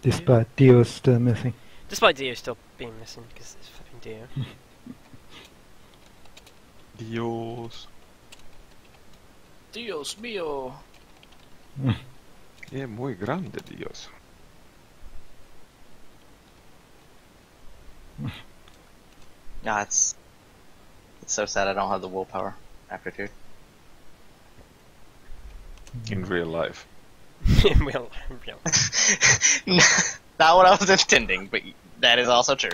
Despite Dio's still missing. Despite Dio still being missing, because it's fucking Dio. Dios. Dios mío. Muy grande, Dios. Nah, it's so sad I don't have the willpower after 2. In real life. In real. Not what I was intending, but that is also true.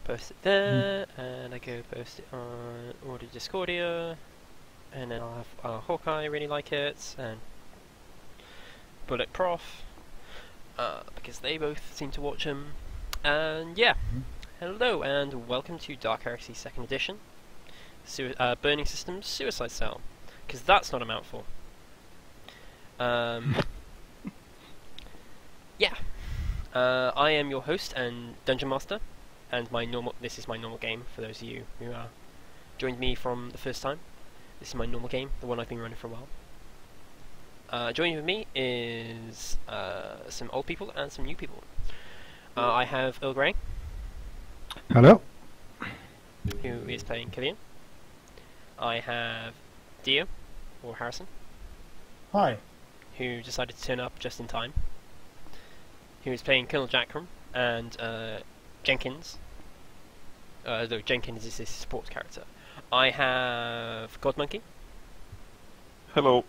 Post it there, and I go post it on Order Discordia, and then I'll have Hawkeye really like it, and Bullet Prof, because they both seem to watch him. And yeah, hello and welcome to Dark Heresy Second Edition, Burning Systems Suicide Cell, because that's not a mouthful. Yeah, I am your host and Dungeon Master, and this is my normal game for those of you who joined me from the first time. This is my normal game, the one I've been running for a while. Joining with me is some old people and some new people. I have Earl Grey. Hello. Who is playing Killian. I have Dio, or Harrison. Hi. Who decided to turn up just in time. Who is playing Colonel Jackram, and Jenkins. Though Jenkins is his support character. I have Godmonkey. Hello.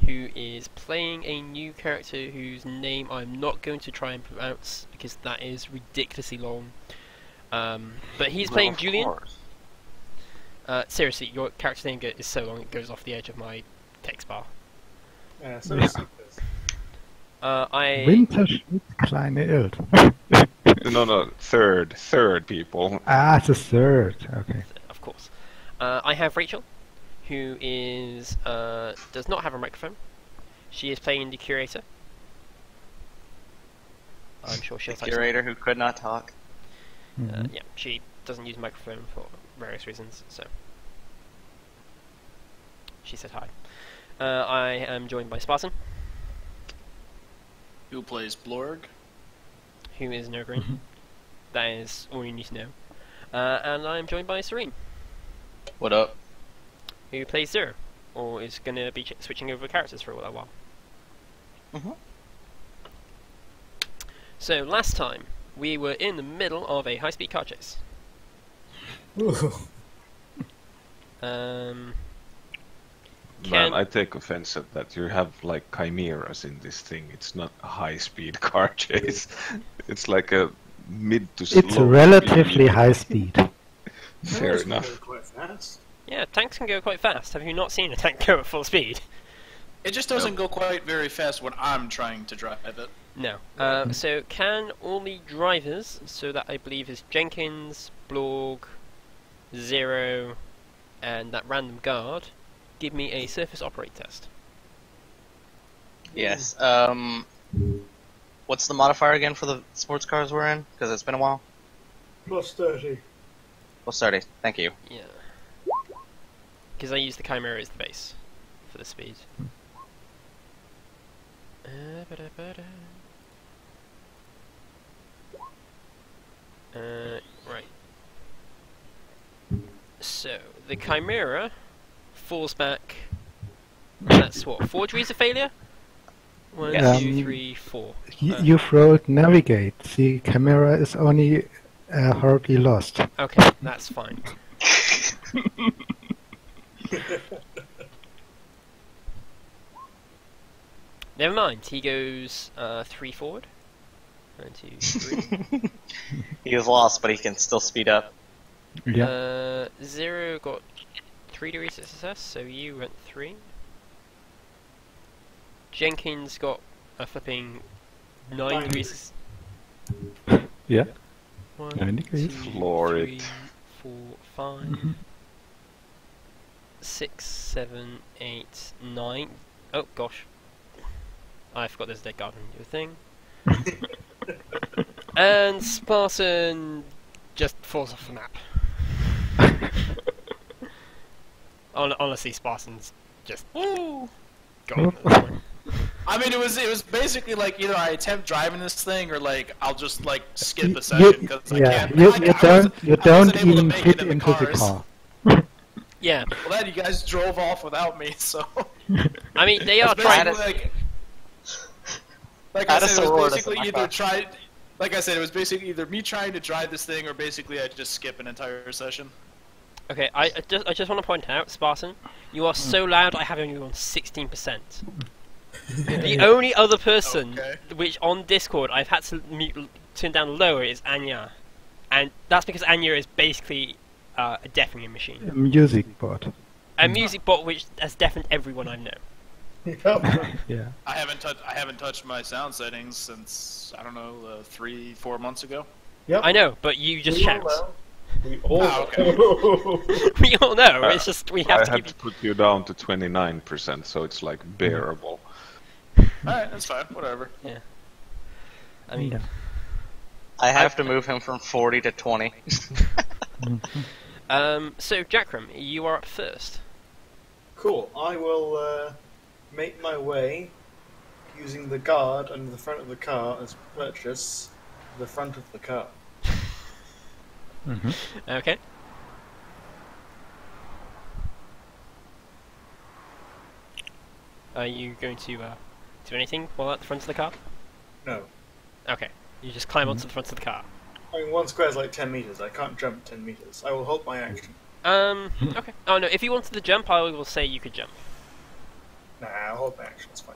Who is playing a new character whose name I'm not going to try and pronounce because that is ridiculously long. But he's playing Julian. Seriously, your character name is so long it goes off the edge of my text bar. Yeah, so yeah. Winterschmidt kleine Ild. No, third people. Ah, it's a third. Okay. Of course. I have Rachel, who is does not have a microphone. She is playing the curator. I'm sure she'll The curator who could not talk. Yeah, she doesn't use a microphone for various reasons, so she said hi. I am joined by Spartan, Who plays Blorg? who is no green. That is all you need to know. And I am joined by Serene, What up? who plays Zero, or is going to be switching over characters for a little while. So last time we were in the middle of a high-speed car chase. Man, I take offense at that. You have like chimeras in this thing. It's not a high-speed car chase. It's like a mid to slow. It's a relatively high speed. Fair enough. Quite fast. Yeah, tanks can go quite fast. Have you not seen a tank go at full speed? It just doesn't go quite very fast when I'm trying to drive it. No. So can all the drivers, so that I believe is Jenkins, Blorg, Zero, and that random guard, give me a surface operate test? Yes. What's the modifier again for the sports cars we're in? Because it's been a while. Plus 30. Plus 30. Thank you. Yeah. Because I use the Chimera as the base for the speed. Right. So, the Chimera falls back. That's what? 4 degrees of failure? 1, Yes. 2, 3, 4. You've wrote navigate. The camera is only horribly lost. Okay, that's fine. Never mind, he goes 3 forward. 1, 2, 3. He was lost, but he can still speed up. Yeah. Zero got 3 degrees of success, so you went 3. Jenkins got a flipping 9 degrees. Yeah. 1, 9 degrees. 2, Floor 3, it. 4, 5, 6, 7, 8, 9. Oh gosh. I forgot there's a dead guard on your thing. And Spartan just falls off the map. Honestly, Spartan's just gone at this point. I mean, it was basically like either I attempt driving this thing or like I'll just like skip a session because I Yeah, can't. you I don't wasn't able to even make fit it in into the cars. car. Yeah, Well, then you guys drove off without me, so. I mean they are It's trying. basically like I had I a said, it was sororitas in basically my either car. try. Like I said, it was basically either me trying to drive this thing or basically I just skip an entire session. Okay, I just want to point out, Spartan, you are so loud. I have only on 16%. The only other person Okay. which on Discord I've had to turn down lower is Anya, and that's because Anya is basically a deafening machine, A music board. a music bot which has deafened everyone I know. Yep. Yeah. I haven't touched my sound settings since I don't know 3-4 months ago. Yep. I know, but you just We all shout. know. We all Ah, know. We all know. It's just we have I to had keep. to put you down to 29%, so it's like bearable. All right, that's fine. Whatever. I mean, Yeah. I have to move him from 40 to 20. so Jackram, you are up first. Cool. I will make my way using the guard under the front of the car as purchase to the front of the car. Okay. Are you going to do anything while at the front of the car? No. Okay. You just climb onto the front of the car. I mean, one square is like 10 meters. I can't jump 10 meters. I will hold my action. Okay. Oh no, if you wanted to jump, I will say you could jump. Nah, I'll hold my action. It's fine.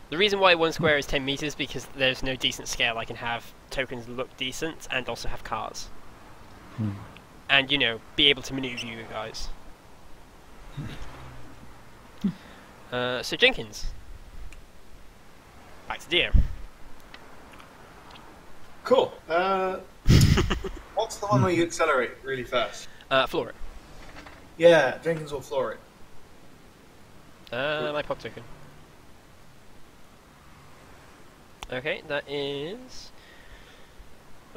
The reason why one square is 10 meters because there's no decent scale I can have tokens look decent and also have cars. And, you know, be able to maneuver you guys. So Jenkins. Back to Dio. Cool. What's the one where you accelerate really fast? Floor it. Yeah, Jenkins will floor it. My pop token. Okay, that is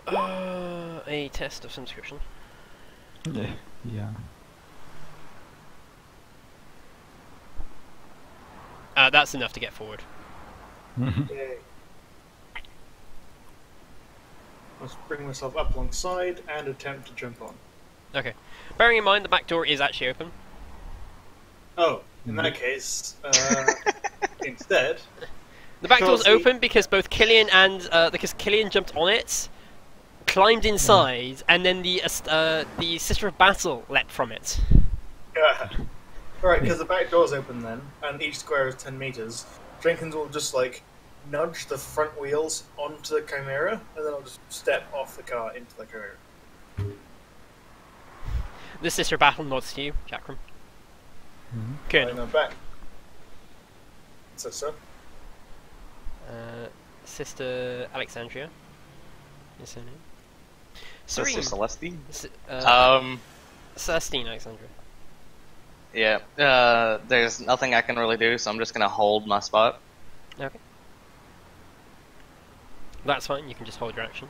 a test of some description. Yeah. That's enough to get forward. Yay. Let's bring myself up alongside and attempt to jump on. Okay. Bearing in mind the back door is actually open. Oh, in that case, instead, The back door's Because open because both Killian and because Killian jumped on it, climbed inside, and then the Sister of Battle leapt from it. Alright, because the back door's open then, and each square is 10 meters, Jenkins will just, like, nudge the front wheels onto the Chimera, and then I'll just step off the car into the Chimera. The Sister of Battle nods to you, Jackram. Good. And I'm back. So. Sister Alexandria is her name. Sister Serene. Celestine? Celestine Alexandria. Yeah. There's nothing I can really do, so I'm just gonna hold my spot. Okay. That's fine, you can just hold your action.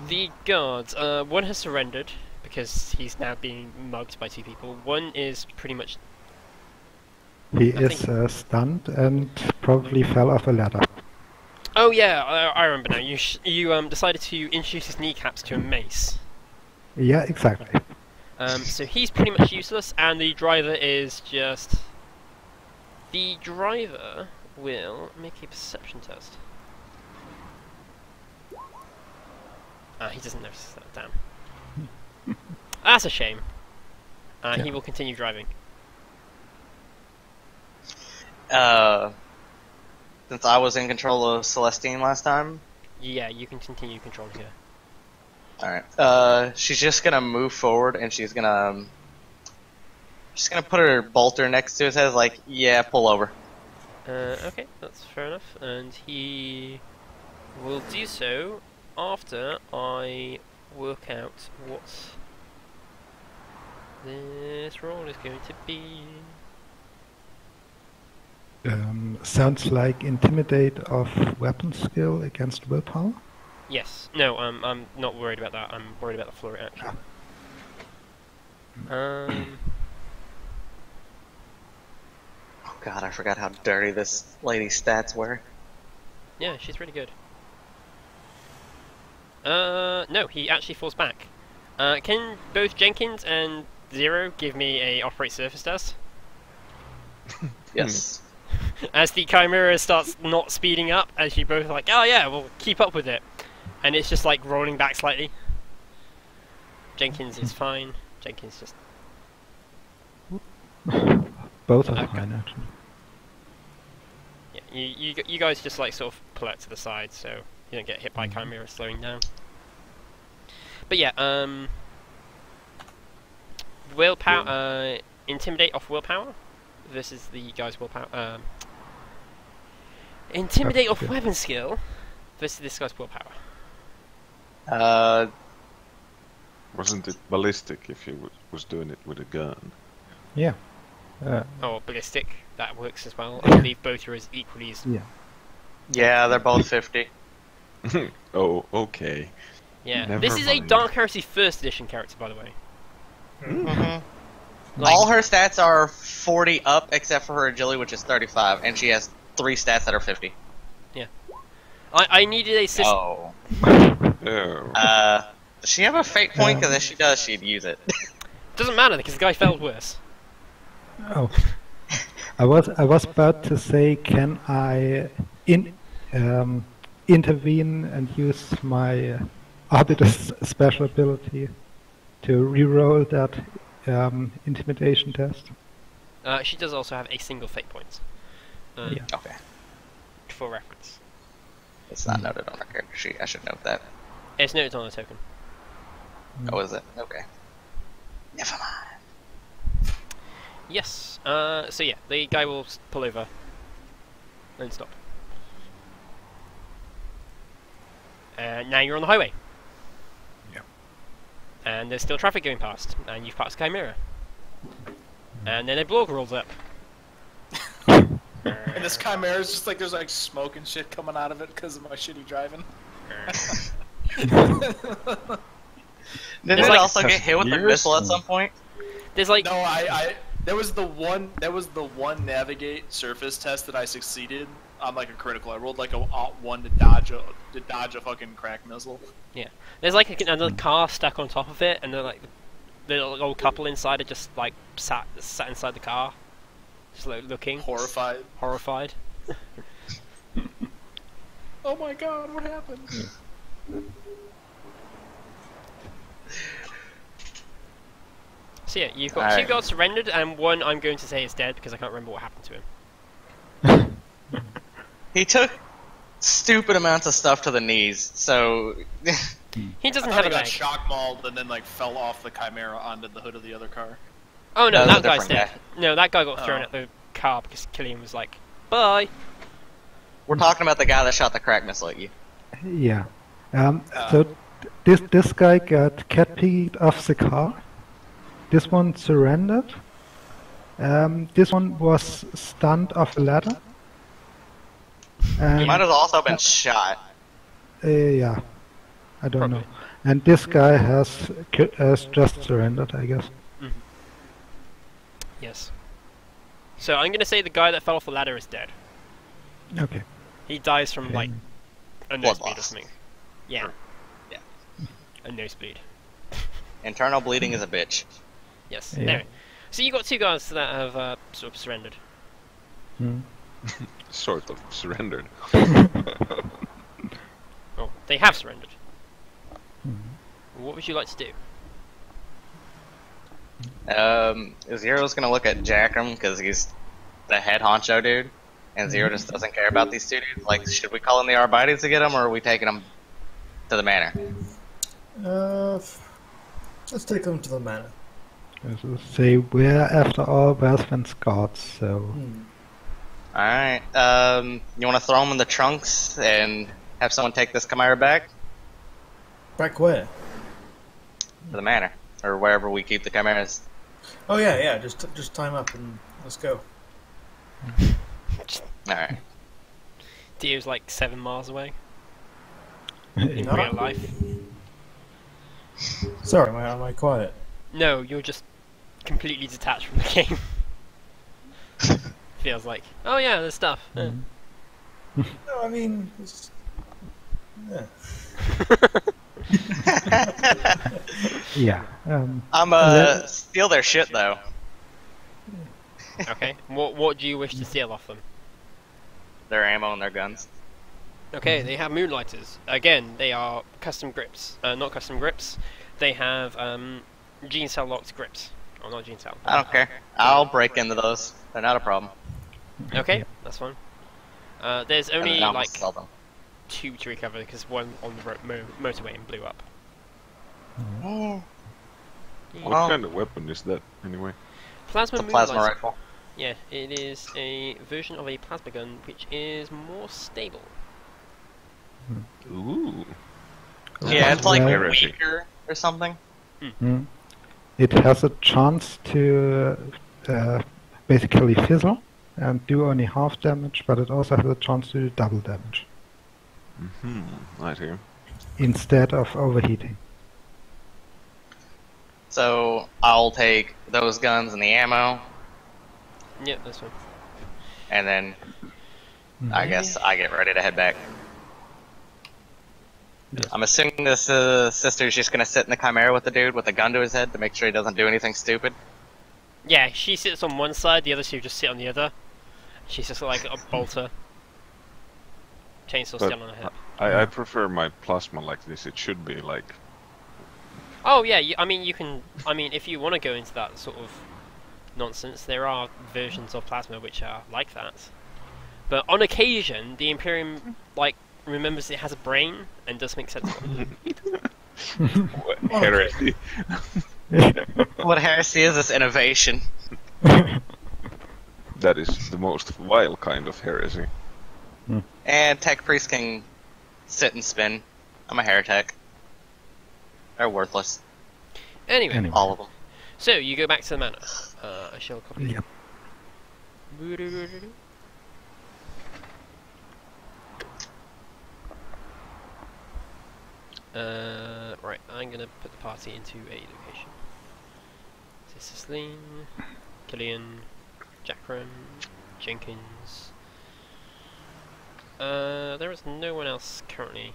The guards, one has surrendered because he's now being mugged by two people. One is pretty much... He I is stunned and probably fell off a ladder. Oh yeah, I remember now. You decided to introduce his kneecaps to a mace. Yeah, exactly. So he's pretty much useless, and the driver is just... The driver will make a perception test. Ah, he doesn't notice that, damn. That's a shame. He will continue driving. Since I was in control of Celestine last time. Yeah, you can continue controlling her. Alright. She's just gonna move forward and she's gonna put her bolter next to his head, like, yeah, pull over. Okay, that's fair enough. And he will do so after I work out what this roll is going to be. Sounds like intimidate of weapon skill against willpower. Yes. No, I'm not worried about that. I'm worried about the floor action. God, I forgot how dirty this lady's stats were. Yeah, she's really good. No, he actually falls back. Can both Jenkins and Zero give me a operate surface test? Yes. As the Chimera starts not speeding up, as you both are like, oh yeah, we'll keep up with it. And it's just like rolling back slightly. Jenkins is fine. Jenkins just... Both are Okay. fine, actually. Yeah, you guys just like sort of pull out to the side so you don't get hit by Chimera slowing down. But yeah, willpower, intimidate off willpower versus the guy's willpower. Intimidate off Okay. weapon skill versus this guy's willpower. Wasn't it ballistic if he was doing it with a gun? Yeah. Or ballistic, that works as well. I believe both are as equally as... Yeah. Yeah, they're both 50. Oh, okay. Yeah, Never this is a mind. Dark Heresy First Edition character, by the way. Mm-hmm. Like- All her stats are 40 up except for her agility, which is 35, and she has 3 stats that are 50. I needed a system. Oh. Oh. Does she have a fate point? Because if she does, she'd use it. Doesn't matter because the guy failed worse. Oh. I was about to say, can I intervene and use my Arbiter's special ability to reroll that intimidation test? She does also have a single fate point. Yeah. Okay. For reference. It's not noted on her character sheet. I should note that. It's noted on the token. Oh, is it? Okay. Never mind. Yes. So yeah, the guy will pull over and stop. Now you're on the highway. Yeah. And there's still traffic going past, and you've passed Chimera. And then a blog rolls up. And this Chimera is just like there's like smoke and shit coming out of it because of my shitty driving. Didn't It's it like- also get hit with a Years? missile at some point? There's like... No, there was the one navigate surface test that I succeeded on like a critical. I rolled like a 1 to dodge a fucking crack missile. There's like another car stuck on top of it, and they're like the little old couple inside are just like sat inside the car, just like looking Horrified. horrified. Oh my god, what happened? So yeah, you've got two Alright. guards surrendered, and one I'm going to say is dead because I can't remember what happened to him. He took stupid amounts of stuff to the knees, so He doesn't I have thought a he got leg. shock mauled and then like fell off the Chimera onto the hood of the other car. Oh no, That was that a guy's different dead. No, that guy got thrown Oh. at the car because Killian was like, "Bye." we're talking about the guy that shot the crack missile at you. Yeah. So this guy got cat-picked off the car. This one surrendered. This one was stunned off a ladder. He And, might have also been shot. yeah, I don't Probably. know. And this guy has just surrendered, I guess. Yes. So I'm gonna say the guy that fell off the ladder is dead. Okay. He dies from like a Blood nosebleed or loss. something. Yeah. Yeah. A nosebleed. Internal bleeding is a bitch. Yes. Yeah. Anyway, so you got two guards that have sort of surrendered. Hmm. Sort of surrendered. Oh, they have surrendered. Mhm. What would you like to do? Zero's gonna look at Jackham because he's the head honcho dude, and Zero just doesn't care about these two dudes. Like, should we call in the Arbites to get them, or are we taking them to the manor? Let's take them to the manor. So say we're after all Westman Scouts, so Alright, you wanna throw them in the trunks and have someone take this Chimera back Back where? to the manor, or wherever we keep the Chimeras? Oh yeah. Just time up and let's go. Alright. Dio's like 7 miles away yeah. in No. real life. Sorry, am I quiet? No, you're just completely detached from the game. feels like. Oh yeah, there's stuff. Yeah. No, I mean, it's, yeah. Yeah. I'm steal their shit though. Okay. What do you wish to steal off them? Their ammo and their guns. Okay, they have Moonlighters. Again, they are custom grips. Not custom grips. They have gene cell locked grips. Oh, not gene cell. I don't care. I'll break into those. They're not a problem. Okay, that's fine. There's And only then I'll like sell them. 2 to recover because one on the motorway and blew up. Oh. What Well, kind of weapon is that, anyway? Plasma it's a plasma Moonlighter. rifle. Yeah, it is a version of a plasma gun which is more stable. Ooh. Yeah, it's like Well, weaker or something. Mm. It has a chance to basically fizzle and do only half damage, but it also has a chance to do double damage I see. instead of overheating. So I'll take those guns and the ammo, Yeah, that's fine. and then I guess I get ready to head back. Yes. I'm assuming this sister's just gonna sit in the Chimera with the dude with a gun to his head to make sure he doesn't do anything stupid. Yeah, she sits on one side, the other 2 just sit on the other. She's just like a bolter. Chainsaw But still on her head. I prefer my plasma like this. It should be like... Oh yeah, I mean you can. I mean if you want to go into that sort of nonsense, there are versions of plasma which are like that. But on occasion, the Imperium like remembers it has a brain and does make sense of it. What heresy. What heresy is this innovation? That is the most vile kind of heresy. And tech priests can sit and spin. I'm a heretic. They're worthless. Anyway, All of them. so you go back to the manor. I shall copy. Yep. Right, I'm gonna put the party into a location. This is Lean, Killian, Jackram, Jenkins. There is no one else currently.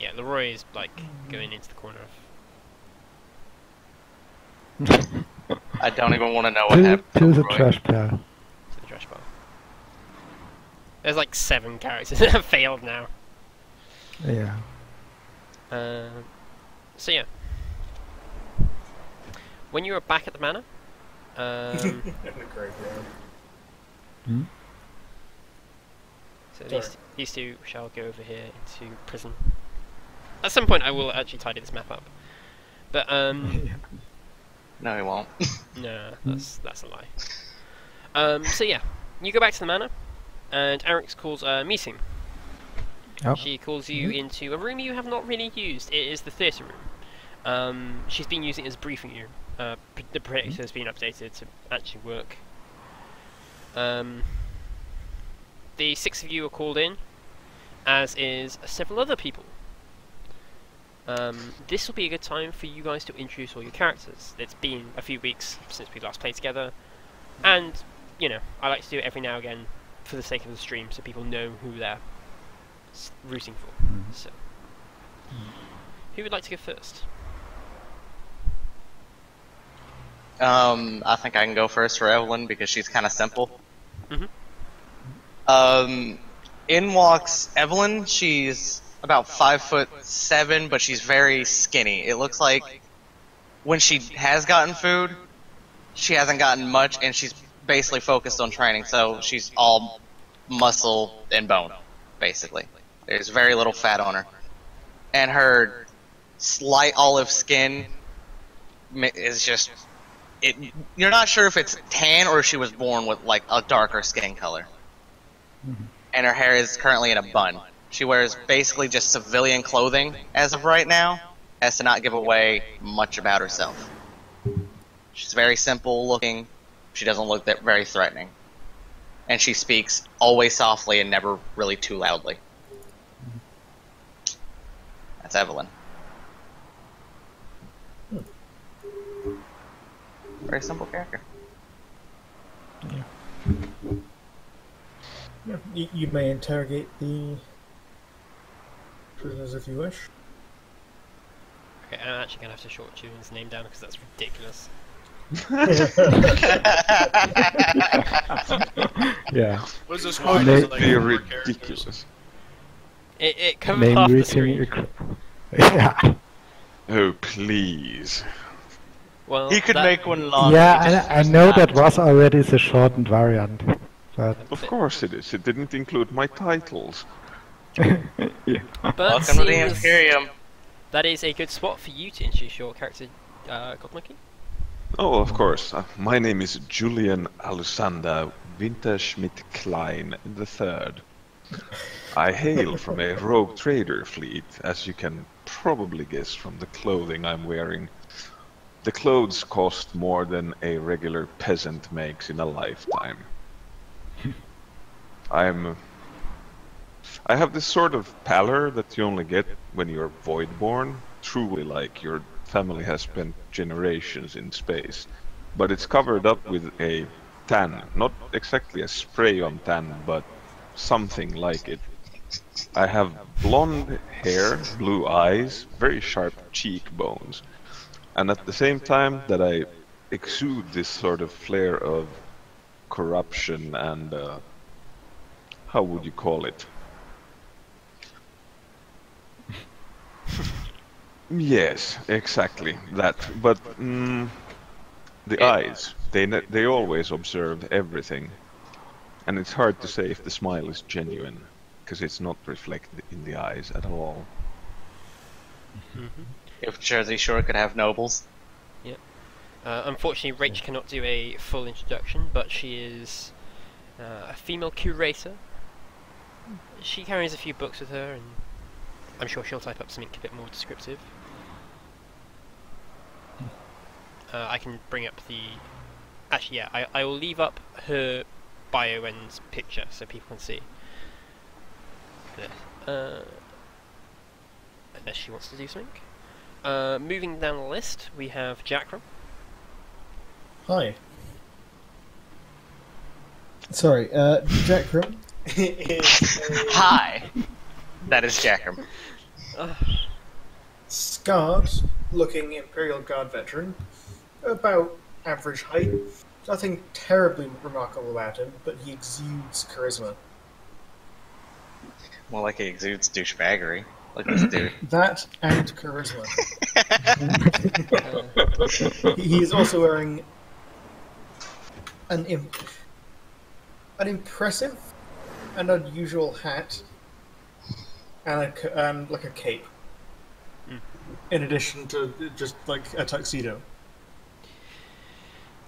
Yeah, Leroy is like going into the corner of. I don't even want to know what to happened. the Roy. trash pile. To the trash pile. There's like 7 characters that have failed now. Yeah. So yeah. When you are back at the manor, In the graveyard. so Sorry. these 2 shall go over here into prison. At some point I will actually tidy this map up. But No, he won't. no, that's a lie. So yeah, you go back to the manor, and Eric's calls a meeting. Oh. She calls you into a room you have not really used. It is the theatre room. She's been using it as a briefing room. The projector has been updated to actually work. The 6 of you are called in, as is several other people. This will be a good time for you guys to introduce all your characters. It's been a few weeks since we last played together, and, you know, I like to do it every now and again for the sake of the stream so people know who they're rooting for. So, who would like to go first? I think I can go first for Evelyn because she's kind of simple. Mhm. In walks Evelyn. She's about 5'7", but she's very skinny. It looks like when she has gotten food, she hasn't gotten much, and she's basically focused on training, so she's all muscle and bone, basically. There's very little fat on her. And her slight olive skin is just... you're not sure if it's tan or if she was born with like a darker skin color. And her hair is currently in a bun. She wears basically just civilian clothing as of right now, as to not give away much about herself. She's very simple looking. She doesn't look that very threatening. And she speaks always softly and never really too loudly. That's Evelyn. Very simple character. Yeah. You may interrogate the prisoners if you wish. Okay, I'm actually gonna have to short tune his name down because that's ridiculous. Yeah. What is this? How Why could does it it, be like, ridiculous? It comes Name half the reaching. screen. Yeah. Oh, please. Well, He could that- make one longer. Yeah, I know that was already the shortened variant, but Of course it is. It didn't include my titles. yeah. But Welcome to the seems Imperium. that is a good spot for you to introduce your character, Godmonkey. Oh, of course. My name is Julian Alexander Winterschmidt-Klein III. I hail from a rogue trader fleet, as you can probably guess from the clothing I'm wearing. The clothes cost more than a regular peasant makes in a lifetime. I have this sort of pallor that you only get when you're void-born, truly like your family has spent generations in space. But it's covered up with a tan, not exactly a spray-on tan, but something like it. I have blonde hair, blue eyes, very sharp cheekbones, and at the same time that I exude this sort of flair of corruption and, how would you call it? Yes, exactly that. But the eyes, they always observe everything, and it's hard to say if the smile is genuine, because it's not reflected in the eyes at all. If Jersey Shore could have nobles. Unfortunately, Rach cannot do a full introduction, but she is a female curator. She carries a few books with her, and I'm sure she'll type up something a bit more descriptive. I can bring up the... Actually, yeah, I will leave up her bio and picture so people can see. Unless she wants to do something. Moving down the list, we have Jackram. Hi. Sorry, Jackram is a Hi! That is Jackram. scarred-looking Imperial Guard veteran, about average height. Nothing terribly remarkable about him, but he exudes charisma. More like he exudes douchebaggery. Look at this dude. That and charisma. He is also wearing an impressive and unusual hat and like a cape. In addition to just like a tuxedo.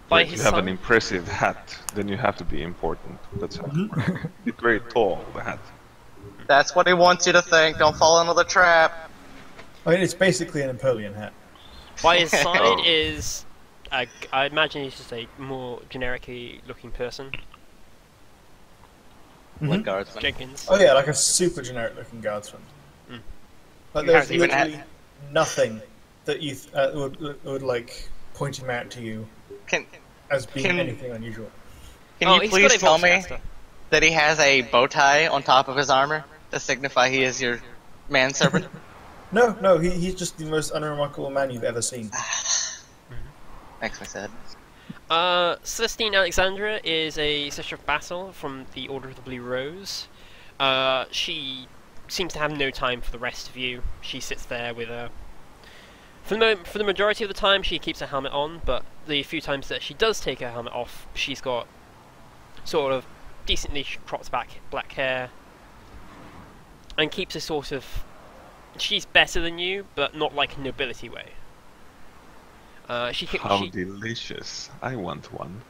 By If his you have an side, impressive hat, then you have to be important. That's how it works. It's very tall, the hat. That's what he wants you to think. Don't fall into the trap. I mean, it's basically a Napoleon hat. by his side Oh. is... I imagine he's just a more generically looking person. Like guardsman. Jenkins. Oh yeah, like a super generic looking guardsman. Like You there's haven't even literally nothing that you would like point him out to you Can as being Can- anything unusual. you he's please got a tell me Volkscaster. that he has a bow tie on top of his armor to signify he is your manservant? No, he's just the most unremarkable man you've ever seen. Makes me sad. Celestine Alexandra is a sister of battle from the Order of the Blue Rose. She seems to have no time for the rest of you. She sits there with a... For the majority of the time, she keeps her helmet on, but the few times that she does take her helmet off, she's got sort of decently cropped back black hair, and keeps a sort of... She's better than you, but not like nobility way. She How delicious. I want one.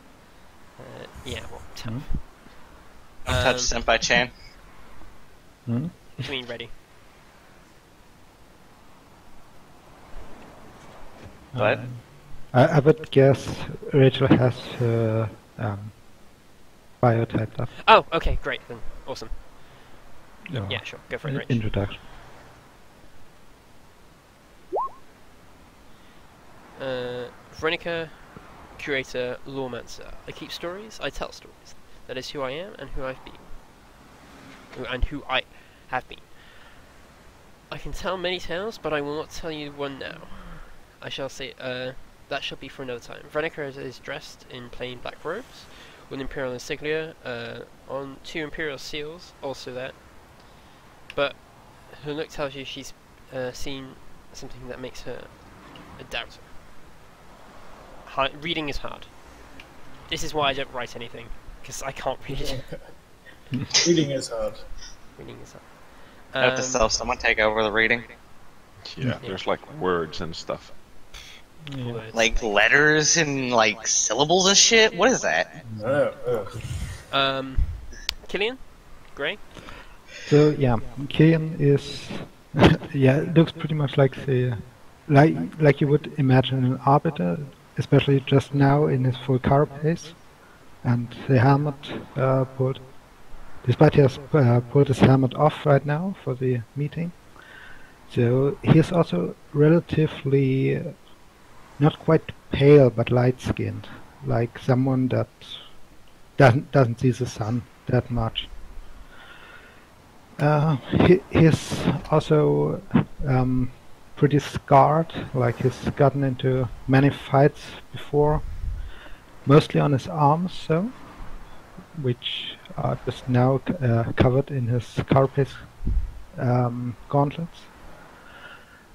yeah, well, tough. Touch Senpai Chan. Hmm? What do you mean ready? What? I would guess Rachel has her bio typed up. Oh, okay, great then. Awesome. No, Yeah, sure. Go for it, Rich. Introduction. Veronica, curator, lawmancer. I keep stories, I tell stories. That is who I am and who I've been. and who I have been. I can tell many tales, but I will not tell you one now. I shall say, that shall be for another time. Veronica is dressed in plain black robes, with imperial insignia on 2 imperial seals, also there. But her look tells you she's seen something that makes her a doubter. Reading is hard. This is why I don't write anything, because I can't read. Reading is hard. Reading is hard. I have to sell someone take over the reading. Yeah, there's like words and stuff. Words. Like letters and like syllables and shit? What is that? Killian? Grey? So yeah, Killian is yeah, it looks pretty much like the like you would imagine an arbiter, especially just now in his full carapace, and the helmet pulled. Despite he has pulled his helmet off right now for the meeting, so he is also relatively not quite pale but light-skinned, like someone that doesn't see the sun that much. He's also pretty scarred, like he's gotten into many fights before, mostly on his arms, so, which are just now covered in his carapace gauntlets.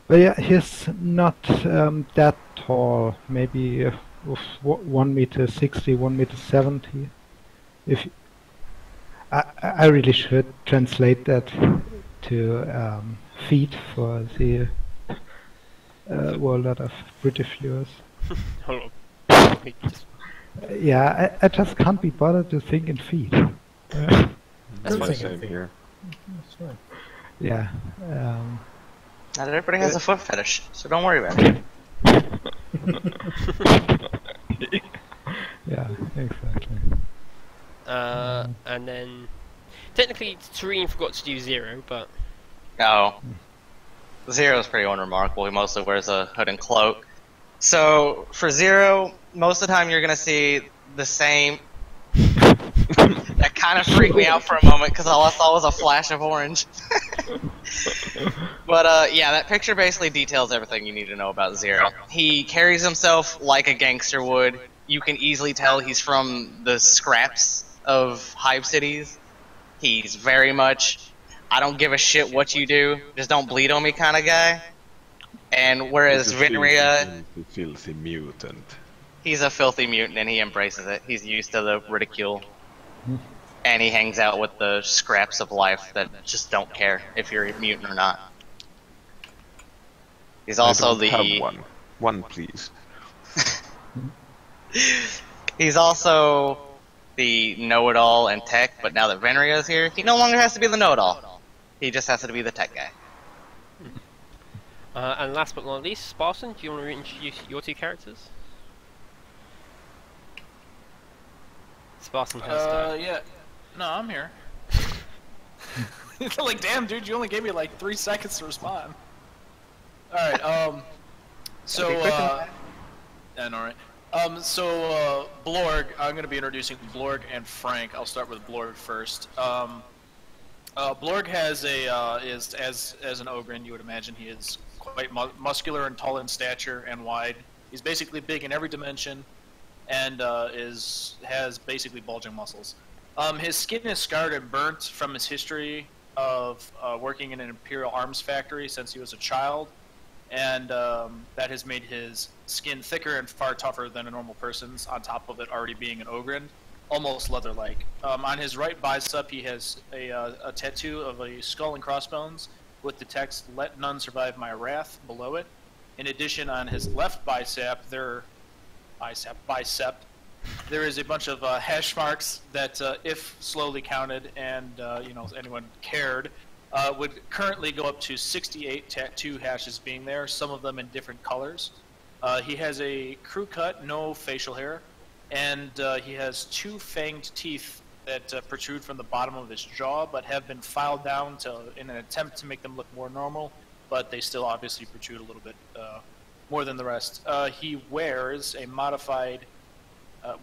But yeah, he's not that tall, maybe 1 meter 60, 1 meter 70. If I really should translate that to feet for the world of British viewers. Hold on. Yeah, I just can't be bothered to think in feet. That's the same here. That's fine. Yeah. Not everybody has a foot fetish, so don't worry about it. Yeah, exactly. And then technically Tareen forgot to do 0, but Oh. Zero's pretty unremarkable. He mostly wears a hood and cloak. So, for Zero, most of the time you're gonna see the same... That kind of freaked me out for a moment, because all I saw was a flash of orange. But, yeah, that picture basically details everything you need to know about Zero. He carries himself like a gangster would. You can easily tell he's from the scraps of hive cities. He's very much, I don't give a shit what you do, just don't bleed on me kind of guy. And whereas Vinria, filthy mutant. he's a filthy mutant and he embraces it. He's used to the ridicule. And he hangs out with the scraps of life that just don't care if you're a mutant or not. He's also I don't have one. One, please. He's also the know-it-all in tech, but now that Venria is here, he no longer has to be the know-it-all. He just has to be the tech guy. and last but not least, Spartan, do you want to introduce your 2 characters? Spartan has yeah. No, I'm here. Like, damn, dude, you only gave me like 3 seconds to respond. Alright, so, and alright. So, Blorg, I'm going to be introducing Blorg and Frank. I'll start with Blorg first. Blorg has is as an Ogren, you would imagine he is quite muscular and tall in stature and wide. He's basically big in every dimension, and has basically bulging muscles. His skin is scarred and burnt from his history of working in an Imperial arms factory since he was a child, and that has made his skin thicker and far tougher than a normal person's, on top of it already being an Ogren, almost leather-like. On his right bicep he has a tattoo of a skull and crossbones with the text, "Let none survive my wrath," below it. In addition, on his left bicep, there is a bunch of hash marks that, if slowly counted and anyone cared, would currently go up to 68 tattoo hashes being there, some of them in different colors. He has a crew cut, no facial hair, and he has 2 fanged teeth that protrude from the bottom of his jaw, but have been filed down in an attempt to make them look more normal, but they still obviously protrude a little bit more than the rest. He wears a modified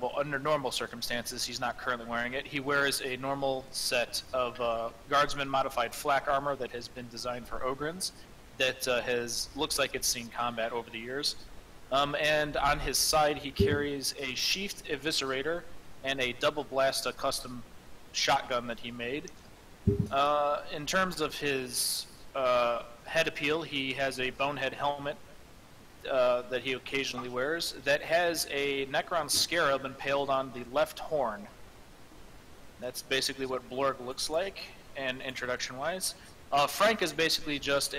well, under normal circumstances, he's not currently wearing it. He wears a normal set of Guardsman modified flak armor that has been designed for Ogryns, that looks like it's seen combat over the years. And on his side, he carries a sheathed eviscerator and a double blast, a custom shotgun that he made. In terms of his head appeal, he has a bonehead helmet that he occasionally wears that has a Necron scarab impaled on the left horn. That's basically what Blorg looks like, and introduction-wise. Frank is basically just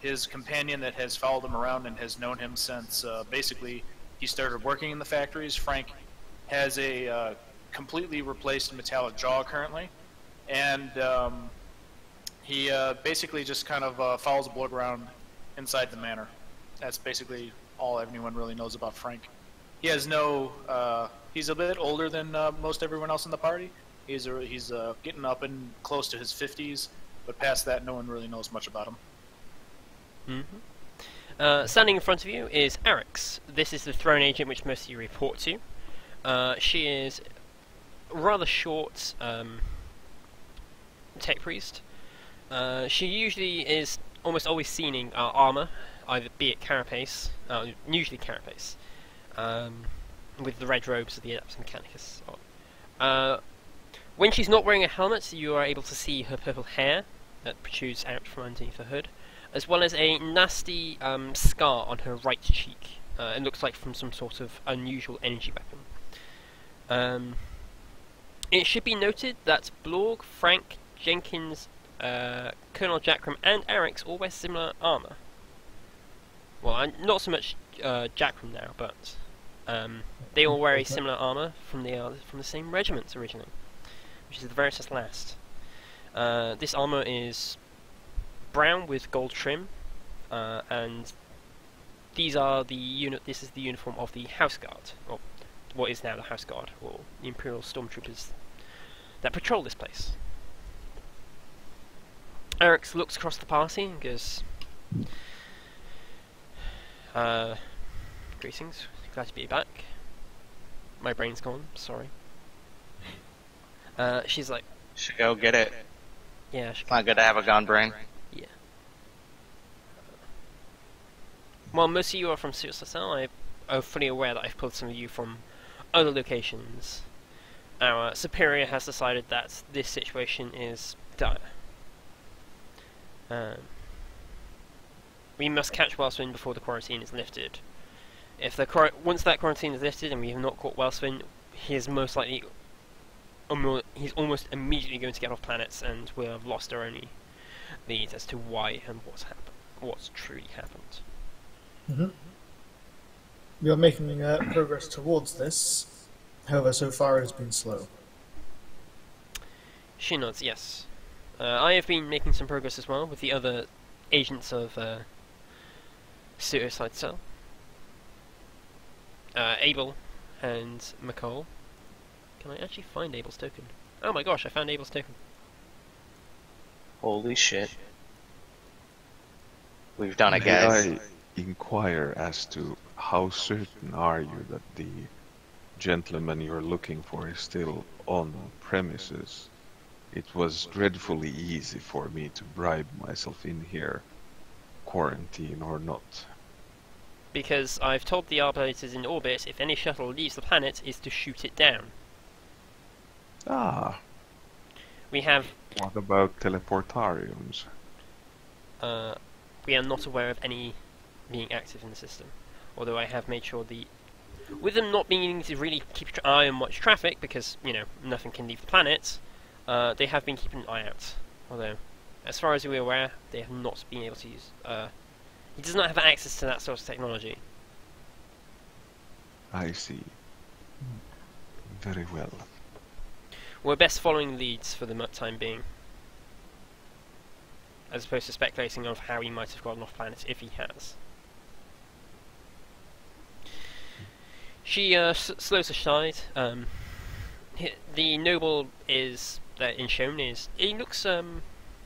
his companion that has followed him around and has known him since basically he started working in the factories. Frank has a completely replaced metallic jaw currently, and he basically just kind of follows Blorg around inside the manor. That's basically all anyone really knows about Frank. He has he's a bit older than most everyone else in the party. He's getting up and close to his 50s, but past that, no one really knows much about him. Standing in front of you is Arix. This is the throne agent which most of you report to. She is rather short tech priest. She usually is almost always seen in armor, either be it carapace, usually carapace, with the red robes of the Adeptus Mechanicus. When she's not wearing a helmet, you are able to see her purple hair that protrudes out from underneath her hood, as well as a nasty scar on her right cheek. It looks like from some sort of unusual energy weapon. It should be noted that Blorg, Frank, Jenkins, Colonel Jackram, and Arix all wear similar armor. Well, not so much Jackram now, but they all wear a similar armor from the same regiment originally, which is the Veritas Last. This armor is brown with gold trim, and these are this is the uniform of the House Guard, or what is now the House Guard, or the Imperial Stormtroopers that patrol this place. Arix looks across the party and goes, greetings, glad to be back. My brain's gone, sorry. She's like, Should go get it. yeah, It's not good to have a gone brain. yeah. Well, most of you are from Suicide. I'm fully aware that I've pulled some of you from other locations. Our superior has decided that this situation is dire. We must catch Wellswin before the quarantine is lifted. If once that quarantine is lifted and we have not caught Wellswin, he is most likely, he's almost immediately going to get off planets, and we'll have lost our only lead as to why and what's truly happened. Mm-hmm. We are making progress towards this. However, so far it has been slow. She nods, yes. I have been making some progress as well with the other agents of Suicide Cell. Abel and McCall. Can I actually find Abel's token? Oh my gosh, I found Abel's token. Holy shit. We've done it, May guys. I inquire as to how certain are you that the gentleman you're looking for is still on premises? It was dreadfully easy for me to bribe myself in here, quarantine or not. Because I've told the Arbalators in orbit if any shuttle leaves the planet is to shoot it down. Ah, We have what about teleportariums? we are not aware of any being active in the system. Although I have made sure with them not being able to really keep an eye on much traffic, because, you know, nothing can leave the planet, they have been keeping an eye out. Although, as far as we're aware, they have not been able to use, he does not have access to that sort of technology. I see. Very well. We're best following leads for the time being, as opposed to speculating on how he might have gotten off planet, if he has. She slows aside. The noble that is shown he looks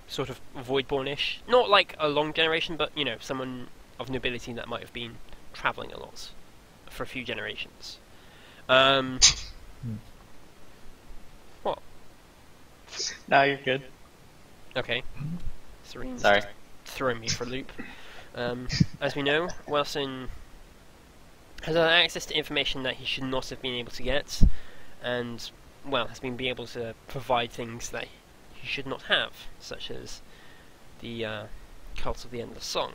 sort of voidborn-ish, not like a long generation, but you know, someone of nobility that might have been travelling a lot for a few generations. What? No, you're good. Okay. Serene's Sorry. throwing me for a loop. As we know, Wilson has had access to information that he should not have been able to get, and, well, has been able to provide things that he should not have, such as the Cult of the Endless Song.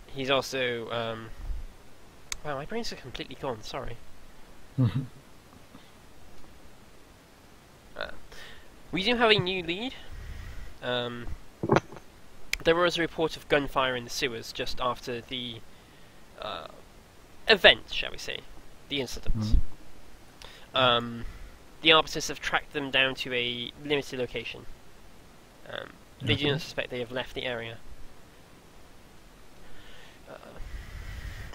He's also, wow, my brains are completely gone, sorry. We do have a new lead. There was a report of gunfire in the sewers just after the event, shall we say, the incident. The arbiters have tracked them down to a limited location. They do not suspect they have left the area.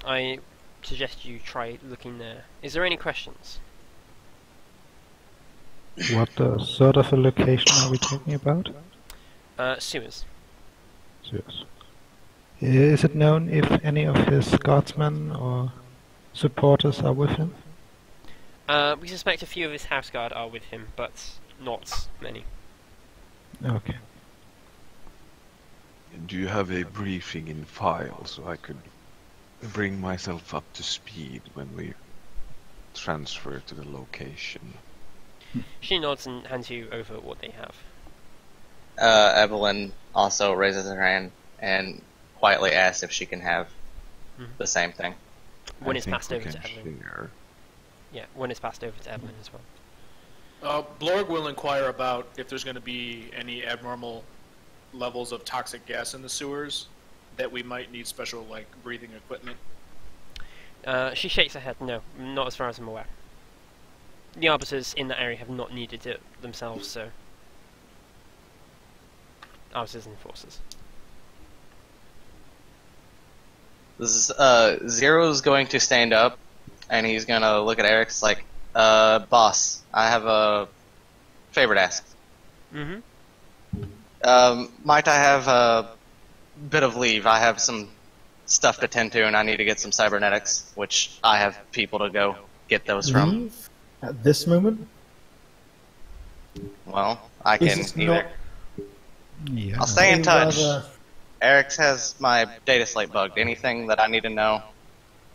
I suggest you try looking there. Is there any questions? What sort of a location are we talking about? Sewers. Yes. Is it known if any of his guardsmen or supporters are with him? We suspect a few of his house guard are with him, but not many. Okay. Do you have a briefing in file so I could bring myself up to speed when we transfer to the location? She nods and hands you over what they have. Evelyn also raises her hand and quietly asks if she can have the same thing. When I it's think passed we over to can Evelyn. share. Yeah, when it's passed over to Evelyn as well. Blorg will inquire about if there's going to be any abnormal levels of toxic gas in the sewers that we might need special, like, breathing equipment. She shakes her head. No, not as far as I'm aware. The arbiters in that area have not needed it themselves, so... Arbiters and enforcers. This is, Zero's going to stand up, and he's gonna look at Eric's like, boss, I have a favor to ask. Might I have a bit of leave? I have some stuff to tend to, and I need to get some cybernetics, which I have people to go get those from. Leave? At this moment? Well, I This can is either. not- Yeah. I'll stay in touch. Rather- Eric's has my data slate bugged. Anything that I need to know,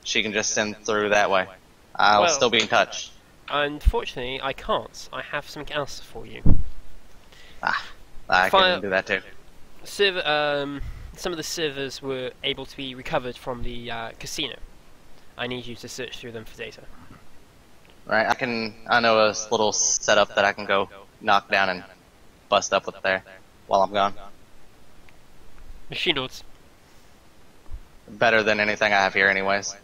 she can just send through that way. I'll Well- still be in touch. Unfortunately, I can't. I have something else for you. I Fire- can do that too. Some of the servers were able to be recovered from the casino. I need you to search through them for data. Right, I know a little setup that I can go knock down and bust up with there while I'm gone. She nods. Better than anything I have here anyways.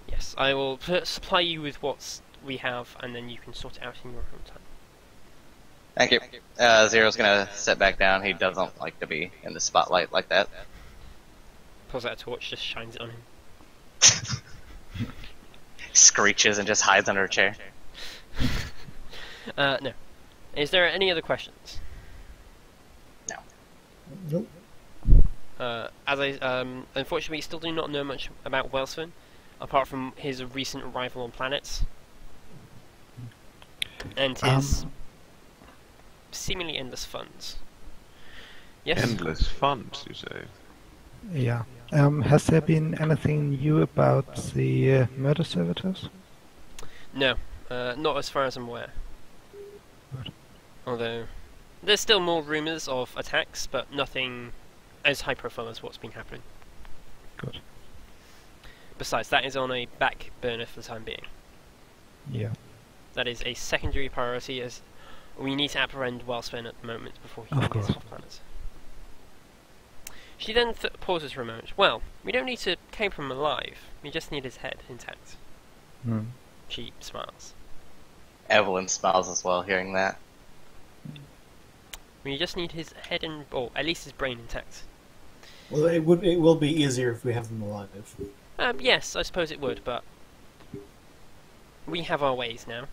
Yes, I will supply you with what we have, and then you can sort it out in your own time. Thank you. Zero's gonna sit back down. He doesn't like to be in the spotlight like that. Pulls out a torch, just shines it on him. Screeches and just hides under a chair. No. Is there any other questions? No. Nope. Unfortunately, we still do not know much about Welsford, apart from his recent arrival on planets, and his seemingly endless funds. Yes? Endless funds, you say? Yeah. Has there been anything new about the murder servitors? No, not as far as I'm aware. Good. Although, there's still more rumours of attacks, but nothing as high profile as what's been happening. Good. Besides, that is on a back burner for the time being. Yeah. That is a secondary priority, as we need to apprehend Wellspan at the moment before he Of gets course. off planet. She then pauses for a moment. Well, we don't need to keep him alive. We just need his head intact. Hmm. She smiles. Evelyn smiles as well, hearing that. We just need his head and, or at least his brain intact. Well, it will be easier if we have them alive. Yes, I suppose it would, but we have our ways now.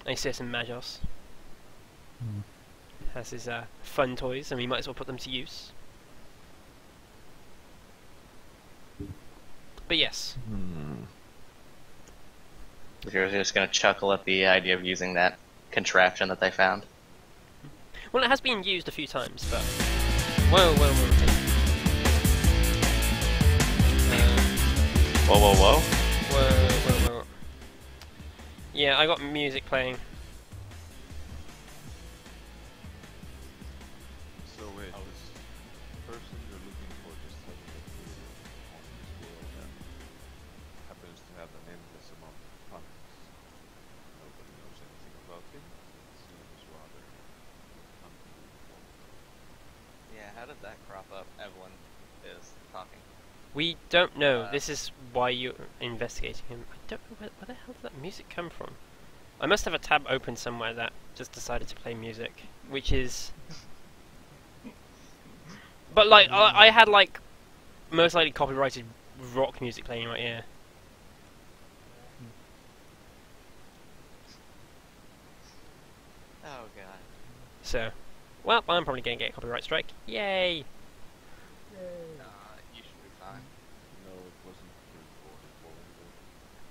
A certain Magos has his fun toys, and we might as well put them to use. But yes. You're just gonna chuckle at the idea of using that contraption that they found. Well, it has been used a few times, but... Whoa. Whoa. Whoa. Yeah, I got music playing. So wait, this person you're looking for just having a career on this world and happens to have an endless amount of puns. Nobody knows anything about him. It seems rather unbelievable. Yeah, how did that crop up? Evelyn is talking. We don't know. This is why you're investigating him. I don't know where the hell did that music come from. I must have a tab open somewhere that just decided to play music, which is... But like, I had like, most likely copyrighted rock music playing in my ear. Oh god. So, well, I'm probably going to get a copyright strike. Yay! You should be fine. No, it wasn't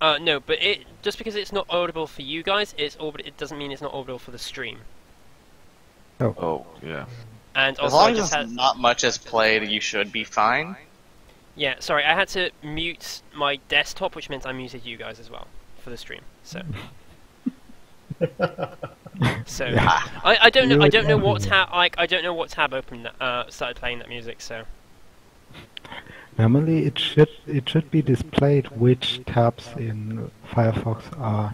recorded. No, but just because it's not audible for you guys, it doesn't mean it's not audible for the stream. Oh, yeah. And As also, long as not much is played, you should be fine. Yeah, sorry, I had to mute my desktop, which meant I muted you guys as well for the stream. So, Yeah. I don't know. I don't know what tab. I don't know what tab opened that started playing that music. So. Normally it should be displayed which tabs in Firefox are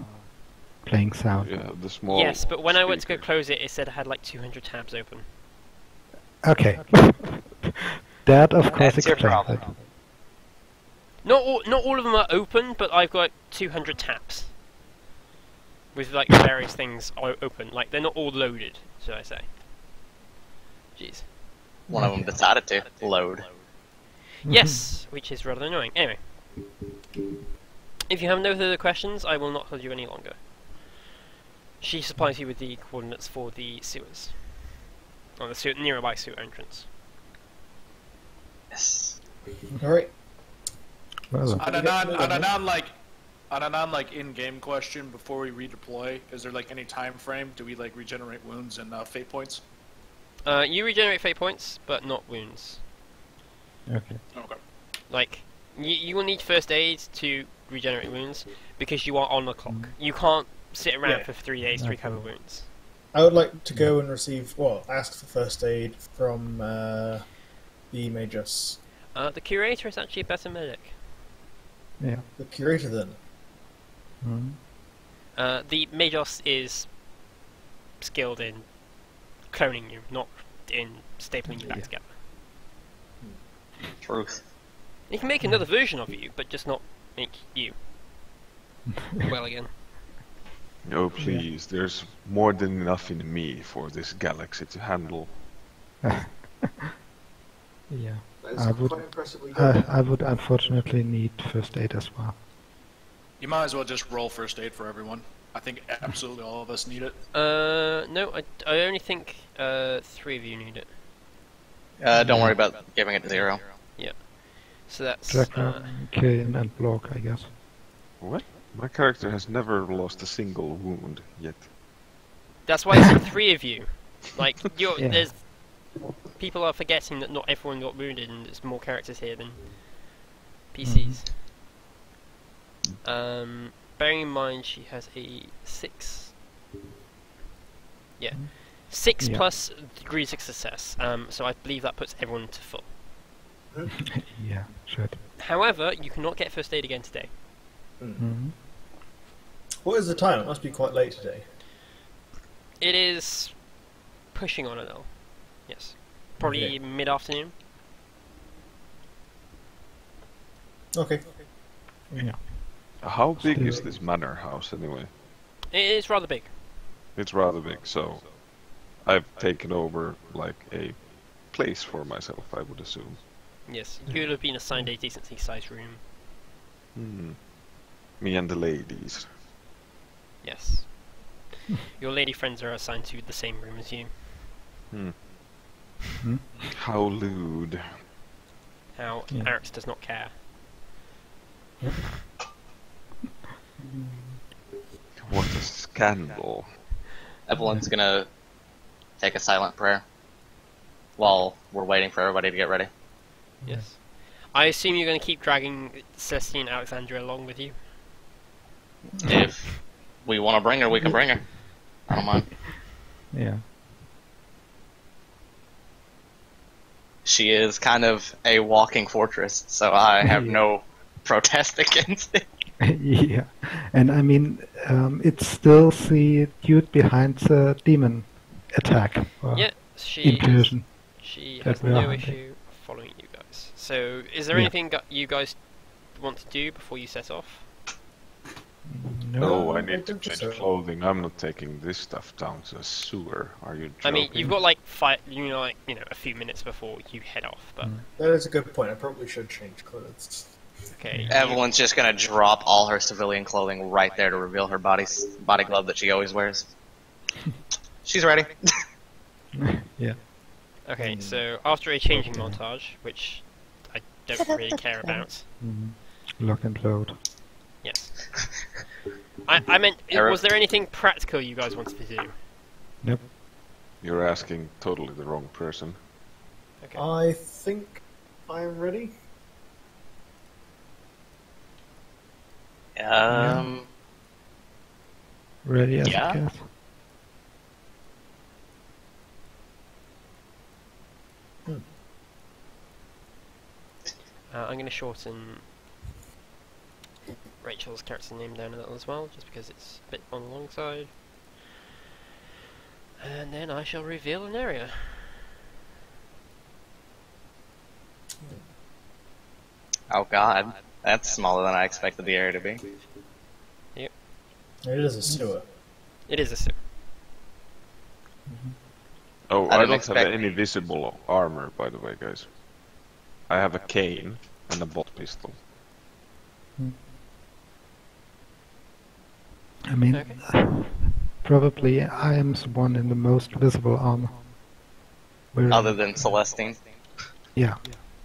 playing sound. Yeah, the small. Yes, but when I went to go speakers. close it, it said I had like 200 tabs open. Okay. That of course That's your explains problem. it. Not all of them are open, but I've got 200 tabs with like various things open. Like they're not all loaded, should I say? Jeez. One of them decided to load. Yes, which is rather annoying. Anyway, if you have no further questions, I will not hold you any longer. She supplies you with the coordinates for the sewers, or the nearby sewer entrance. Yes. Alright. Well, On a non in-game question, before we redeploy, is there like any time frame? Do we like regenerate wounds and fate points? You regenerate fate points, but not wounds. okay. Okay. Like, you will need first aid to regenerate wounds because you are on the clock. You can't sit around Yeah. for 3 days to recover wounds. I would like to go and ask for first aid from the Magus. The curator is actually a better medic. Yeah. The curator then. Mhm. The Magos is skilled in cloning you, not in stapling you back together. Truth. He can make another version of you, but just not make you. Well again. Oh, please, there's more than enough in me for this galaxy to handle. Yeah. That is I would- quite impressively done. I would unfortunately need first aid as well. You might as well just roll first aid for everyone. I think absolutely all of us need it. No, I only think 3 of you need it. Don't worry about giving it to 0. So that's Draco, Kane, and Block, I guess. What? My character has never lost a single wound yet. that's why I said 3 of you. Like Yeah. there's people are forgetting that not everyone got wounded, and there's more characters here than PCs. Bearing in mind she has a 6. Yeah. 6 Yeah. plus degrees of success. So I believe that puts everyone to full. Yeah, should. However, you cannot get first aid again today. Mhm. What is the time? It must be quite late today. It is pushing on it though. Yes. Probably Okay. mid-afternoon. Okay. Yeah. How big is Still- this manor house anyway? It is rather big. It's rather big, so I've taken over like a place for myself, I would assume. Yes. You would have been assigned a decently sized room. Me and the ladies. Yes. Your lady friends are assigned to the same room as you. How lewd. How Yeah. Arix does not care. What a scandal. Evelyn's gonna take a silent prayer while we're waiting for everybody to get ready. Yes. I assume you're going to keep dragging Celestine and Alexandria along with you. If we want to bring her, we can bring her. I don't mind. Yeah. She is kind of a walking fortress, so I have no protest against it. Yeah. And I mean, it's still the dude behind the demon attack. Or Yeah, she incursion. has that we are no hunting. issue following you guys. So, is there Yeah. anything you guys want to do before you set off? No, I I need to don't think change so. clothing. I'm not taking this stuff down to a sewer. Are you joking? I mean, you've got like a few minutes before you head off, but That is a good point. I probably should change clothes. okay. Evelyn's just gonna drop all her civilian clothing right there to reveal her body glove that she always wears. She's ready. Yeah. Okay, so after a changing montage, which I don't really care about. Lock and load. Yes. I meant, Eric? was there anything practical you guys wanted to do? Yep. You're asking totally the wrong person. Okay. I think I'm ready. Ready as Yeah. it gets. I'm going to shorten Rachel's character name down a little as well, just because it's a bit on the long side. And then I shall reveal an area. Oh god, that's smaller than I expected the area to be. It is a sewer. It is a sewer. Oh, I I didn't don't have expect- any visible armor, by the way, guys. I have a cane and a bolt pistol. I mean, Okay. probably I am the one in the most visible armor. Wearing- Other than Celestine. Yeah.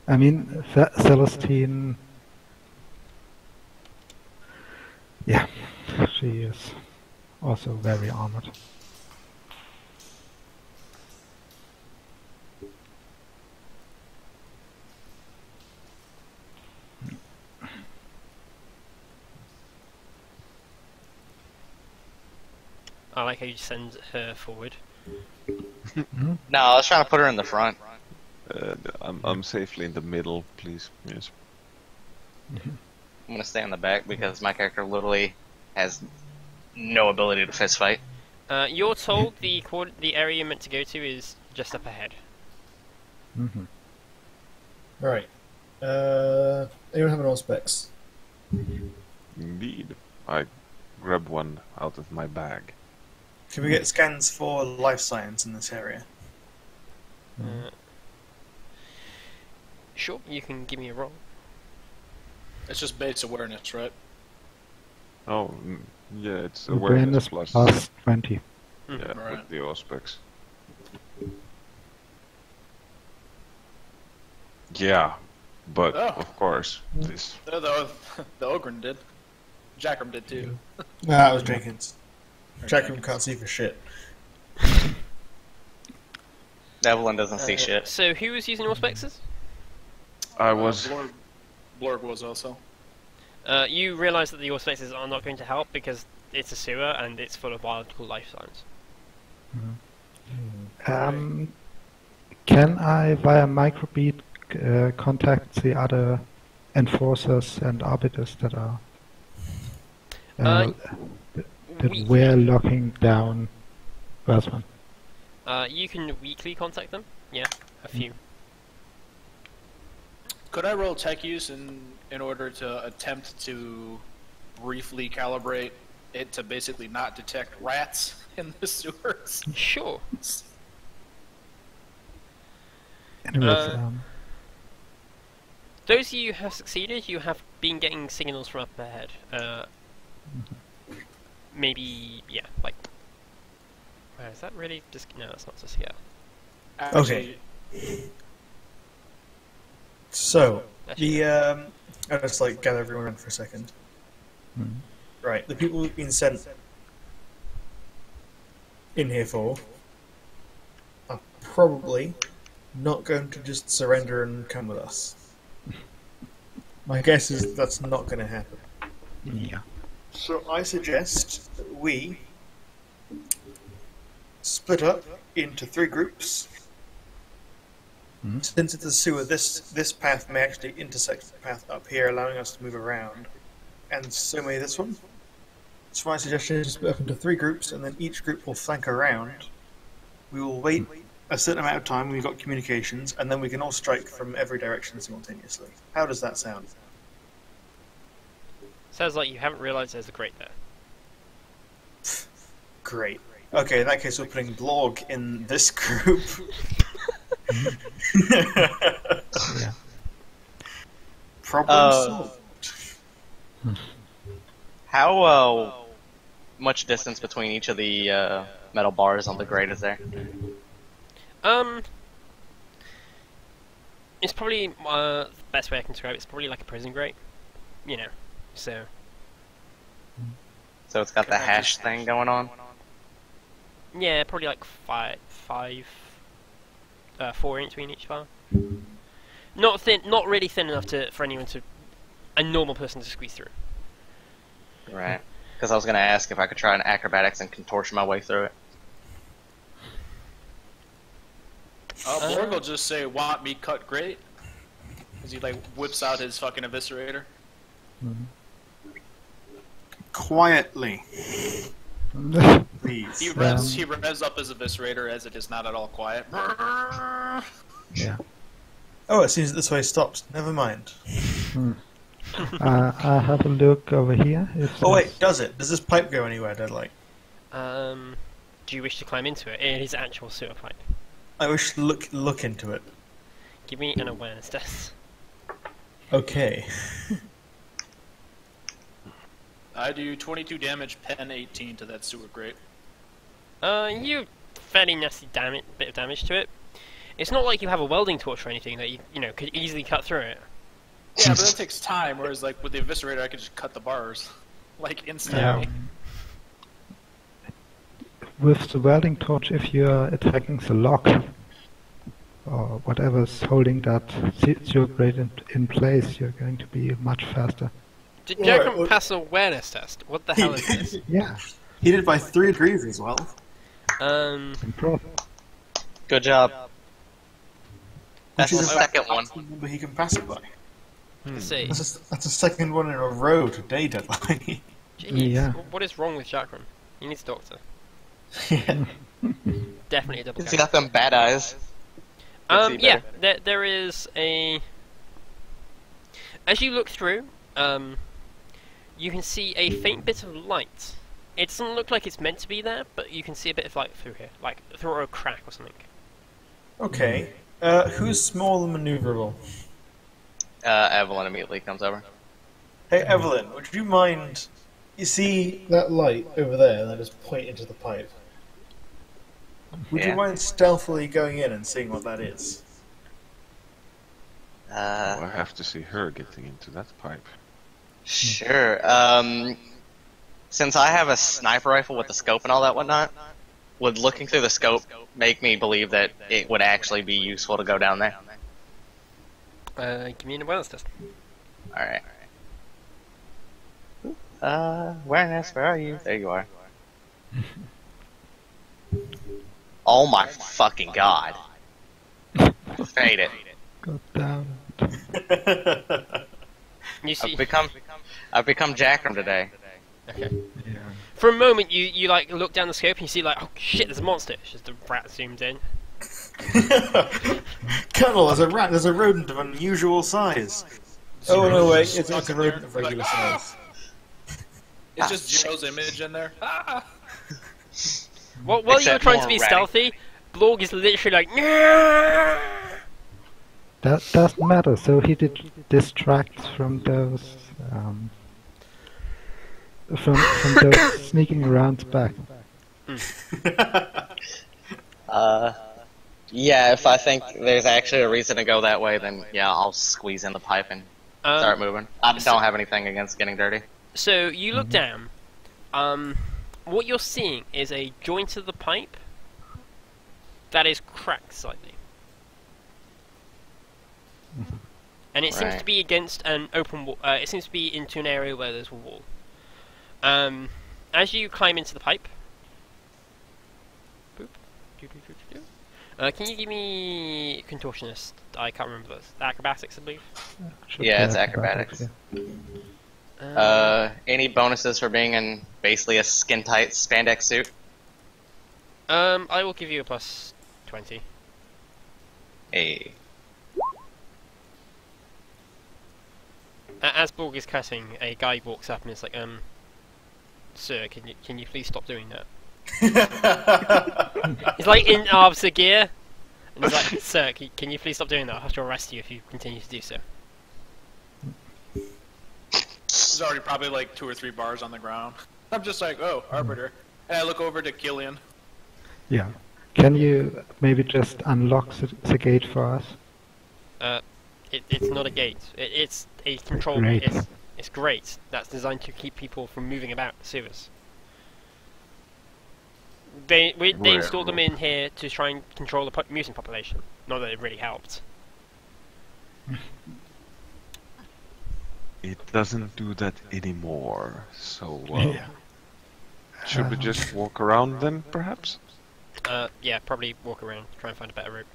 I mean, Celestine. Yeah, she is also very armored. I like how you send her forward. No, I was trying to put her in the front. I'm safely in the middle, please. Yes. I'm gonna stay in the back because my character literally has no ability to fist fight. You're told the area you're meant to go to is just up ahead. Mm-hmm. Right. Anyone have an all specs? Indeed. I grab one out of my bag. Can we get scans for life science in this area? Sure, you can give me a roll. It's just base awareness, right? Oh, yeah, it's awareness plus. plus 20. Yeah, Right. with the auspex. Yeah, but Oh. of course, this. The Ogren did. Jackram did too. Nah, that was Jenkins. Jackram can't see for shit. Evelyn doesn't see shit. So who was using auspexes? I was. Blorg was also. You realise that the auspexes are not going to help because it's a sewer and it's full of biological life signs. Can I, via microbeat, contact the other enforcers and arbiters that are that We- were locking down Rasman? You can weekly contact them. Yeah, a few. Could I roll tech use in order to attempt to briefly calibrate it to basically not detect rats in the sewers? Sure. Anyways, Those of you who have succeeded, you have been getting signals from up ahead. Maybe, yeah, like... Where is that really? Just no, that's not to scale. Actually, So, Actually, I'll just like gather everyone in for a second. Right, the people who've been sent in here for are probably not going to just surrender and come with us. My guess is that's not going to happen. Yeah. So I suggest that we split up into 3 groups. Since it's a sewer, this path may actually intersect the path up here, allowing us to move around. And so may this one. So my suggestion is to split up into 3 groups, and then each group will flank around. We will wait a certain amount of time when we've got communications, and then we can all strike from every direction simultaneously. How does that sound? sounds like you haven't realised there's a grate there. Great. Okay, in that case we're putting Blorg in this group. Yeah. Problem solved. How much distance between each of the metal bars on the grate is there? It's probably the best way I can describe it. It's probably like a prison grate, you know. So So it's got the hash thing going on. yeah, probably like 4 in between each bar. Not thin, not really thin enough for anyone to, a normal person to squeeze through. Right. Because I was going to ask if I could try an acrobatics and contortion my way through it. Borg will just say, "Want me cut great?" As he like whips out his fucking eviscerator. Quietly. Please. He revs up his eviscerator as it is not at all quiet. Yeah. Oh, it seems that this way stops. Never mind. I have a look over here. If Oh there's- wait, does it? Does this pipe go anywhere, Deadlight? Do you wish to climb into it? It is actual sewer pipe. I wish to look into it. Give me an awareness test. Okay. I do 22 damage, pen 18 to that sewer grate. You fairly nasty bit of damage to it. It's not like you have a welding torch or anything that you know could easily cut through it. Yeah, but that takes time. Whereas like with the eviscerator, I could just cut the bars, like instantly. With the welding torch, if you're attacking the lock or whatever's holding that zero grade in place, you're going to be much faster. Did Alright, Jacob well- pass an awareness test? What the hell is this? Yeah. He did by 3 degrees as well. Improv. Good job. That's Which the is second about one. the number he can pass it by. Let's see. That's a second one in a row today, Deadlight. Jeez, Yeah. what is wrong with Chakram? He needs a doctor. Yeah. Definitely a double He's count. got them bad eyes. Let's see Yeah, better. there is a... As you look through, you can see a faint bit of light. It doesn't look like it's meant to be there, but you can see a bit of light through here, like through a crack or something. Okay. Who's small and maneuverable? Evelyn immediately comes over. Hey, Evelyn, would you mind... You see that light over there, and I just point into the pipe? Would Yeah. you mind stealthily going in and seeing what that is? Oh, I have to see her getting into that pipe. Sure. Since I have a sniper rifle with the scope and all that whatnot, would looking through the scope make me believe that it would actually be useful to go down there? Give me an awareness test. Alright. Awareness, where are you? There you are. Oh my fucking god. Fade it. Go down. You see... I've become Jackram today. Okay. Yeah. For a moment, you like look down the scope and you see like, oh shit, there's a monster. It's just the rat zoomed in. Colonel, there's a rat, there's a rodent of unusual size. Oh no, wait, it's a rodent of regular size. It's just Joe's image in there. Ah! While you were Except trying to more be ratty. stealthy, Blorg is literally like, "Nyah!" That doesn't matter, so he distracts from those from those sneaking around back. Yeah, if I think there's actually a reason to go that way, then yeah, I'll squeeze in the pipe and start moving. I don't have anything against getting dirty. So you look down. What you're seeing is a joint of the pipe that is cracked slightly. And it seems to be against an open wall. It seems to be into an area where there's a wall. As you climb into the pipe... Boop. Can you give me Contortionist? I can't remember those. Acrobatics, I believe? Yeah, it's acrobatics. Any bonuses for being in basically a skin-tight spandex suit? I will give you a plus 20. Hey. As Borg is cutting, a guy walks up and is like, sir, can you please stop doing that? He's like in officer gear, and he's like, sir, can you please stop doing that? I'll have to arrest you if you continue to do so. There's already probably like 2 or 3 bars on the ground. I'm just like, oh, Arbiter. And I look over to Killian. Yeah. Can you maybe just unlock the gate for us? It's not a gate. It's a control. Great. It's great. That's designed to keep people from moving about the sewers. They installed them in here to try and control the mutant population. Not that it really helped. It doesn't do that anymore, so should we just walk around then, perhaps? Yeah, probably walk around, try and find a better route.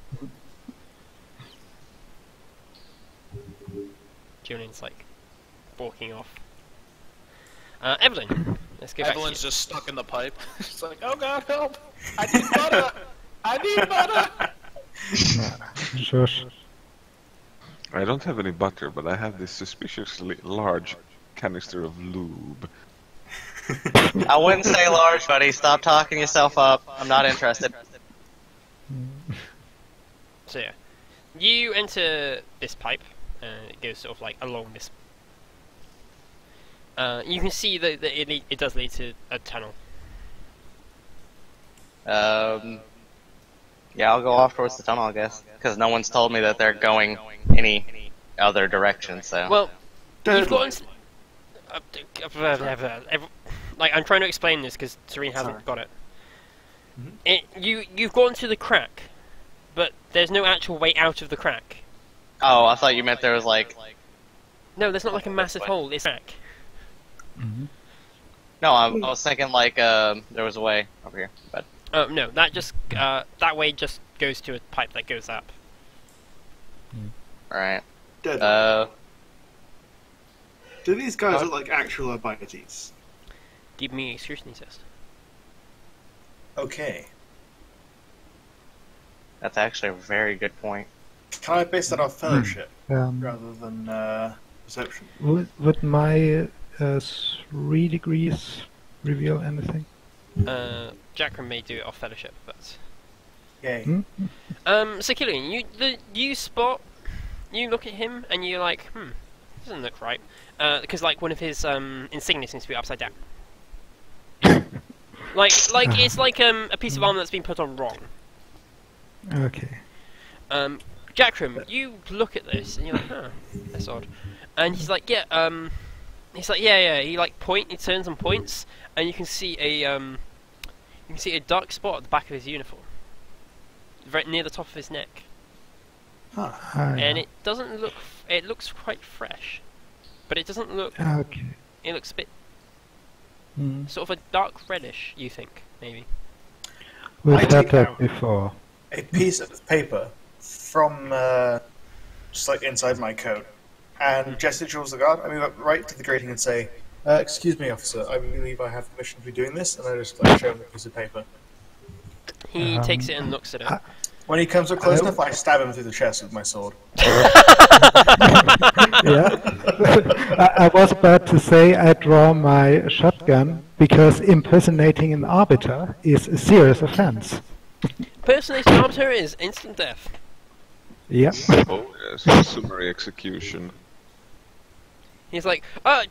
Julian's like walking off. Evelyn, let's go back to Evelyn's you. just stuck in the pipe. She's like, oh god, help! I need butter! I need butter! Shush. I don't have any butter, but I have this suspiciously large canister of lube. I wouldn't say large, buddy. Stop talking yourself up. I'm not interested. So yeah, you enter this pipe, and it goes sort of like along this. You can see that it does lead to a tunnel. Yeah, I'll go off towards the tunnel, I guess, because no one's told me that they're going any other direction. So. Well, you've got. Like I'm trying to explain this because Serene hasn't got it. You've gone to the crack, but there's no actual way out of the crack. Oh, I thought you meant there was like. No, there's not like a massive hole. It's a crack. No, I was thinking like there was a way over here, but. Oh no, that just that way just goes to a pipe that goes up. Alright. Do these guys look like actual abilities? Give me a scrutiny test. Okay. That's actually a very good point. Can I base that off fellowship Um, rather than perception? would my 3 degrees reveal anything? Jackram may do it off fellowship, but. Yay. So Killian, you look at him and you're like, doesn't look right, because like one of his insignia seems to be upside down. like it's like a piece of armor that's been put on wrong. Okay. Jackram, you look at this and you're like, that's odd. And he's like, yeah. He like he turns and points, and you can see a dark spot at the back of his uniform, right near the top of his neck. And it doesn't look. It looks quite fresh, but it doesn't look. Okay. It looks a bit sort of a dark reddish. You think maybe? We've I had take that out before. A piece of paper from just like inside my coat, and gesture towards the guard. I move up right to the grating and say, "Excuse me, officer. I believe I have permission to be doing this." And I just like show him the piece of paper. He takes it and looks at it. When he comes up close enough, I stab him through the chest with my sword. Yeah. I was about to say I draw my shotgun because impersonating an arbiter is a serious offense. Impersonating an arbiter is instant death. Yep. Oh yes, summary execution. He's like, Over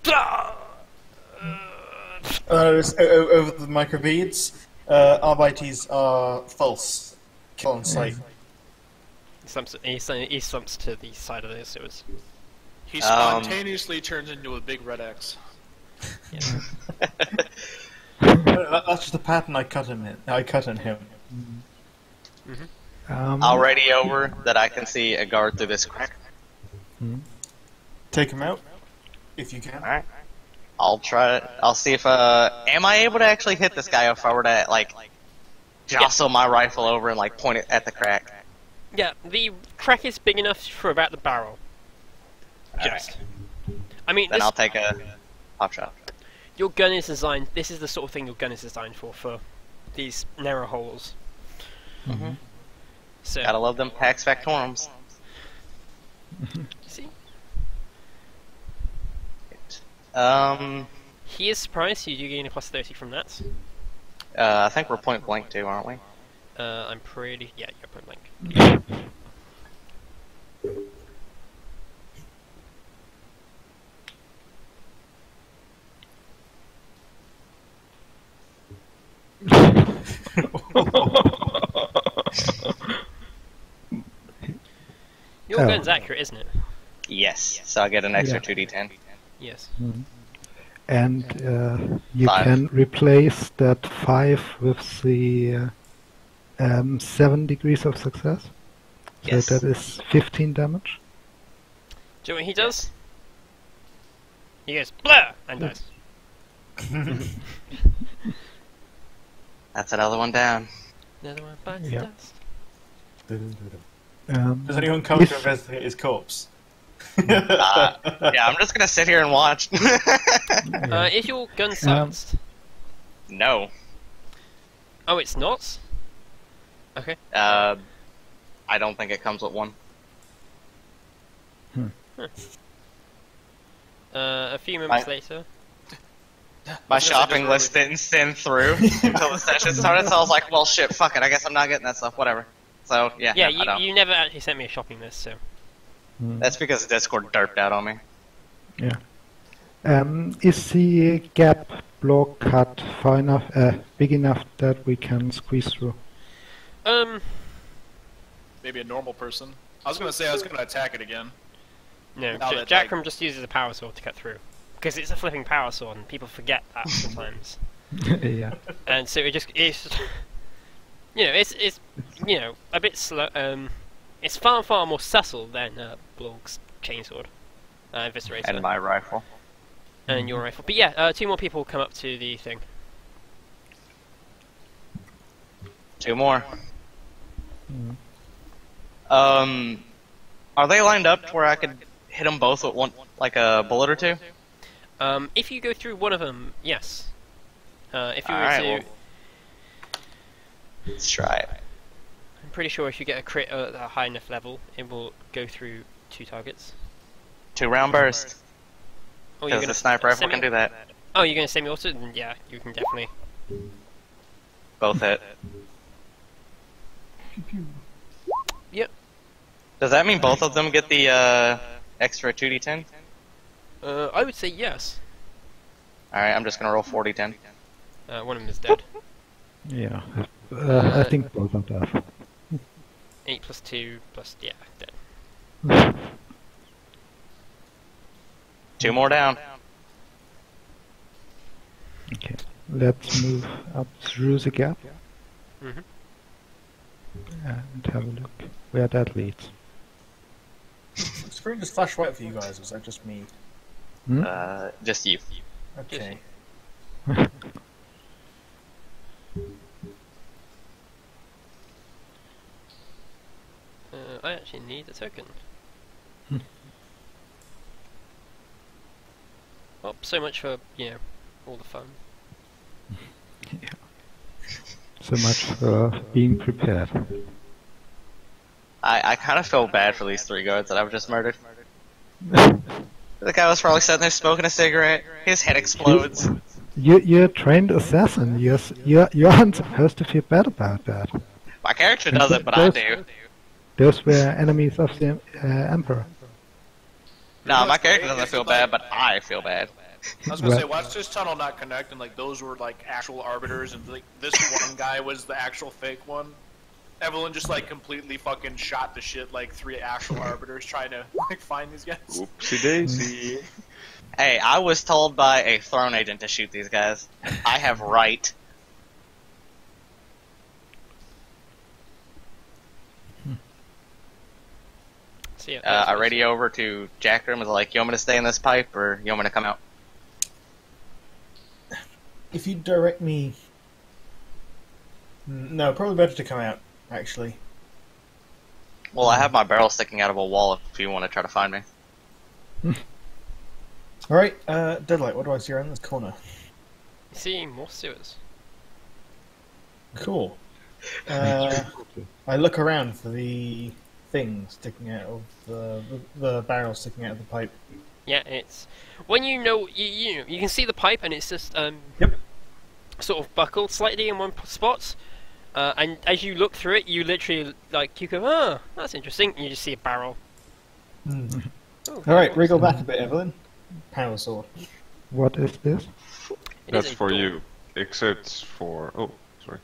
the microbeads, arbites are false. Kill on sight. He slumps to the side of the sewers. He spontaneously turns into a big red X. Yeah. That's just a pattern I cut in him. I'll ready over that I can see a guard through this crack. Take him out, if you can. Alright. I'll try it. I'll see if, am I able to actually hit this guy if I were to, like, jostle my rifle over and, like, point it at the crack? Yeah, the crack is big enough for about the barrel. Just. I mean, Then I'll take a pop shot. your gun is designed. This is the sort of thing your gun is designed for these narrow holes. So. Gotta love them Pax Factorums. See? I He is surprised you do gain a plus 30 from that. think we're point blank too, aren't we? I'm pretty. Yeah, you're point blank. Your gun's accurate, isn't it? Yes. So I get an extra 2d10. Yes. And you 5. can replace that 5 with the 7 degrees of success. So Yes. that is 15 damage. Do you know what he does? He goes, blur! And dies. That's another one down. Another one bites Yeah. dust. Does anyone come to investigate his corpse? Yeah, I'm just gonna sit here and watch. Is your gun silenced? No. Oh, it's not? Okay. I don't think it comes with one. A few moments later. My shopping list didn't send through until the session started, so I was like, well, shit, fuck it, I guess I'm not getting that stuff, whatever. So, yeah, Yeah, I don't. you never actually sent me a shopping list, so. That's because Discord derped out on me. Yeah. Is the gap block cut far enough, big enough that we can squeeze through? Maybe a normal person. I was gonna say I was gonna attack it again. No, Now that, Jackram just uses a power sword to cut through. Because it's a flipping power sword, and people forget that sometimes. Yeah. And so it's you know, it's you know, a bit slow. It's far more subtle than Blorg's chainsword, Eviscerator, And my rifle. and your rifle. But yeah, 2 more people come up to the thing. 2 more. Are they lined up to where I could hit them both with one, like a bullet or 2? If you go through one of them, yes. If you were Alright, to, well, let's try it. I'm pretty sure if you get a crit at a high enough level, it will go through 2 targets. 2-round burst. Oh, you're Because gonna the sniper rifle semi- can do that. Oh, you're gonna semi-auto? Then yeah, you can definitely. Both hit. Yep. Does that mean both of them get the extra 2d10? I would say yes. Alright, I'm just gonna roll 40-10. One of them is dead. Yeah. I think both of that. 8 plus 2 plus yeah, dead. 2 more down. Okay. Let's move up through the gap Mhm. and have a look where that leads. The screen just flashed white for you guys, or was that just me? Just you. Okay. I actually need a token. Well, so much for, you know, all the fun. So much for being prepared. I kind of feel bad for these 3 guards that I've just murdered. The guy was probably sitting there smoking a cigarette. His head explodes. You're a trained assassin. You aren't supposed to feel bad about that. My character doesn't, but I do. Those were enemies of the Emperor. No, my character doesn't feel bad, but I feel bad. I was gonna say, Right. watch this tunnel not connect, and like those were like actual arbiters, and like this one guy was the actual fake one. Evelyn just like completely fucking shot to shit like 3 actual arbiters trying to like find these guys. Oopsie daisy. Hey, I was told by a throne agent to shoot these guys. I have right. So yeah, I radio over to Jackroom and was like, you want me to stay in this pipe or you want me to come out? If you direct me... No, probably better to come out, actually. Well, I have my barrel sticking out of a wall if you want to try to find me. Alright, Deadlight, what do I see around this corner? you see more sewers. Cool. I look around for the thing sticking out of the barrel sticking out of the pipe. Yeah, it's when you know you can see the pipe and it's just Yep. sort of buckled slightly in one spot. And as you look through it, you literally you go, oh, that's interesting. And you just see a barrel. Mm. Oh, Alright, wriggle back a bit, Evelyn. Power sword. What is this? It That's is a for door. you. Except for... Oh, sorry.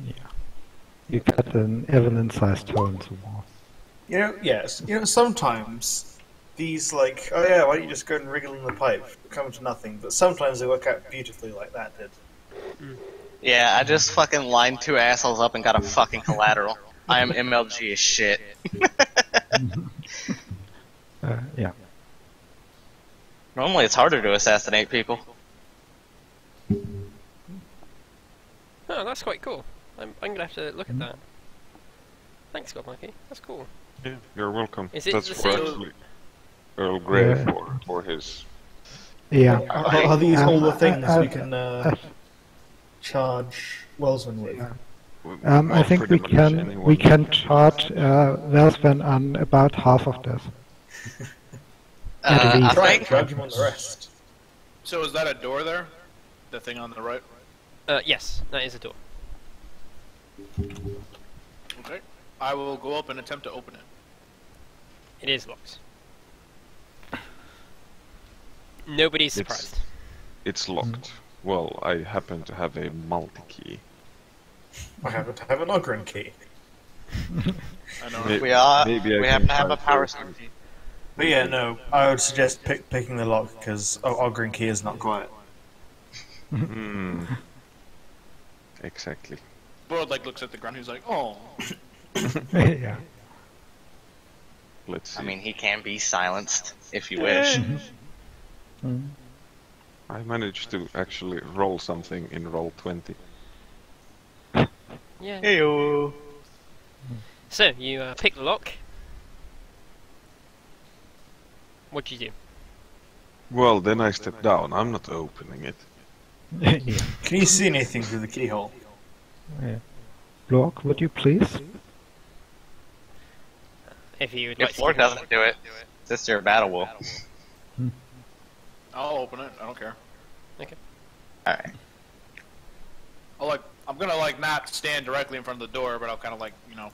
Yeah. You got an Evelyn-sized hole in the wall. You know, yes. You know, sometimes these, like, oh yeah, why don't you just go and wriggle in the pipe? Come to nothing. But sometimes they work out beautifully like that did. Yeah, I just fucking lined 2 assholes up and got a fucking collateral. I am MLG as shit. Yeah. Normally it's harder to assassinate people. Oh, that's quite cool. I'm gonna have to look at that. Thanks, God Monkey. That's cool. Yeah, you're welcome. Is it That's the for same- actually Earl Grey Yeah. for his... Yeah. Are these all the things I- we can charge Wellsman with? I well, think pretty we much can anyone. charge Welsven on about half of this. At least. I Try and think charge him on the rest. So is that a door there? The thing on the right? Yes, that is a door. Okay. I will go up and attempt to open it. It is locked. Nobody's It's- surprised. It's locked. Well, I happen to have a multi-key. I happen to have an Ogren key. I know. May- we maybe I we can happen to have a find power those. sword key. But yeah, no, I would suggest picking the lock because Ogren key is not quiet. Hmm. Exactly. Broad like looks at the ground. He's like, oh. Yeah. Let's see. I mean, he can be silenced if you wish. Mm. I managed to actually roll something in roll 20. Yeah. Heyo. So you pick the lock. What do you do? Well, then I step down. I'm not opening it. Yeah. Can you see anything through the keyhole? Yeah. Block, would you please? If you would like If to. Lord doesn't do it, it's just your battle will. I'll open it. I don't care. Alright. I'm gonna not stand directly in front of the door, but I'll kind of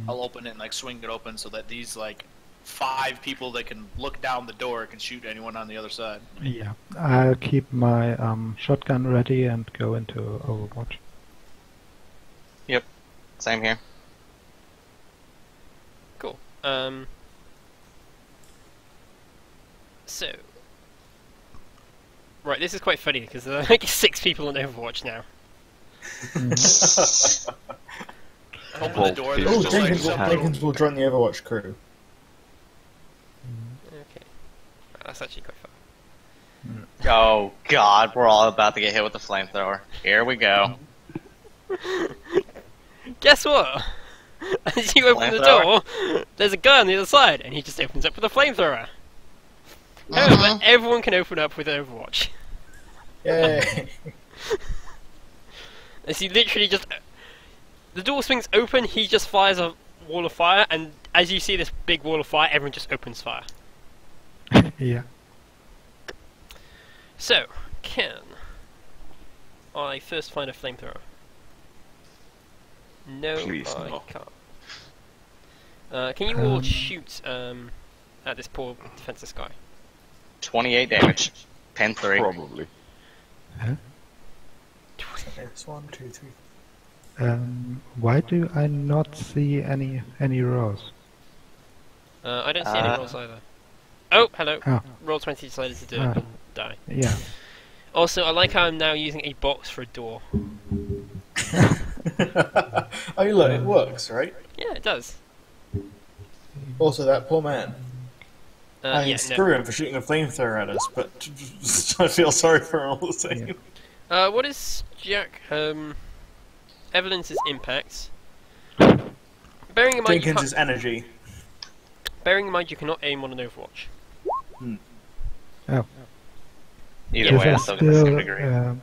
I'll open it and swing it open so that these 5 people that can look down the door can shoot anyone on the other side. Yeah. I'll keep my shotgun ready and go into Overwatch. Same here. Cool. So. Right, this is quite funny because there are 6 people on Overwatch now. Open the door. There's Oh, just Jenkins will join the Overwatch crew. Okay. That's actually quite fun. Oh god, we're all about to get hit with the flamethrower. Here we go. Guess what? As you open the door, there's a guy on the other side, and he just opens up with a flamethrower. However, everyone can open up with Overwatch. Yay! As he literally just... The door swings open, he just fires a wall of fire, and as you see this big wall of fire, everyone just opens fire. Yeah. So, can I first find a flamethrower? No, Please, I no. can't. Can you all shoot at this poor defenseless guy? 28 damage. Pen 3. Probably. Huh? Okay, it's 1, 2, 3. Why do I not see any rows? I don't see any rolls either. Oh, hello. Oh. Roll 20 decided to do it Ah. and die. Yeah. Also, I like how I'm now using a box for a door. Oh, look, it works, right? Yeah, it does. Also, that poor man. I mean, Yeah, screw him for shooting a flamethrower at us, but I feel sorry for him all the same. Yeah. What is Evelyn's impact? Bearing in mind, Jenkins' energy. bearing in mind you cannot aim on an Overwatch. Oh. Either way, I still get the same degree.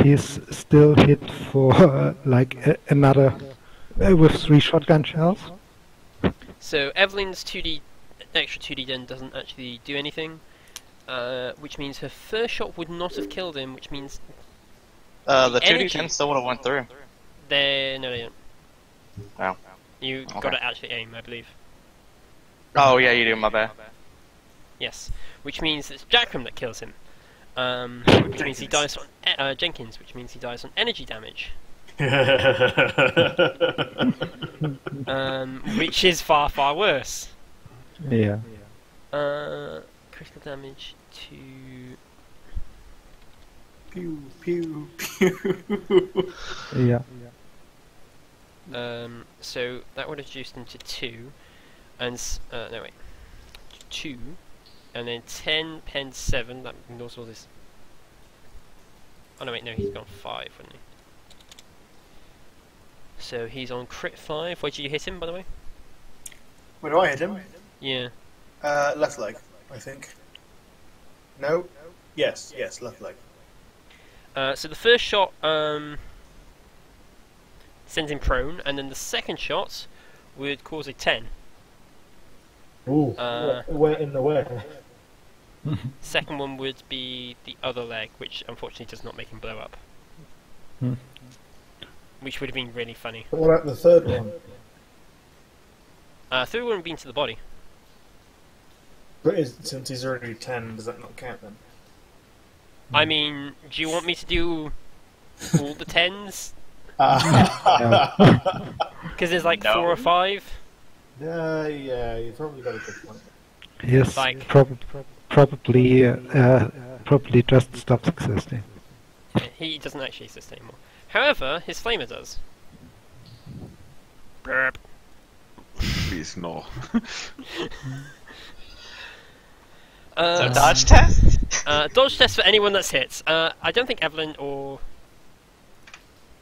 He's still hit for another with 3 shotgun shells. So Evelyn's extra 2D then doesn't actually do anything, which means her first shot would not have killed him, which means The energy- 2d10 still would have went through. no, they don't. Oh. You Okay. got to actually aim, I believe. Oh yeah, you do. My bad. Yes, which means it's Jackram that kills him. Which means he dies on Jenkins, which means he dies on energy damage. Which is far, far worse. Yeah. Critical damage to... Pew, pew, pew. Yeah. So that would have reduced him to 2, and no wait, 2, and then 10, pen 7. That ignores all this. Oh no wait, no, he's gone 5, wouldn't he? So he's on crit 5. Where did you hit him, by the way? Where do I hit him? Yeah. Left leg, I think. No? Yes, left leg. So the first shot sends him prone, and then the second shot would cause a 10. Ooh, where in the way? Second one would be the other leg, which unfortunately does not make him blow up. Hmm. Which would have been really funny. But what about the third one? Third one would have been to the body. But since he's already 10, does that not count then? I mean, do you want me to do all the 10s? Because there's like 4 or 5. Yeah, you probably got a good point. Yes, Like- probably just stops existing. He doesn't actually exist anymore. However, his flamer does. Burp. Please no. So dodge test? Dodge test for anyone that's hit. I don't think Evelyn or...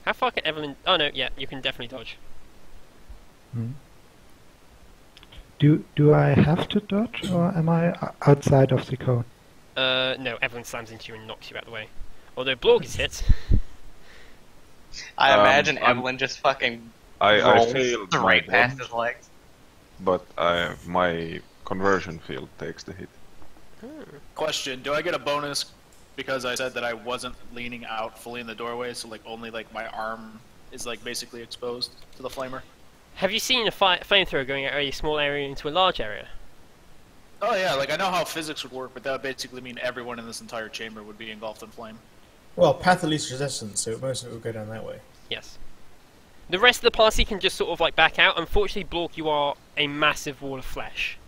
How far can Evelyn... Oh no, yeah, you can definitely dodge. Hmm. Do I have to dodge, or am I outside of the cone? No, Evelyn slams into you and knocks you out of the way. Although Blorg is hit. I imagine I'm- Evelyn just fucking I rolls failed my straight past dodge, his legs. but my conversion field takes the hit. Question: do I get a bonus because I said that I wasn't leaning out fully in the doorway, so like only like my arm is like basically exposed to the flamer? Have you seen a flamethrower going out of a small area into a large area? Oh yeah, like I know how physics would work, but that would basically mean everyone in this entire chamber would be engulfed in flame. Well, path of least resistance, so most of it will go down that way. Yes. The rest of the party can just sort of like back out. Unfortunately, Blork, you are a massive wall of flesh,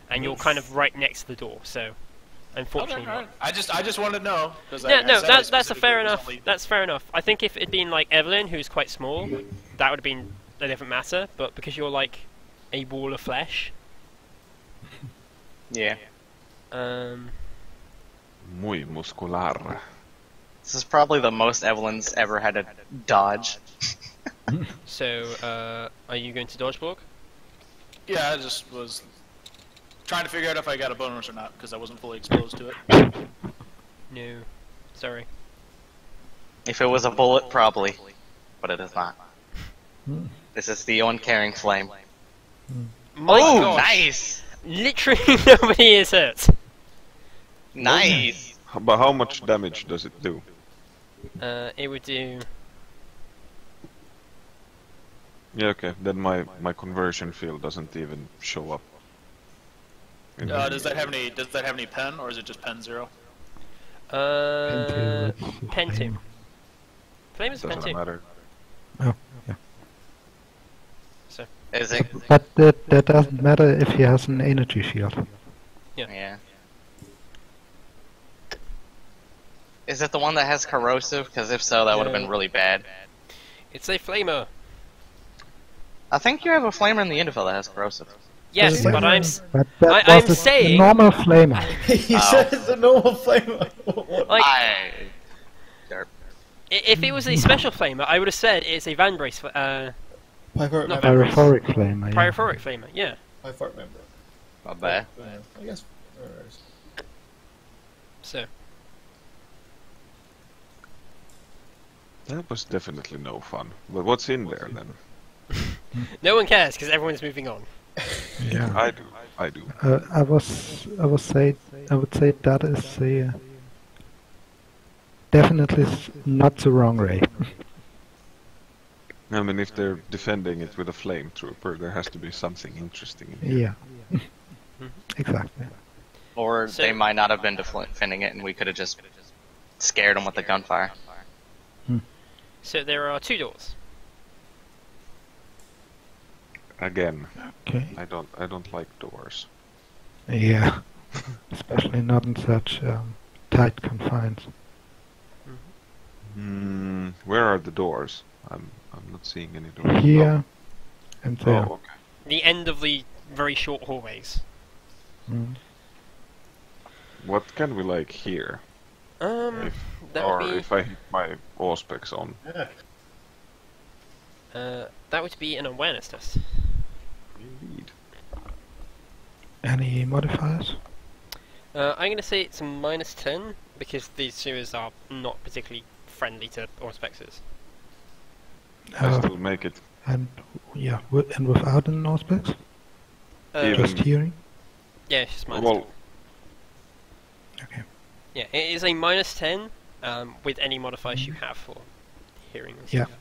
and you're kind of right next to the door. So, unfortunately, Okay, alright. I just wanted to know because no, that's a fair enough. That's fair enough. I think if it had been like Evelyn, who's quite small, that would have been a different matter. But because you're like a wall of flesh, Yeah. Muy muscular. This is probably the most Evelyn's ever had to dodge. So, are you going to dodge, Blork? Yeah, I just was trying to figure out if I got a bonus or not because I wasn't fully exposed to it. No, sorry. If it was a bullet, probably. But it is not. This is the uncaring flame. My Oh, gosh. nice! Literally nobody is hurt. Nice! But how much damage does it do? It would do... Yeah, okay. Then my conversion field doesn't even show up. Does that have any pen or is it just pen 0? Pen 2. Flame is Pen Doesn't 2. matter. Oh, yeah. So, Is it? But that doesn't matter if he has an energy shield. Yeah. Is it the one that has corrosive? Because if so, that would have been really bad. it's a flamer. I think you have a flamer in the Intifil that has corrosive. Yes, Yeah. but I'm But that I'm was saying- a normal flamer. He said it's a normal flamer. like Derp. if it was a special flamer, I would have said it's a Van Brace Pyphoric Not member. Pyrophoric flamer. Yeah. pyrophoric flamer. Yeah. Pyphoric member. Not bad. I guess. So That was definitely no fun. But what's in there then? no one cares because everyone's moving on. Yeah. I do. I would say that is a definitely not the wrong Ray. I mean, if they're defending it with a flametrooper, there has to be something interesting in here. Yeah. Exactly. Or So- they might not have been defending it, and we could have just scared them with the gunfire. So there are 2 doors. Again, Okay. I don't like doors. Yeah. Especially not in such tight confines. Where are the doors? I'm not seeing any doors. Here and Oh, there. okay. The end of the very short hallways. Mm. What can we like here? That Or would be if I hit my Auspex on. that would be an awareness test. Indeed. Any modifiers? I'm going to say it's a -10 because these sewers are not particularly friendly to Auspexes. I still make it. And yeah, and without an auspex? Even- Just hearing? Yeah, it's just -10. Well, Okay. Yeah, it is a -10 with any modifiers you have for hearing and Yeah. stuff.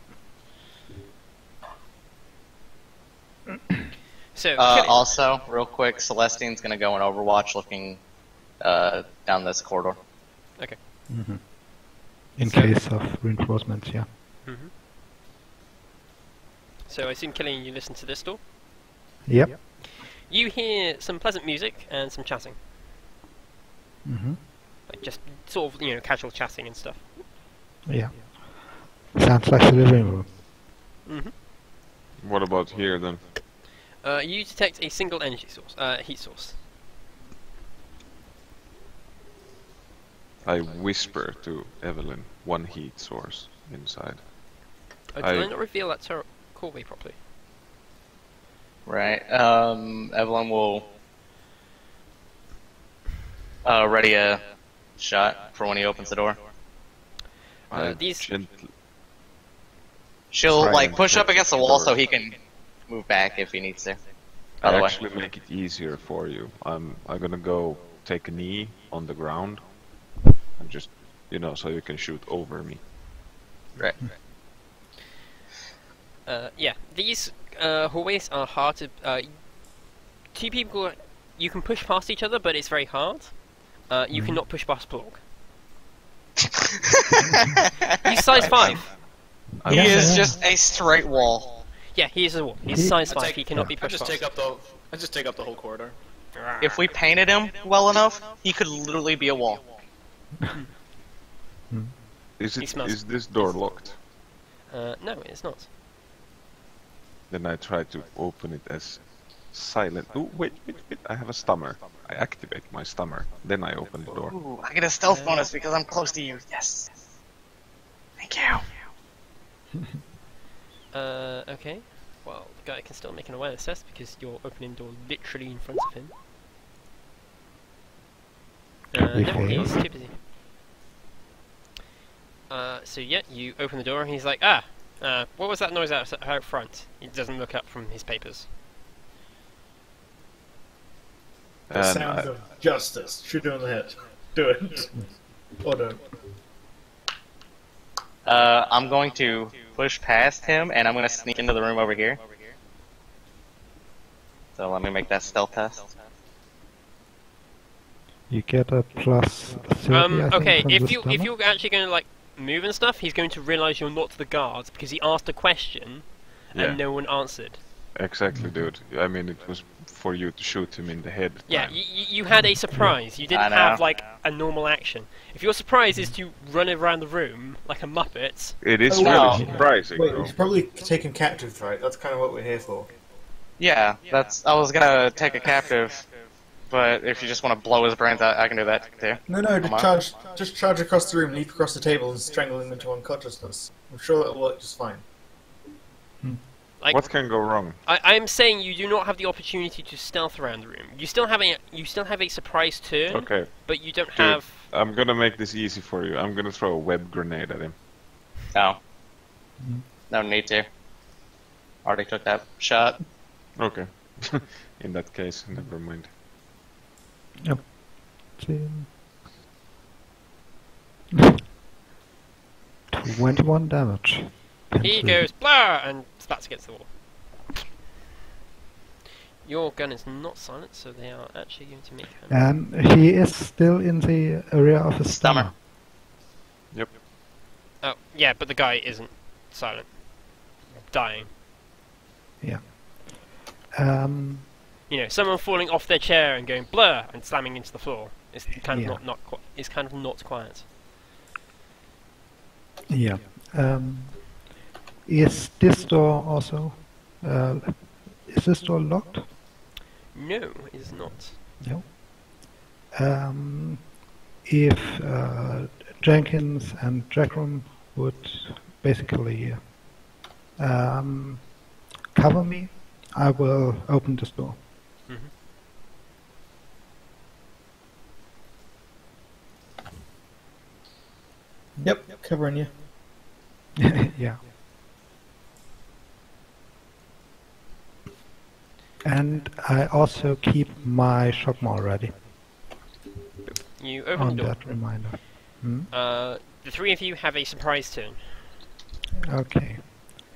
So, Killian, Also, real quick, Celestine's gonna go in Overwatch looking down this corridor. Mm-hmm. In So- case of reinforcements, yeah. so I assume Killian, you listen to this door. Yep. You hear some pleasant music and some chatting, Mm-hmm. like just sort of casual chatting and stuff. Yeah. Sounds like the living room. what about here then? You detect a single energy source, heat source. I whisper to Evelyn, one heat source inside. Did I not reveal that to Corby properly? Right. Evelyn will ready a shot for when he opens the door. I these- gently, She'll Right. like push up against the wall so he can move back if he needs to. By the I way. actually make it easier for you. I'm gonna go take a knee on the ground, and just so you can shoot over me. Right. Yeah, these hallways are hard to. 2 people, you can push past each other, but it's very hard. You cannot push past Plorg. He's size 5. He Yeah. is just a straight wall. Yeah, he is a wall. He's size I 5. take- He cannot be I pushed just past. take up the whole corridor. If we painted him well enough, he could literally be a wall. Is He smells- is this door locked? No, it's not. Then I try to open it as silent. Oh, wait, I have a stammer. I activate my stammer. Then I open the door. Ooh, I get a stealth bonus because I'm close to you. Yes. Thank you. Okay. Well, the guy can still make an awareness test because you're opening the door literally in front of him. We No, fail. he's too busy. So yeah, you open the door and he's like, what was that noise out front? He doesn't look up from his papers. The And sound I- of justice. Shoot him on the head. Do it. Or don't. I'm going to push past him and I'm going to sneak into the room over here. So let me make that stealth test. You get a plus 30, I think, Okay, from if this you if stamina. you're actually going to like move and stuff, he's going to realise you're not the guards because he asked a question Yeah, and no one answered. exactly, dude. I mean, it was for you to shoot him in the head. Yeah, you had a surprise. You didn't I know. have like a normal action. If your surprise is to run around the room like a muppet, It is Oh, really wow. surprising, Wait, though. we should probably take him captive, right? That's kind of what we're here for. Yeah, that's. I was gonna take a captive, but if you just want to blow his brains out, I can do that too. No, Come on. just charge across the room, leap across the table, and strangle him into unconsciousness. I'm sure it'll work just fine. like What can go wrong? I'm saying, you do not have the opportunity to stealth around the room. You still have a surprise turn, Okay, but you don't dude, have. I'm gonna make this easy for you. I'm gonna throw a web grenade at him. No. No need to. Already took that shot. Okay. In that case, never mind. 21 damage. He goes blah and spats against the wall. Your gun is not silent, so they are actually going to make her. He is still in the area of his Stammer. Yep. Oh, yeah, but the guy isn't silent. Dying. You know, someone falling off their chair and going blur and slamming into the floor is kind of not quiet. Yeah. Is this door also? Is this door locked? No, it is not. No. If Jenkins and Jackram would basically cover me, I will open this door. Yep, covering you. Yeah. And I also keep my shock maul ready You open on the door. that reminder. The three of you have a surprise turn. Okay.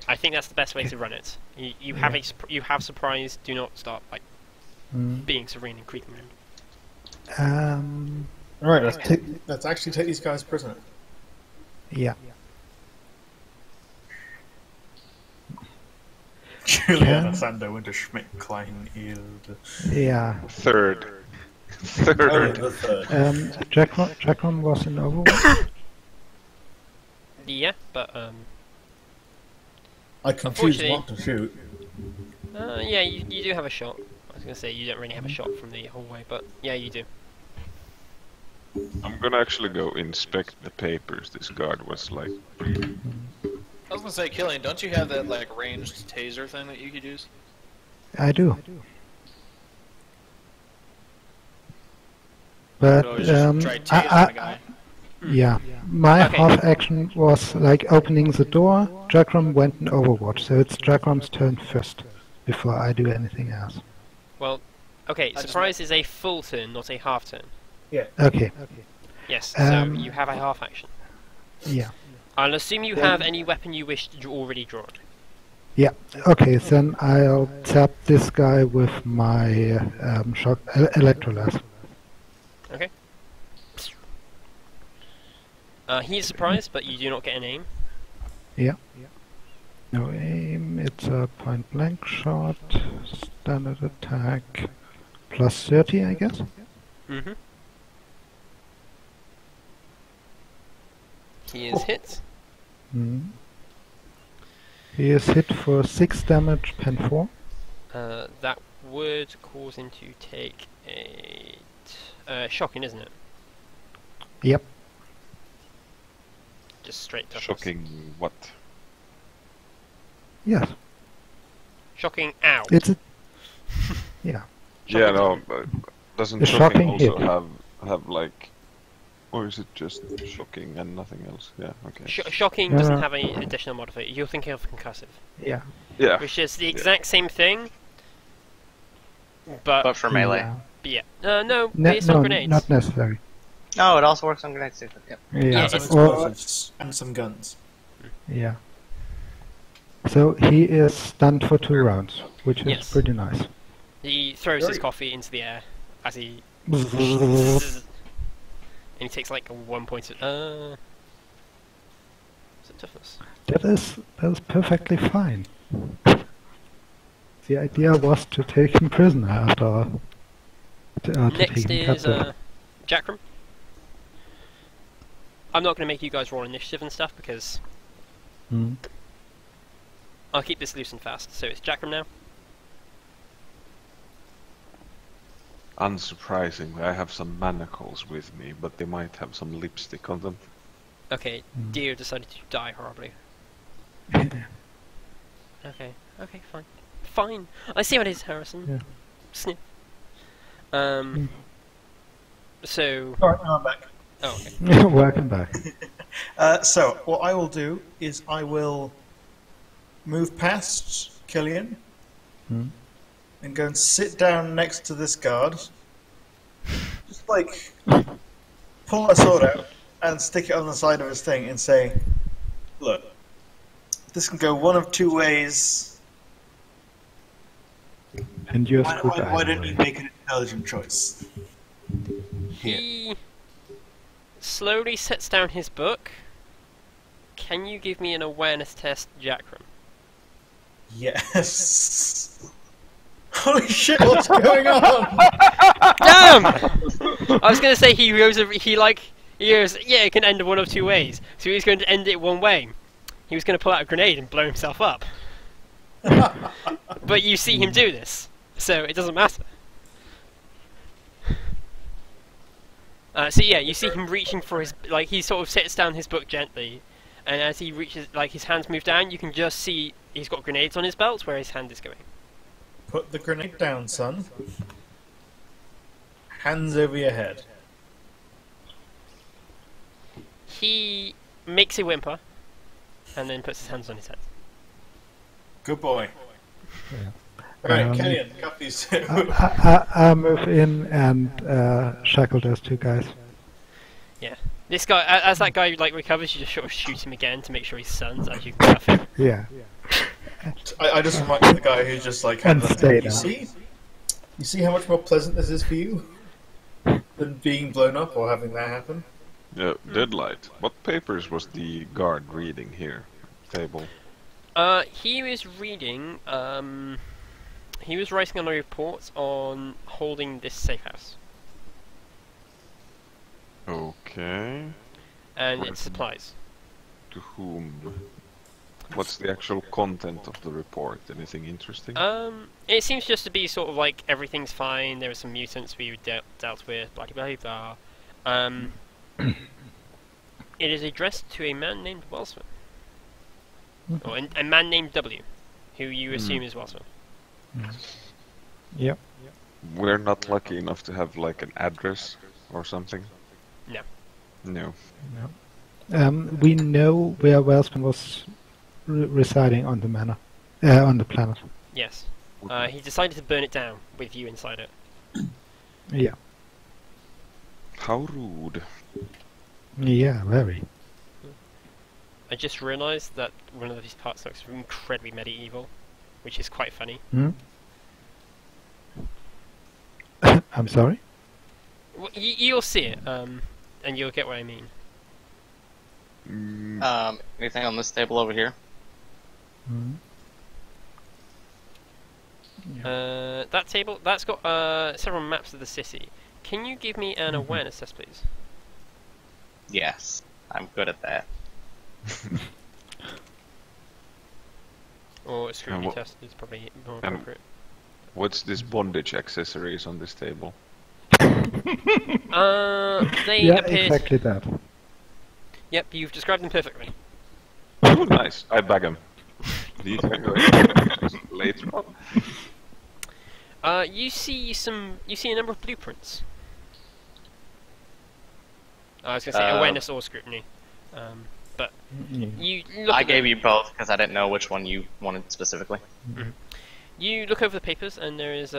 I think that's the best way to run it. You have you have surprise. Do not start like being serene and creeping around. Alright, let's actually take these guys prisoner. Yeah. Juliana Sando into Schmidt Klein Ild. Yeah. Third. Oh, yeah, the third. Jackram was in Overwatch. Yeah, but I can choose unfortunately- not to shoot. yeah, you do have a shot. I was gonna say you don't really have a shot from the hallway, but yeah, you do. I'm gonna actually go inspect the papers this guard was like. I was gonna say, Killian, don't you have that like ranged taser thing that you could use? I do. But Or just try tasing the guy. yeah, my Okay. half action was like opening the door. Jackram went in Overwatch, so it's Jackram's turn first before I do anything else. Well, okay, I just surprise is a full turn, not a half turn. Okay. Yes, so you have a half action. Yeah. I'll assume you have any weapon you wish to already drawn. Yeah. Okay, then I'll tap this guy with my shock electrolyze. Okay. He is surprised, but you do not get an aim. Yeah. No aim. It's a point blank shot. Standard attack. Plus 30, I guess. Mm-hmm. He is hit. Mm. He is hit for 6 damage, pen 4. That would cause him to take a shocking, isn't it? Yep. Just straight toughness. Shocking what? Yes. Shocking out. It's a... yeah. Yeah, no, but doesn't The shocking shocking also hit. have like, or is it just shocking and nothing else? Yeah, okay. Shocking No, doesn't no. have any additional modifier. You're thinking of concussive, Yeah. Yeah, which is the exact same thing, but But for melee. Yeah. yeah. No, Ne- based on no, grenades. not necessary. No, it also works on grenades too. Yep. Yeah. Yeah, Some it's- explosives and some guns. Yeah. So he is stunned for 2 rounds, which is Yes. pretty nice. He throws his Very- coffee into the air as he he takes like 1 point. Is it toughness? That is perfectly fine. The idea was to take him prisoner after. To Next take him is captive. Jackram. I'm not going to make you guys roll initiative and stuff because Hmm. I'll keep this loose and fast. So it's Jackram now. Unsurprisingly, I have some manacles with me, but they might have some lipstick on them. Okay, Dio decided to die horribly. Okay, fine. Fine. I see what it is, Harrison. Yeah. Sniff. So. Alright, now I'm back. Oh, okay. Welcome back. So, what I will do is I will move past Killian Hmm. and go and sit down next to this guard. Just like pull my sword out and stick it on the side of his thing and say, "Look, this can go one of two ways. And you're Why, screwed why either don't you way. make an intelligent choice?" He slowly sets down his book. Can you give me an awareness test, Jackram? Yes. Holy shit! What's going on? Damn! I was gonna say he goes. He goes. Yeah, it can end one of two ways. So he was going to end it one way. He was going to pull out a grenade and blow himself up. But you see him do this, so it doesn't matter. So yeah, you see him reaching for his, he sort of sets down his book gently, and as he reaches, his hands move down, you can just see he's got grenades on his belt where his hand is going. Put the grenade down, son. Hands over your head. He makes a whimper, and then puts his hands on his head. Good boy. Yeah. Alright, Killian, cut these two. I move in and shackle those two guys. Yeah. This guy, as that guy recovers, you just sort of shoot him again to make sure he's stunned, as you can cuff him. Yeah. I just remind you of the guy who's just like, And stay you down. see? You see how much more pleasant this is for you? Than being blown up or having that happen? Yeah, Deadlight. What papers was the guard reading here? Table. He was reading, he was writing on a report on holding this safe house. Okay. And Right. its supplies. To whom? What's the actual content of the report? Anything interesting? It seems just to be sort of like everything's fine, there were some mutants we dealt with, blah blah blah blah. It is addressed to a man named Wellsman. Or a man named W, who you assume is Wellsman. Yep. We're not lucky enough to have like an address or something? No. No. We know where Wellsman was residing on the manor, on the planet. Yes. He decided to burn it down with you inside it. Yeah. How rude. Yeah, very. I just realised that one of these parts looks incredibly medieval, which is quite funny. Hmm? I'm sorry? Well, you'll see it, and you'll get what I mean. Anything on this table over here? Hmm? That table, that's got several maps of the city. Can you give me an awareness test, please? Yes, I'm good at that. Or a scrutiny what- test is probably more appropriate. What's this bondage accessories on this table? They Yeah, appeared... exactly that. Yep, you've described them perfectly. Oh, nice. I bag them. These are going later on. You see a number of blueprints. I was going to say awareness or scrutiny. But you look I at gave them. you both because I didn't know which one you wanted specifically. You look over the papers, and there is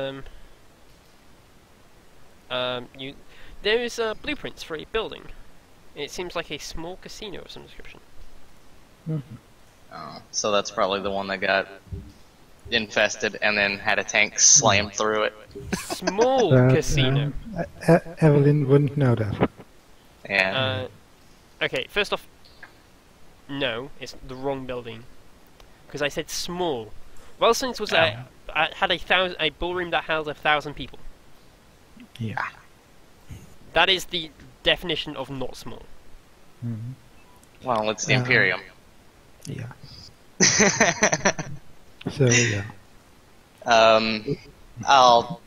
blueprints for a building. It seems like a small casino of some description. Oh, so that's probably the one that got infested and then had a tank slammed through it. Small But, casino. Evelyn wouldn't know that. Yeah. Okay, first off, no, it's the wrong building. Because I said small. Wilson's was had a ballroom that housed 1,000 people. Yeah. That is the definition of not small. Mhm. Well, it's the Imperium. Yeah. So yeah. I'll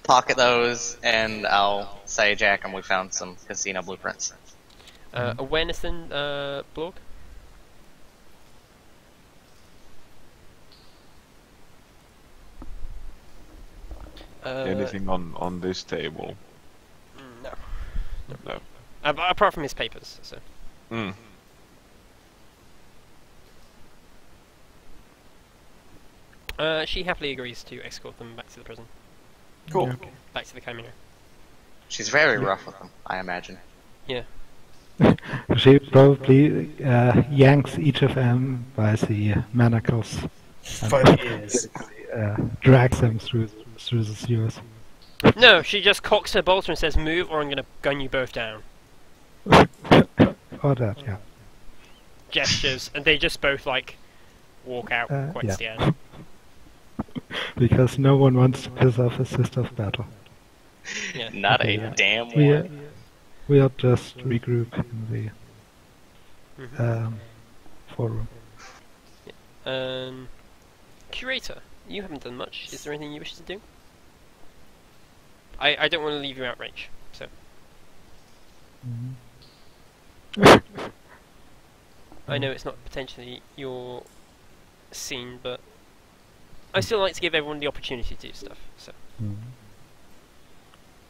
pocket those, and I'll say, Jack, and we found some casino blueprints. Awareness then, Blog? Anything on this table? No. No. Apart from his papers, so. Mm. She happily agrees to escort them back to the prison. Cool. Okay. Back to the Chimera. She's very rough with them, I imagine. Yeah. She probably yanks each of them by the manacles and 5 years. drags them through the sewers. No, she just cocks her bolter and says, "Move, or I'm gonna gun you both down." Or that, yeah. Gestures, and they just both like walk out quite yeah. scared. Because no one wants to piss off a sister of battle. Yeah. Not Okay, a yeah. damn We one. will just regroup in the forum. Curator, you haven't done much. Is there anything you wish to do? I don't want to leave you out range, so. I know it's not potentially your scene, but I still like to give everyone the opportunity to do stuff, so.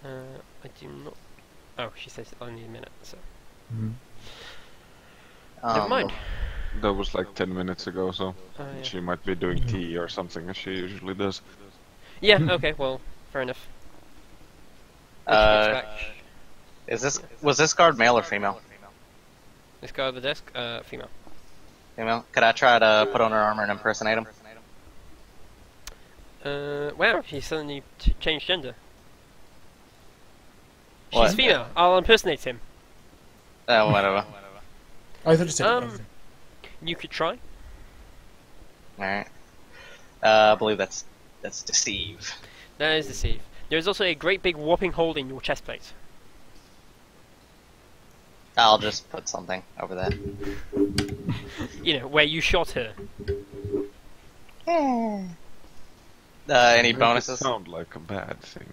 I do not... Oh, she says I need a minute, so... Never mind. That was like 10 minutes ago, so Oh, yeah. she might be doing tea or something as she usually does. Yeah, okay, well, fair enough. When she gets back, Was this guard male or female? this guy at the desk, female. Female? Could I try to put on her armor and impersonate him? Wow, he suddenly changed gender. What? She's female. I'll impersonate him. Whatever. I thought you said You could try. Alright. I believe that's deceive. That is deceive. There is also a great big whopping hole in your chest plate. I'll just put something over there. You know, where you shot her. Any That bonuses? sound like a bad thing.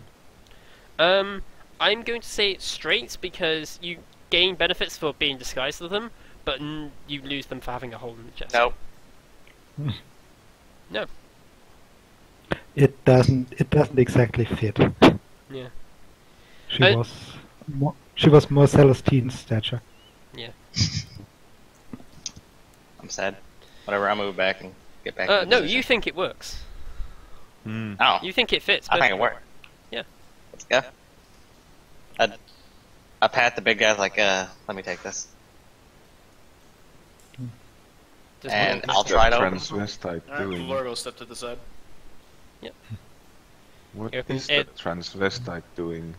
I'm going to say it straight because you gain benefits for being disguised with them, but you lose them for having a hole in the chest. Nope. No. It doesn't exactly fit. Yeah. She was more Celestine stature. Yeah. I'm sad. Whatever, I'll move back and get back to the No, position. you think it works. Oh, You think it fits. I think it perfectly. worked. Yeah. Let's go. I pat the big guy like, let me take this. Does And work. I'll try to open. Transvestite Alright, doing? Lorgo step to the side. What You open is it. that transvestite doing?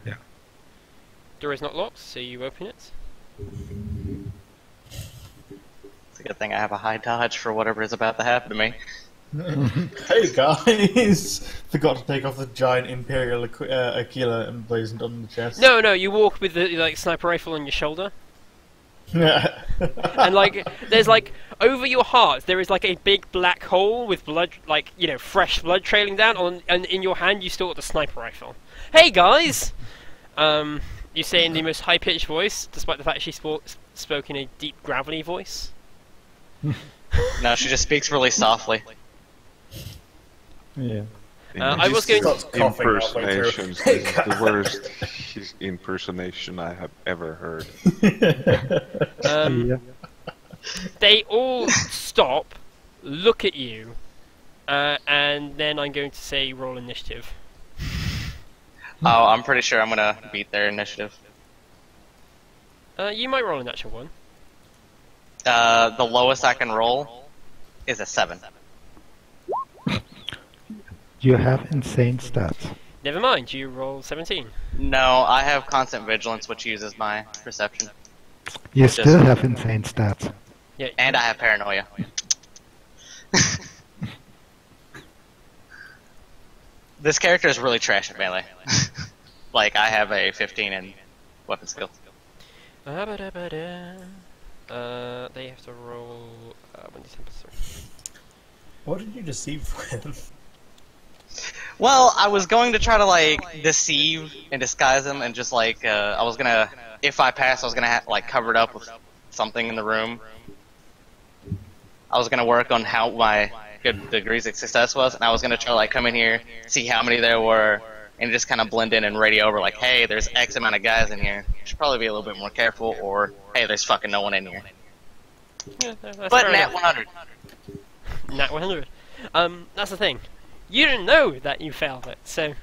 Door is not locked, so you open it. It's a good thing I have a high dodge for whatever is about to happen to me. Hey guys! Forgot to take off the giant Imperial Aquila emblazoned on the chest. No, you walk with the like sniper rifle on your shoulder, and like there's like over your heart there is like a big black hole with blood, like fresh blood trailing down. And in your hand you still got the sniper rifle. Hey guys, you say in the most high pitched voice, despite the fact she spoke in a deep gravelly voice. No, she just speaks really softly. Yeah. I was going to. Scott's coughing halfway through. Impersonations. Hey, This is the worst impersonation I have ever heard. Yeah. They all stop, look at you, and then I'm going to say roll initiative. Oh, I'm pretty sure I'm gonna beat their initiative. You might roll a natural one. The lowest I can roll is a 7. You have insane stats. Never mind, you roll 17. No, I have constant vigilance, which uses my perception. You still have insane stats. Yeah. And I have paranoia. This character is really trash at melee. Like, I have a 15 in weapon skill. They have to roll. What did you deceive with? Well, I was going to try to, like, deceive and disguise them and just, like, I was gonna, if I passed, I was gonna have, like, cover it up with something in the room. I was gonna work on how my good degrees of success was, and I was gonna try to, like, come in here, see how many there were, and just kind of blend in and radio over, like, hey, there's X amount of guys in here. You should probably be a little bit more careful, or, hey, there's fucking no one in here. Yeah, that's But fair nat enough. 100. Nat 100. That's the thing. You didn't know that you failed it, so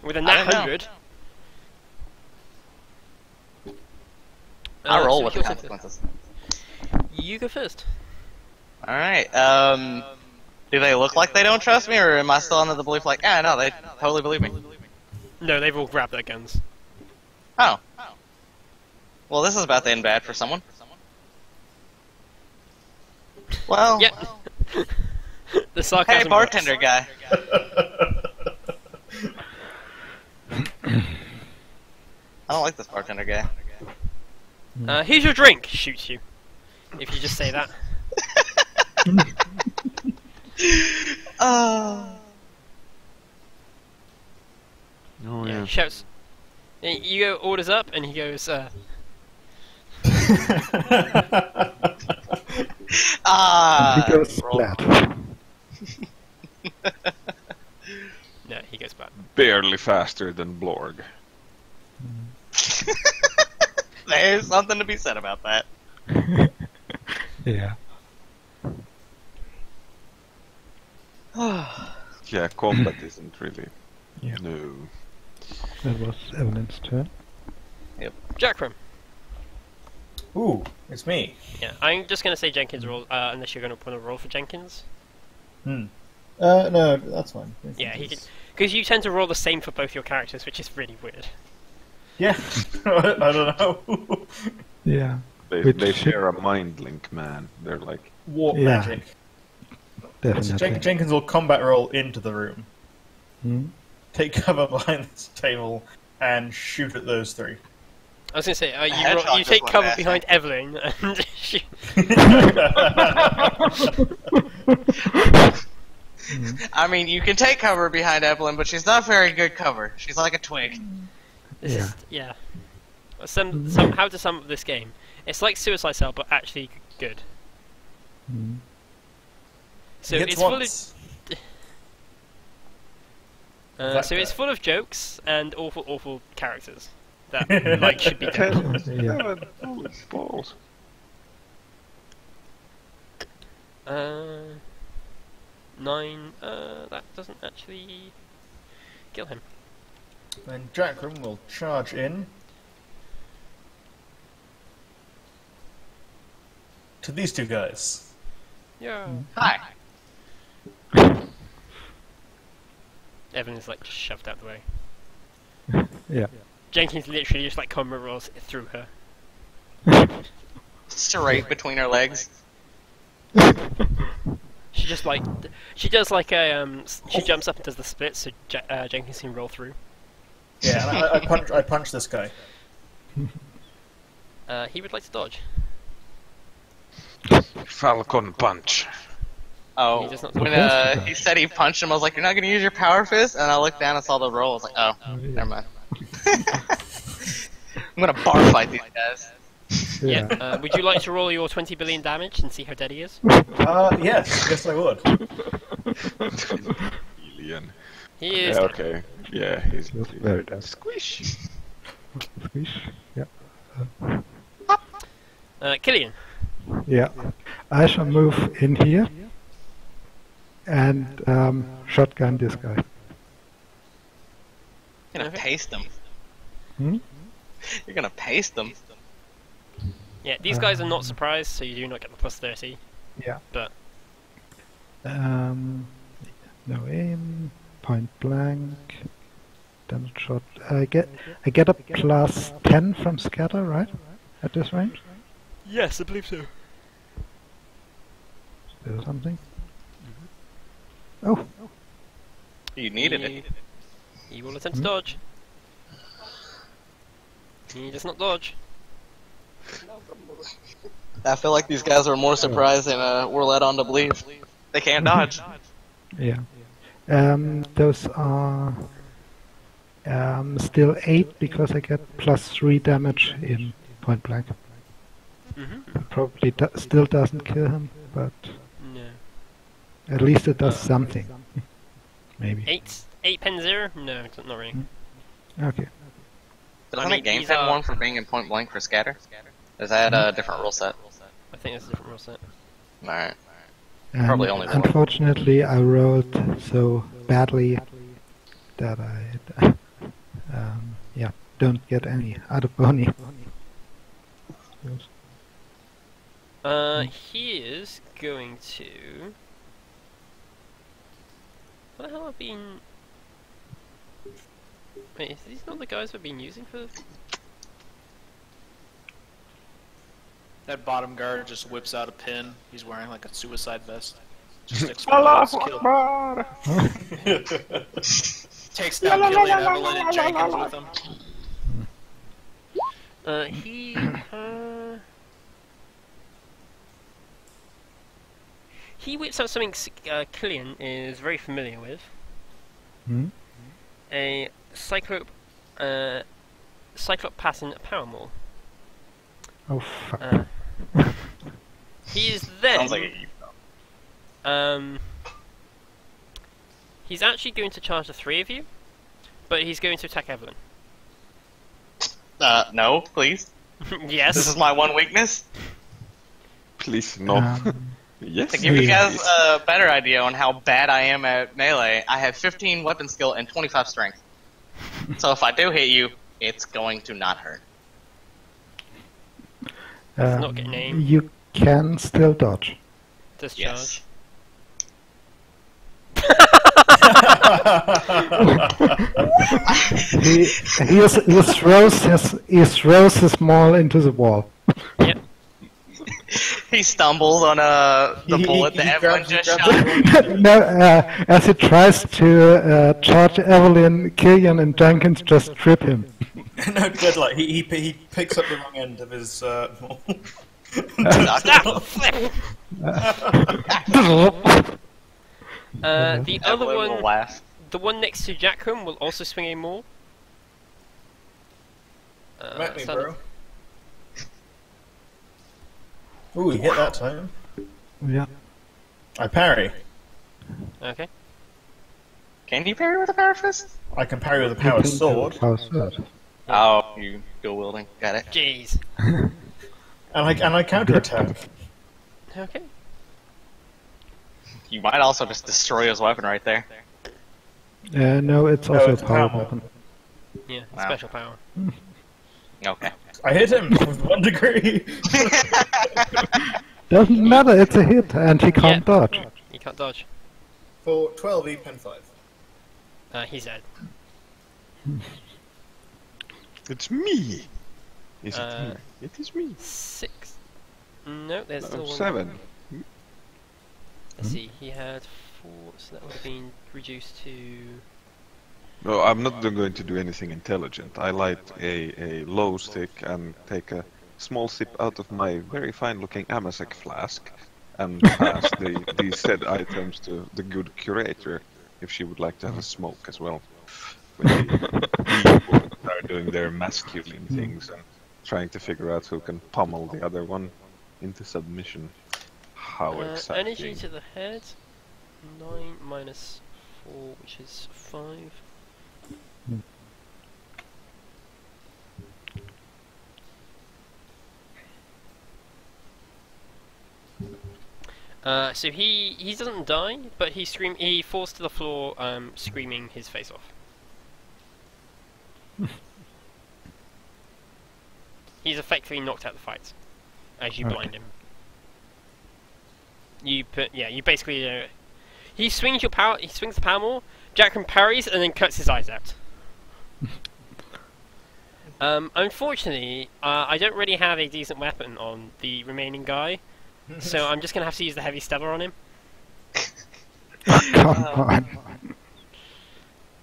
with a I nat didn't know. 100. I roll so with he the also- consequences. You go first. Alright, do they look like they don't trust me, or am I still under the belief, like, yeah, no, they totally believe me? No, they've all grabbed their guns. Oh. Well, this is about to end bad for someone. Well, Yep. The sarcasm hey, bartender guy. I don't like this bartender guy. works. Here's your drink. Shoots you. If you just say that. Oh. Oh Yeah. yeah. He shouts. You go orders up, and he goes. Ah. He goes roll. splat. No, he goes back. Barely faster than Blorg. There's something to be said about that. Yeah. Yeah, combat isn't really. Yeah. No. That was Evelyn's turn. Jackram. Ooh, it's me. Yeah, I'm just gonna say Jenkins roll, unless you're gonna want to roll for Jenkins. No, that's fine. Yeah, he can, because you tend to roll the same for both your characters, which is really weird. Yeah, I don't know. Yeah. They Which- share a mind link, man. They're like, Warp Yeah. magic. So Definitely. Jenkins will combat roll into the room, Hmm? take cover behind this table, and shoot at those three. I was gonna say, headshot you just take went cover past behind Evelyn and shoot. I mean, you can take cover behind Evelyn, but she's not very good cover. She's like a twig. This Yeah. is, yeah. How to sum up this game? It's like Suicide Cell, but actually good. Hmm. So Hits it's full of once. so it's full of jokes and awful characters that like should be dead. Yeah. balls. 9. That doesn't actually kill him. Then Jackram will charge in to these two guys. Yeah. Hi. Evan is like just shoved out the way. Yeah. Jenkins literally just like combo rolls through her. Straight between her legs. She just like she does like a she jumps up and does the split so Jenkins can roll through. Yeah, and I punch this guy. He would like to dodge. Falcon punch. Oh, He does not- when he said he punched him, I was like, "You're not gonna use your power fist?" And I looked down and saw the roll. I was like, "Oh, never mind." I'm gonna bar fight these guys. Yeah. Would you like to roll your 20 billion damage and see how dead he is? Yes, I would. Alien. He is. Yeah, dead. okay. Yeah, he's He was very dead. squish. Squish. Yeah. Killian. Yeah. I shall move in here and shotgun this guy. You're gonna paste them. Hmm? You're gonna paste them. Yeah, these guys are not surprised, so you do not get the plus 30. Yeah. But No aim. Point blank. Damage shot. I get a plus 10 from scatter, right? at this range? Yes, I believe so. Still something? Oh, You needed it. He will attempt to dodge. He does not dodge. I feel like these guys are more surprised than we're led on to believe. They can't dodge. yeah. Those are still 8 because I get +3 damage in point blank. Probably still doesn't kill him, but No. at least it does something. Maybe. 8 pen 0? No, not really. Okay. Doesn't mean, it gain these pen are- 1 for being in point blank for scatter? Is that a different rule set? I think that's a different rule set. Alright. And Probably only one. unfortunately, I rolled so badly that I don't get any other bony. He is going to... What the hell have been... Wait, is these not the guys we've been using for... That bottom guard just whips out a pin. He's wearing like a suicide vest. Just explodes. Takes down Killian, Evelyn, and Jenkins with him. He whips out something Killian is very familiar with. Hmm? A Cyclop pattern power maul. Oh fuck. He is then... Sounds like he's actually going to charge the 3 of you, but he's going to attack Evelyn. no, please. Yes. This is my one weakness. Please, no. Yes. To give you Yeah. guys a better idea on how bad I am at melee, I have 15 weapon skill and 25 strength. So if I do hit you, it's going to not hurt. not getting aim. You can still dodge. Discharge. He throws his maul into the wall. Yep. He stumbles on the bullet that Evelyn just shot. No, as he tries to charge Evelyn, Killian and Jenkins just trip him. No, good. Like he picks up the wrong end of his. The other Evelyn will one, laugh. the one next to Jackham, will also swing a maul. Met me, so- bro. Ooh, he hit that time. Yeah. I parry. Okay. Can you parry with a power fist? I can parry with a power sword, Power sword. Oh, you dual wielding. Got it. Jeez. and I counterattack. Okay. You might also just destroy his weapon right there. No, it's No, also it's a power power. weapon. Yeah, Wow. special power. Okay. I hit him with 1 degree. Doesn't matter, it's a hit, and he can't Yeah. dodge. You can't dodge. For 12 pen 5. He's dead. It's me. Is it Uh, me? It is me. 6. No, there's still No, one. 7. Let's see, he had 4, so that would have been reduced to... No, I'm not going to do anything intelligent. I light a low stick and take a small sip out of my very fine-looking Amasek flask and pass the said items to the good curator if she would like to have a smoke as well. When the are doing their masculine things and trying to figure out who can pummel the other one into submission. How exciting. Energy to the head, 9 minus 4, which is 5. So he doesn't die, but he falls to the floor, screaming his face off. He's effectively knocked out the fight as you blind him. You basically he swings the power maul, Jackman parries and then cuts his eyes out. Unfortunately, I don't really have a decent weapon on the remaining guy, so I'm just gonna have to use the heavy stubber on him. Come on.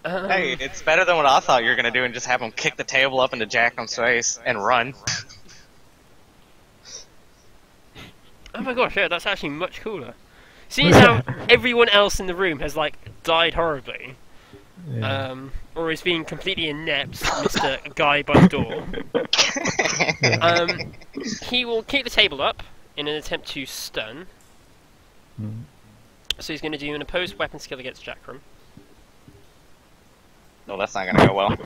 Hey, it's better than what I thought you were gonna do and just have him kick the table up into Jackam's face and run. Oh my gosh, yeah, that's actually much cooler. Seeing how everyone else in the room has like died horribly, Yeah. or is being completely inept, Mr. Guy by the door. He will kick the table up in an attempt to stun. Mm. So he's going to do an opposed weapon skill against Jackram. No, that's not gonna go well.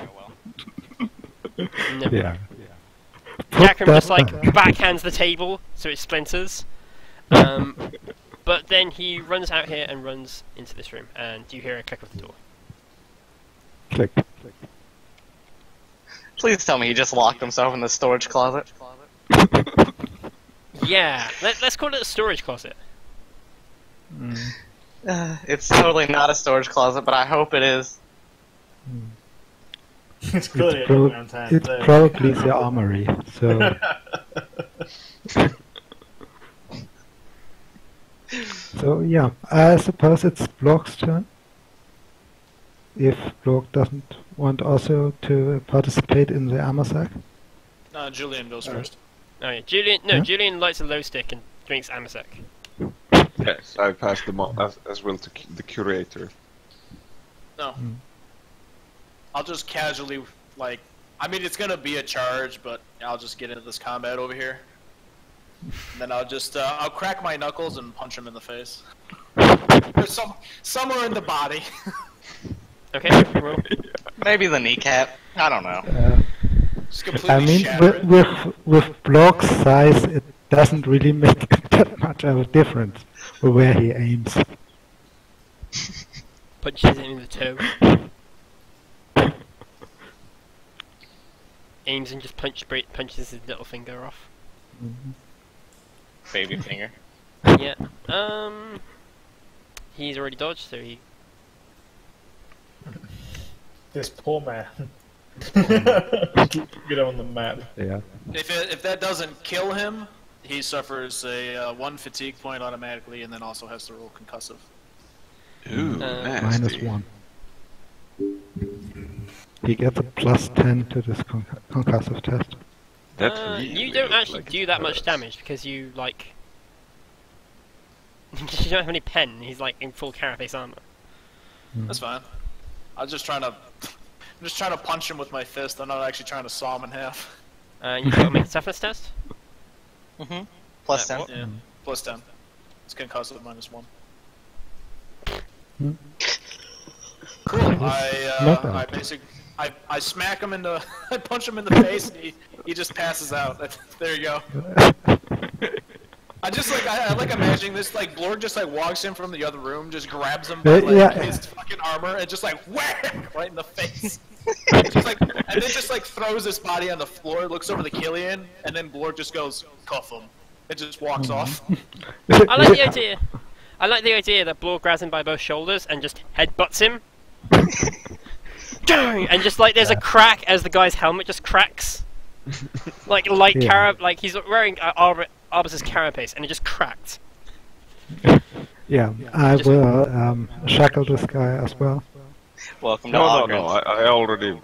No. Yeah. Jackram just like Put backhands the table so it splinters. But then he runs out here and runs into this room, and you hear a click of the door. Click. Please tell me he just locked himself in the storage closet. Yeah, let's call it a storage closet. It's totally not a storage closet, but I hope it is. It's clearly It's, a prob- down time. it's probably the armory. So. So yeah, I suppose it's Blog's turn. If Blog doesn't want also to participate in the armor sack. Julian goes first. Oh yeah, Julian. No, Yeah? Julian lights a low stick and drinks Amasec. Yes, I passed them on as well to the curator. No. I'll just casually, like, I mean, it's gonna be a charge, but I'll just get into this combat over here. And then I'll just, I'll crack my knuckles and punch him in the face. There's somewhere in the body. Okay, roll. Maybe the kneecap. I don't know. Just completely I mean, shatter it. with Blog's size, it doesn't really make that much of a difference where he aims. Punches him in the toe. Aims and just punches his little finger off. Baby finger. Yeah. He's already dodged, so he. This poor man. Get on the map. Yeah. If that doesn't kill him, he suffers a 1 fatigue point automatically, and then also has to roll concussive. Ooh, Minus nasty. 1. He gets a plus 10 to this concussive test. That really You don't looks actually like do it that much hurts. damage because you like. You don't have any pen. He's like in full carapace armor. That's fine. I'm just trying to punch him with my fist. I'm not actually trying to saw him in half. You got to make a toughness test. Mm-hmm. Plus Yeah, 10. Yeah, plus 10. It's concussive minus 1. Hmm. Cool. Not I bad. basically I smack him in the I punch him in the face and he just passes out. There you go. I just like I like imagining this, like Blorg just like walks in from the other room, just grabs him by like, Yeah. his fucking armor and just like whack right in the face. Just like, and then just like throws his body on the floor, looks over the Killian, and then Blorg just goes cuff him. It just walks off. I like the idea. I like the idea that Blorg grabs him by both shoulders and just headbutts him. And just like there's a crack as the guy's helmet just cracks. Like Yeah. like he's wearing Arbus's carapace and it just cracked. Yeah, I will shackle this guy as well. Welcome to No, Ogre. I already.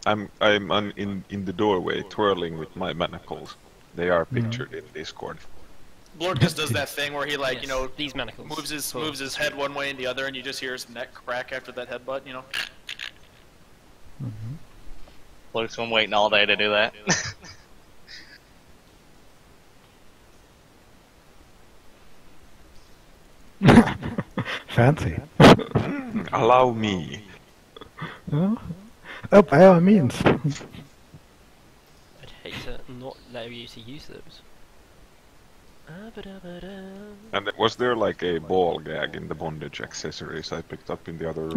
I'm in the doorway, twirling with my manacles. They are pictured in Discord. Blorg just does that thing where he like Yes, you know these manacles. moves his head one way and the other, and you just hear his neck crack after that headbutt. You know. Luke's been waiting all day to do that. Fancy. Allow me. Oh, by all means. I'd hate to not allow you to use those. And was there like a ball gag in the bondage accessories I picked up in the other room?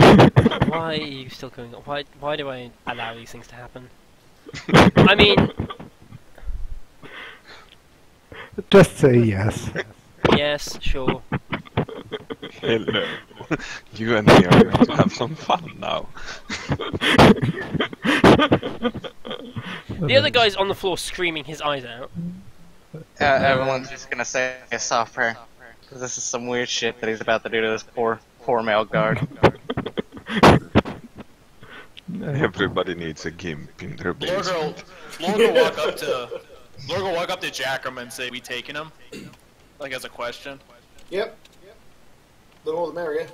Why are you still going on? Why do I allow these things to happen? I mean, Just say yes. yes, sure. Hello. You and me are going to have some fun now. The other guy's on the floor screaming his eyes out. Everyone's just gonna say a soft prayer. Because this is some weird shit that he's about to do to this poor male guard. Everybody needs a gimp in their basement. Lord will walk up to Jackram and say, "We taking him?" Like as a question. Yep. The more the merrier.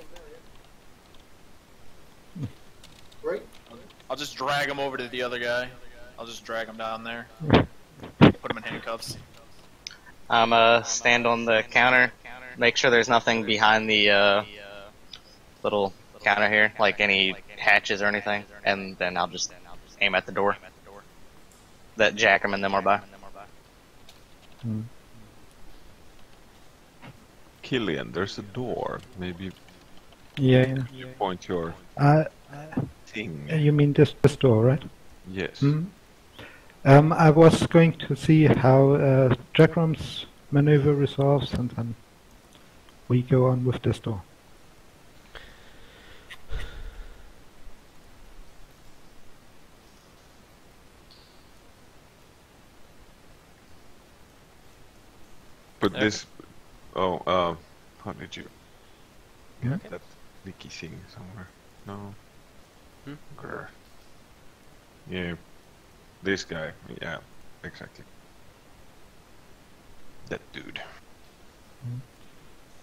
Right? I'll just drag him over to the other guy. I'll just drag him down there. Put him in handcuffs. I'm stand on the counter, make sure there's nothing behind the little counter here, like any hatches or anything, and then I'll just aim at the door that Jackram and them are by. Killian, there's a door. Maybe Yeah. you point your thing. You mean this door, right? Yes. I was going to see how Jackram's maneuver resolves, and then we go on with this door. But this... Oh, how did you... Yeah. That leaky thing somewhere? No. Grr. Yeah. This guy. Yeah, exactly. That dude.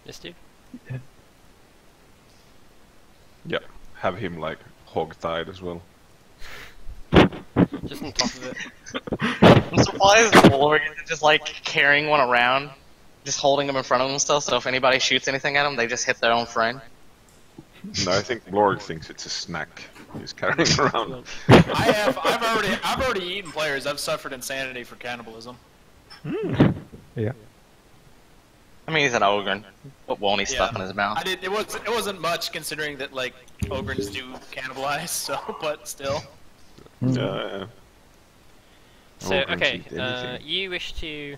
This dude? Yeah. Have him like hog-tied as well. Just on top of it. I'm surprised Blorg isn't just like carrying one around, just holding him in front of him still, so if anybody shoots anything at him, they just hit their own friend. No, I think Blorg thinks it's a snack he's carrying around. I've already eaten players. I've suffered insanity for cannibalism. Yeah. I mean, he's an ogre. What won't he stuff in his mouth? It wasn't much considering that like ogres do cannibalize. So, but still. Yeah. So, Ogres okay, eat anything. you wish to...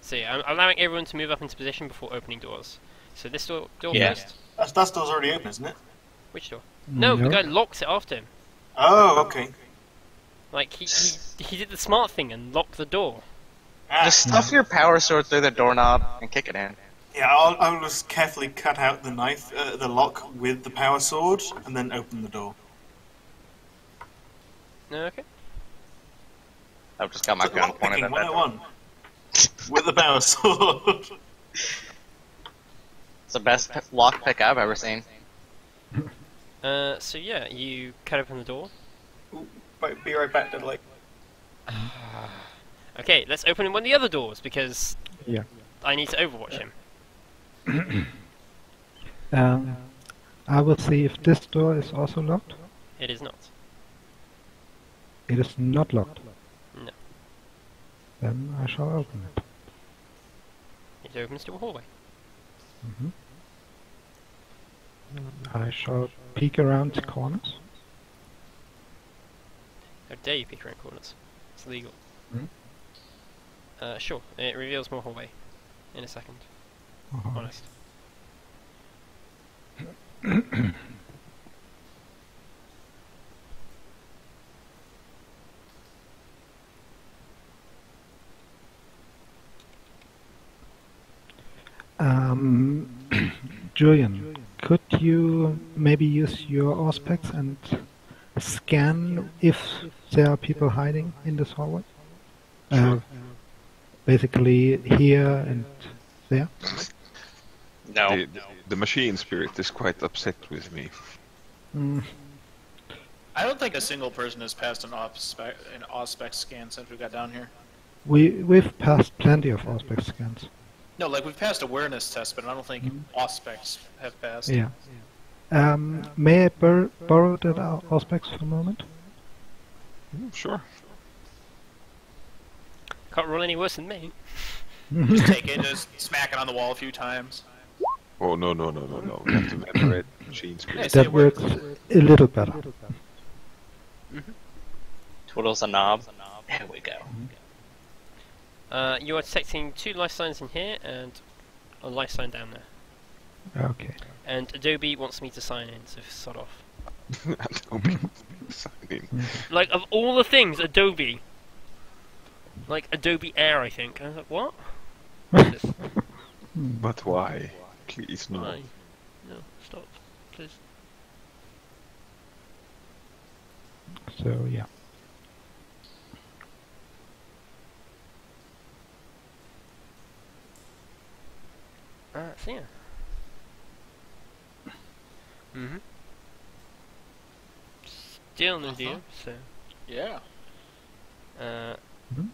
See, I'm allowing everyone to move up into position before opening doors. So this door Yeah. first. That door's already open, isn't it? Which door? No, the guy locks it after him. Oh, okay. Like, he did the smart thing and locked the door. Just stuff your power sword through the doorknob and kick it in. Yeah, I'll just carefully cut out the knife, the lock with the power sword, and then open the door. Okay. I've just got my gun pointed at that door. 101. With the power sword. It's the best lockpick I've ever seen. So yeah, you cut open the door. Right, be right back, Dudley. Okay, let's open one of the other doors, because Yeah. I need to overwatch him. I will see if this door is also locked. It is not. It is not locked. No. Then I shall open it. It opens to a hallway. I shall peek around the corners. How dare you peek around corners? It's illegal. Hmm? Sure, it reveals more hallway in a second. Honest. Julian, could you maybe use your auspex and scan if there are people hiding in this hallway? Basically here and there? No. The machine spirit is quite upset with me. I don't think a single person has passed an auspex scan since we got down here. We've passed plenty of auspex scans. No, like we've passed awareness tests, but I don't think auspex have passed. Yeah. May I borrow that auspex for a moment? Sure. Can't roll any worse than me. Just take it, just smack it on the wall a few times. Oh, no. We have to venerate machine spirit. That works a little better. Twiddles a knob. There we go. You are detecting 2 life signs in here and a life sign down there. Okay. And Adobe wants me to sign in, so sod off. Signing. Like, of all the things, Adobe. Like, Adobe Air, I think. I was like, what? Just, But why? Please no. why? No, stop. Please. So yeah. So yeah. Still no deal, so. Yeah. Mhm.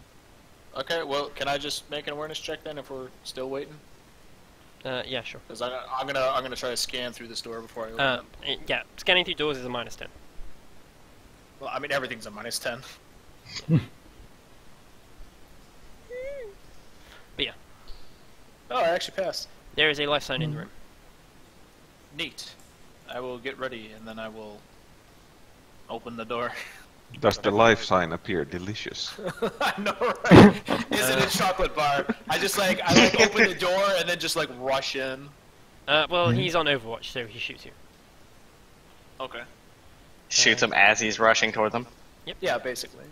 Okay, well, can I just make an awareness check then if we're still waiting? Yeah, sure. Because I'm gonna try to scan through this door before I open it. Yeah, scanning through doors is a -10. Well, I mean everything's a -10. But yeah, Oh, I actually passed. there is a life sign in the room. Neat. I will get ready and then I will open the door. Does the life sign appear delicious? I know, right? Is it a chocolate bar? I open the door and then just like rush in. Well, he's on Overwatch, so he shoots you. Okay. Shoots him as he's rushing toward them. Yeah, basically.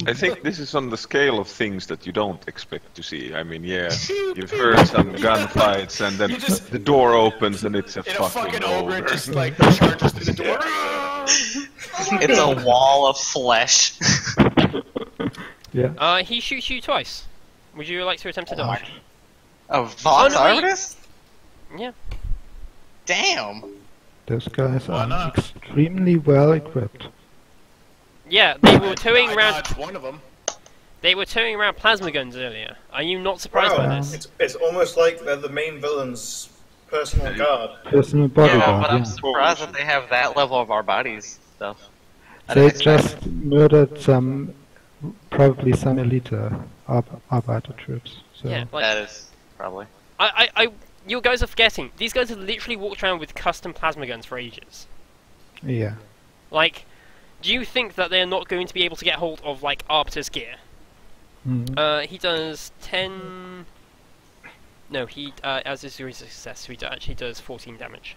I think this is on the scale of things that you don't expect to see. I mean, yeah, you've heard some gunfights, and then You just- the door opens and it's a And a fucking fucking ogre ogre. just like charges through the door. It's a wall of flesh. Yeah. He shoots you twice. Would you like to attempt to dodge? A Vox Oh, no, wait. Artis? Yeah. Damn. Those guys Why are not? extremely well equipped. Yeah, they were towing I around. dodged one of them. They were towing around plasma guns earlier. Are you not surprised by Wow, this? it's almost like they're the main villain's personal guard. Personal Yeah, bodyguard. but I'm Yeah. surprised that they have that level of our bodies stuff. I They didn't expect it. just murdered probably some elite Arbeiter troops. So Yeah, like That is probably. you guys are forgetting. These guys have literally walked around with custom plasma guns for ages. yeah. Like, do you think that they're not going to be able to get hold of like Arbiter's gear? Mhm. He does 10. No, he as his series of success, he actually does 14 damage.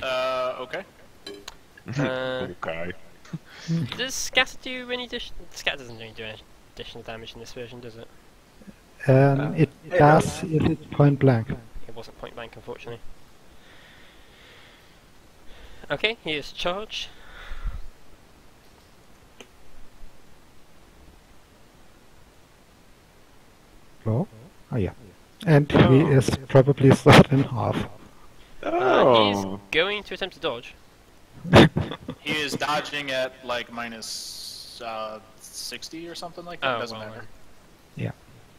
Okay. Okay. Does Scatter do any additional? Scatter doesn't really do any additional damage in this version, does it? It does if it's point blank. It wasn't point blank, unfortunately. Okay, here's charge. Oh, yeah. And he is probably sawed in half. He's Oh, going to attempt to dodge. He is dodging at like minus 60 or something like that. Oh, Doesn't well, matter.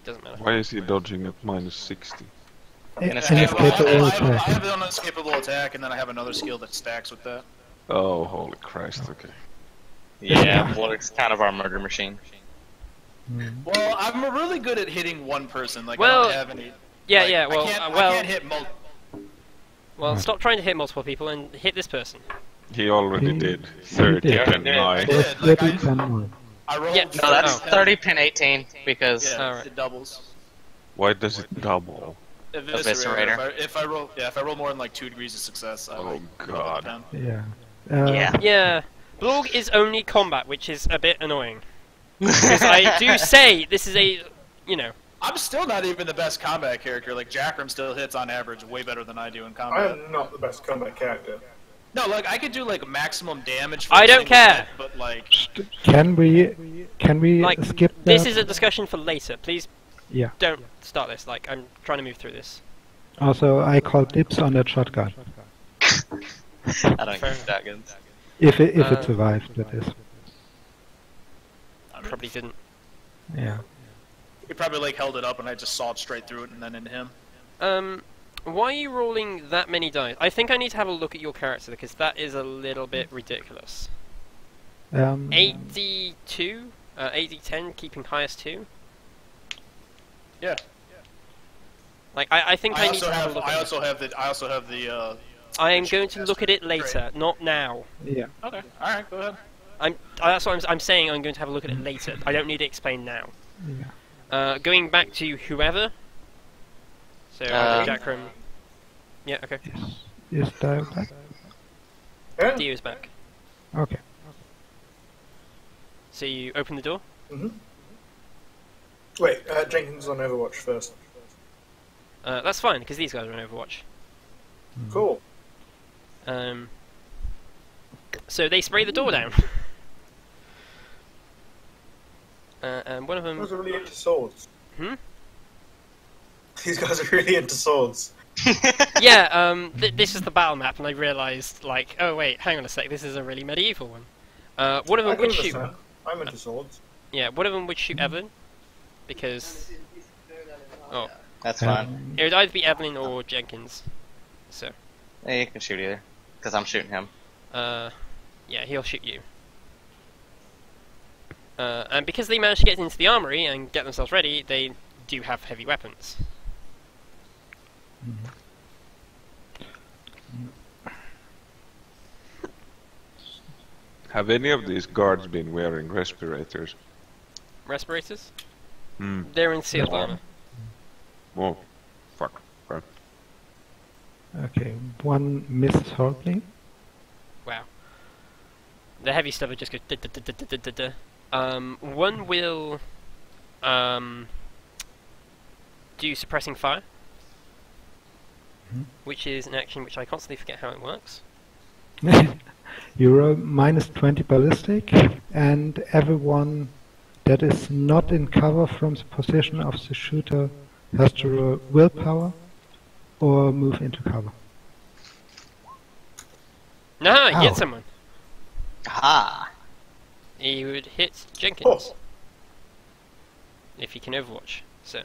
Doesn't matter. why is he dodging at -60? An Inescapable inescapable I attack. have an unescapable attack, and then I have another skill that stacks with that. Oh, holy Christ, okay. Yeah, Blork's kind of our murder machine. Well, I'm really good at hitting one person. Like, I Well, don't have any. Yeah, like, yeah. Well, I can't hit multiple. well, stop trying to hit multiple people and hit this person. He already He- did. he 30 did. and 9. Yeah. So like 30 and 9. I rolled. Yeah, No, that's 30. 30 pin 18 because Yeah, Alright. it doubles. Why does it double? Eviscerator. If I roll more than like 2 degrees of success, I Oh, will God. down. Yeah. yeah. Yeah, Blorg is only combat, which is a bit annoying. Because I do say this is a, you know, I'm still not even the best combat character. Like Jackram still hits on average way better than I do in I combat. am not the best combat character. No, like I could do like maximum damage. For I a don't single care. hit, but like, Can we like skip that? this is a discussion for later. Please Yeah. don't start this. Like I'm trying to move through this. Also, I call dibs on that shotgun. I don't Fair use shotguns. If it survived, that is. I mean, Probably didn't. Yeah. he probably like held it up and I just sawed straight through it and then into him. Why are you rolling that many dice? I think I need to have a look at your character because that is a little bit ridiculous. 8d2, 8d10, keeping highest 2. Yeah. Like I think I, need to have a look. I at it. also have the. I am going to look at it later, not now. Yeah. Okay. All right. Go ahead. That's what I'm saying. I'm going to have a look at it later. I don't need to explain now. Yeah. Going back to whoever. So Jackram. Yeah. Okay. Is that back? Yeah. Dio's back. Okay. So you open the door? Wait, Jenkins on Overwatch first. That's fine, because these guys are on Overwatch. Cool. So they spray the door down. And one of them... These guys are really into swords. Hmm? These guys are really into swords. Yeah, this is the battle map, and I realised, like, oh wait, hang on a sec, this is a really medieval one. One of them would shoot... I'm into swords. Yeah, one of them would shoot Evelyn, because... Oh. That's fine. It would either be Evelyn or Jenkins. So... Yeah, you can shoot either, because I'm shooting him. Yeah, he'll shoot you. And because they managed to get into the armory and get themselves ready, they do have heavy weapons. Have any of these guards been wearing respirators? Respirators? Hmm. They're in sealed armor. Oh, fuck. Okay. Okay, one misses horribly. Wow. The heavy stuff would just go one will do suppressing fire, which is an action which I constantly forget how it works. You roll -20 ballistic, and everyone that is not in cover from the position of the shooter has to roll willpower or move into cover. No, he Ow. hit someone. Ah. He would hit Jenkins. Oh. If he can Overwatch, so.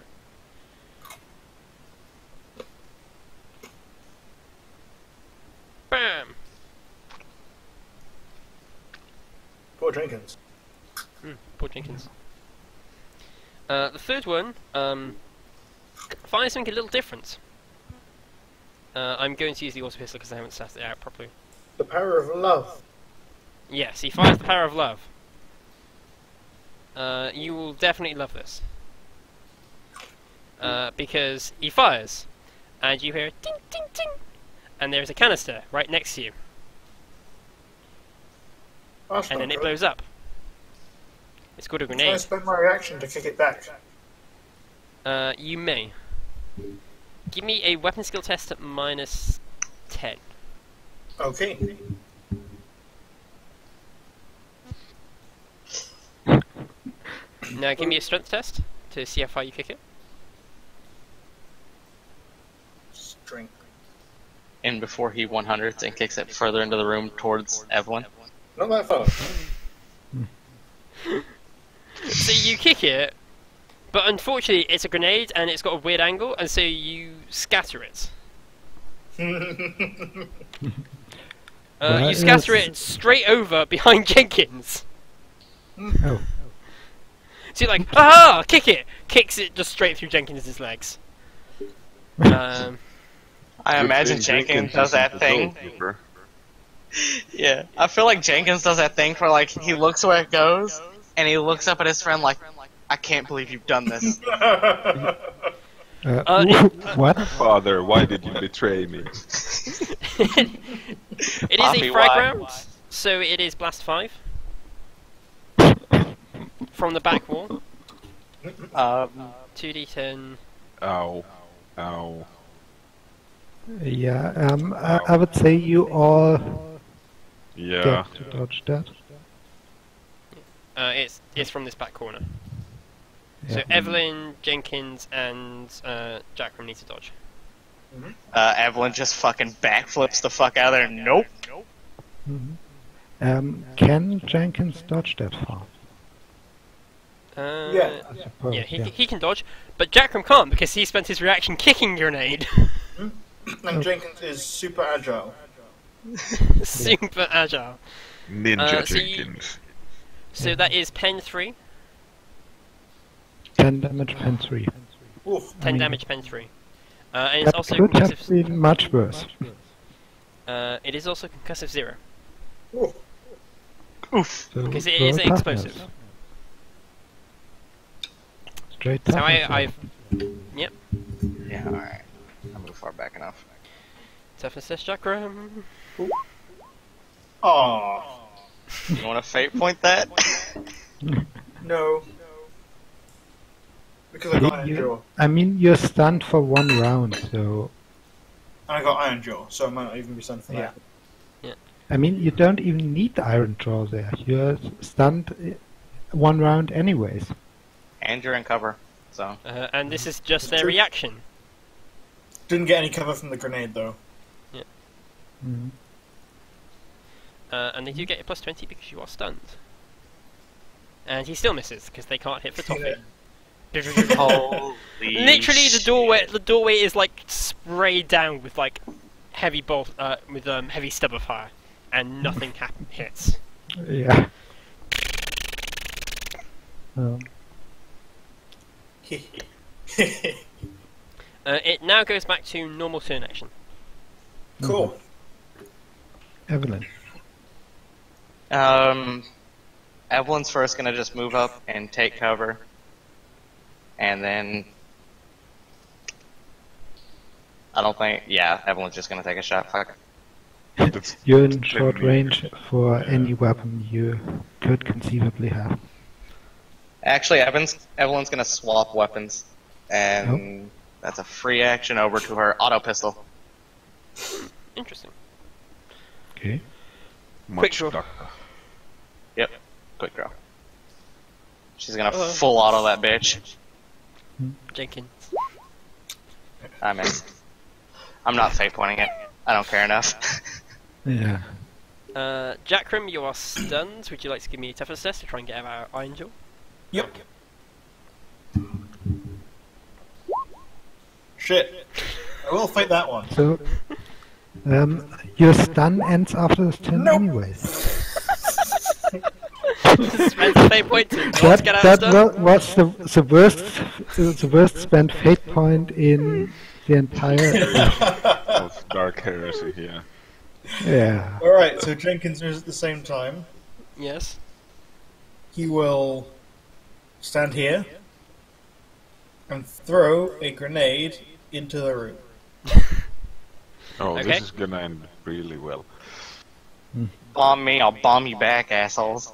Bam! Poor Jenkins. Poor Jenkins. The third one, fires something a little different. I'm going to use the auto pistol because I haven't sat it out properly. The power of love. Yes, he fires the power of love. You will definitely love this. Because he fires, and you hear ding ding ding, and there's a canister right next to you, That's and not then it good. blows up. It's called a Can I grenade. spend my reaction to kick it back? You may. Give me a weapon skill test at -10. Okay. Now give me a strength test to see how far you kick it. Strength. And before he 100s and kicks it further into the room towards Evelyn. Not that far. So you kick it, but unfortunately it's a grenade and it's got a weird angle, and so you scatter it. You scatter it straight over behind Jenkins. Oh. So you're like, ah, kick it! Kicks it just straight through Jenkins' legs. I Good imagine thing Jenkins does isn't that the thing. goalkeeper. Yeah, I feel like Jenkins does that thing where like he looks where it goes, and he looks up at his friend like, I can't believe you've done this. What? Father, why did you betray me? It is Poppy, a frag why? round, so it is blast 5 from the back wall. 2d10. Ow. Ow. Yeah, I would say you all Yeah. get to dodge that. It's from this back corner. So Yeah. Evelyn, Jenkins, and Jackram need to dodge. Evelyn just fucking backflips the fuck out of there. Nope. Can Jenkins dodge that far? Yeah. I suppose, Yeah, he can dodge, but Jackram can't because he spent his reaction kicking a grenade. And Jenkins is super agile. Super agile. Ninja so you- Jenkins. So that is pen 3, 10 damage, pen 3. Oof. 10 mean, damage pen 3. And it's That also could have concussive. been much worse. It is also concussive 0 Oof. Oof. So because it roll is toughness. explosive. Straight So toughness. I've yep. Yeah, alright. I moved far back enough. Toughness test Jackram. Aww. You want to fate point that? No. Because I got Iron Jaw. I mean, you're stunned for 1 round, so... And I got Iron Jaw, so I might not even be stunned for Yeah. that. I mean, you don't even need Iron Jaw there. You're stunned 1 round anyways. And you're in cover, so. And this is just their True. reaction. Didn't get any cover from the grenade, though. Mm. And they do get a plus 20 because you are stunned. And he still misses because they can't hit for toffee. Holy Literally, the doorway is like sprayed down with like heavy bolt, heavy stub of fire, and nothing hits. Yeah. It now goes back to normal turn action. Cool. Evelyn. Evelyn's first gonna just move up and take cover. And then... I don't think... Yeah, Evelyn's just gonna take a shot. Fuck. You're in short range for any weapon you could conceivably have. Actually, Evelyn's gonna swap weapons. And that's a free action over to her auto pistol. Interesting. Okay. Quick draw. Yep, quick draw. She's gonna full auto that bitch. Jenkins. I missed. I'm not fake pointing it. I don't care enough. Yeah. Jackram, you are stunned. Would you like to give me a toughness test to try and get out our Iron Jaw? Yep. Shit. I will fight that one. So, your stun ends after this turn anyways. Spend a fate point to not get out of stun. Was the worst spent fate point in the entire... Of Dark Heresy, yeah. Yeah. Alright, so Jenkins moves at the same time. Yes. He will stand here and throw a grenade into the room. Oh, Okay. this is gonna end really well. Bomb me, I'll bomb you back, assholes.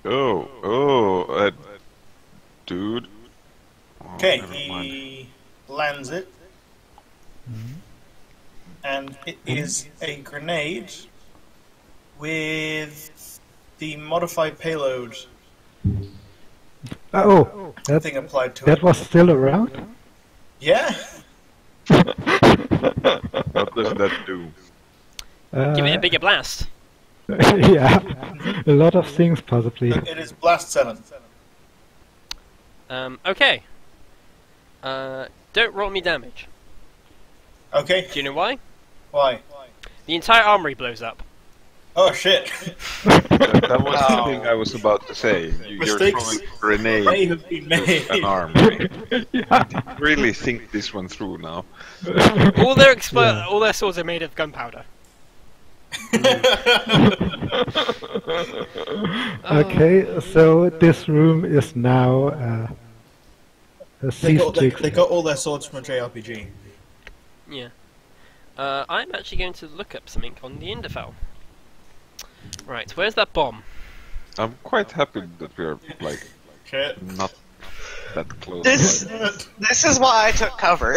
Dude. Oh, Okay, never he mind. lands it. And it is a grenade with the modified payload Oh, thing applied to that it. was still around? Yeah? What does that do? Give it a bigger blast. Yeah, a lot of things possibly. It is Blast 7. Okay. Don't roll me damage. Okay, Do you know why? why? The entire armory blows up. Oh shit. That was the thing I was about to say. You're Mistakes throwing a may grenade have been to made. an armory. Really think this one through now. All their swords are made of gunpowder. Okay, so this room is now They got, ceased they got all their swords from a JRPG. Yeah. I'm actually going to look up something on the Interfell. Right, where's that bomb? I'm quite happy that we're like Shit. not that close. This is why I took cover.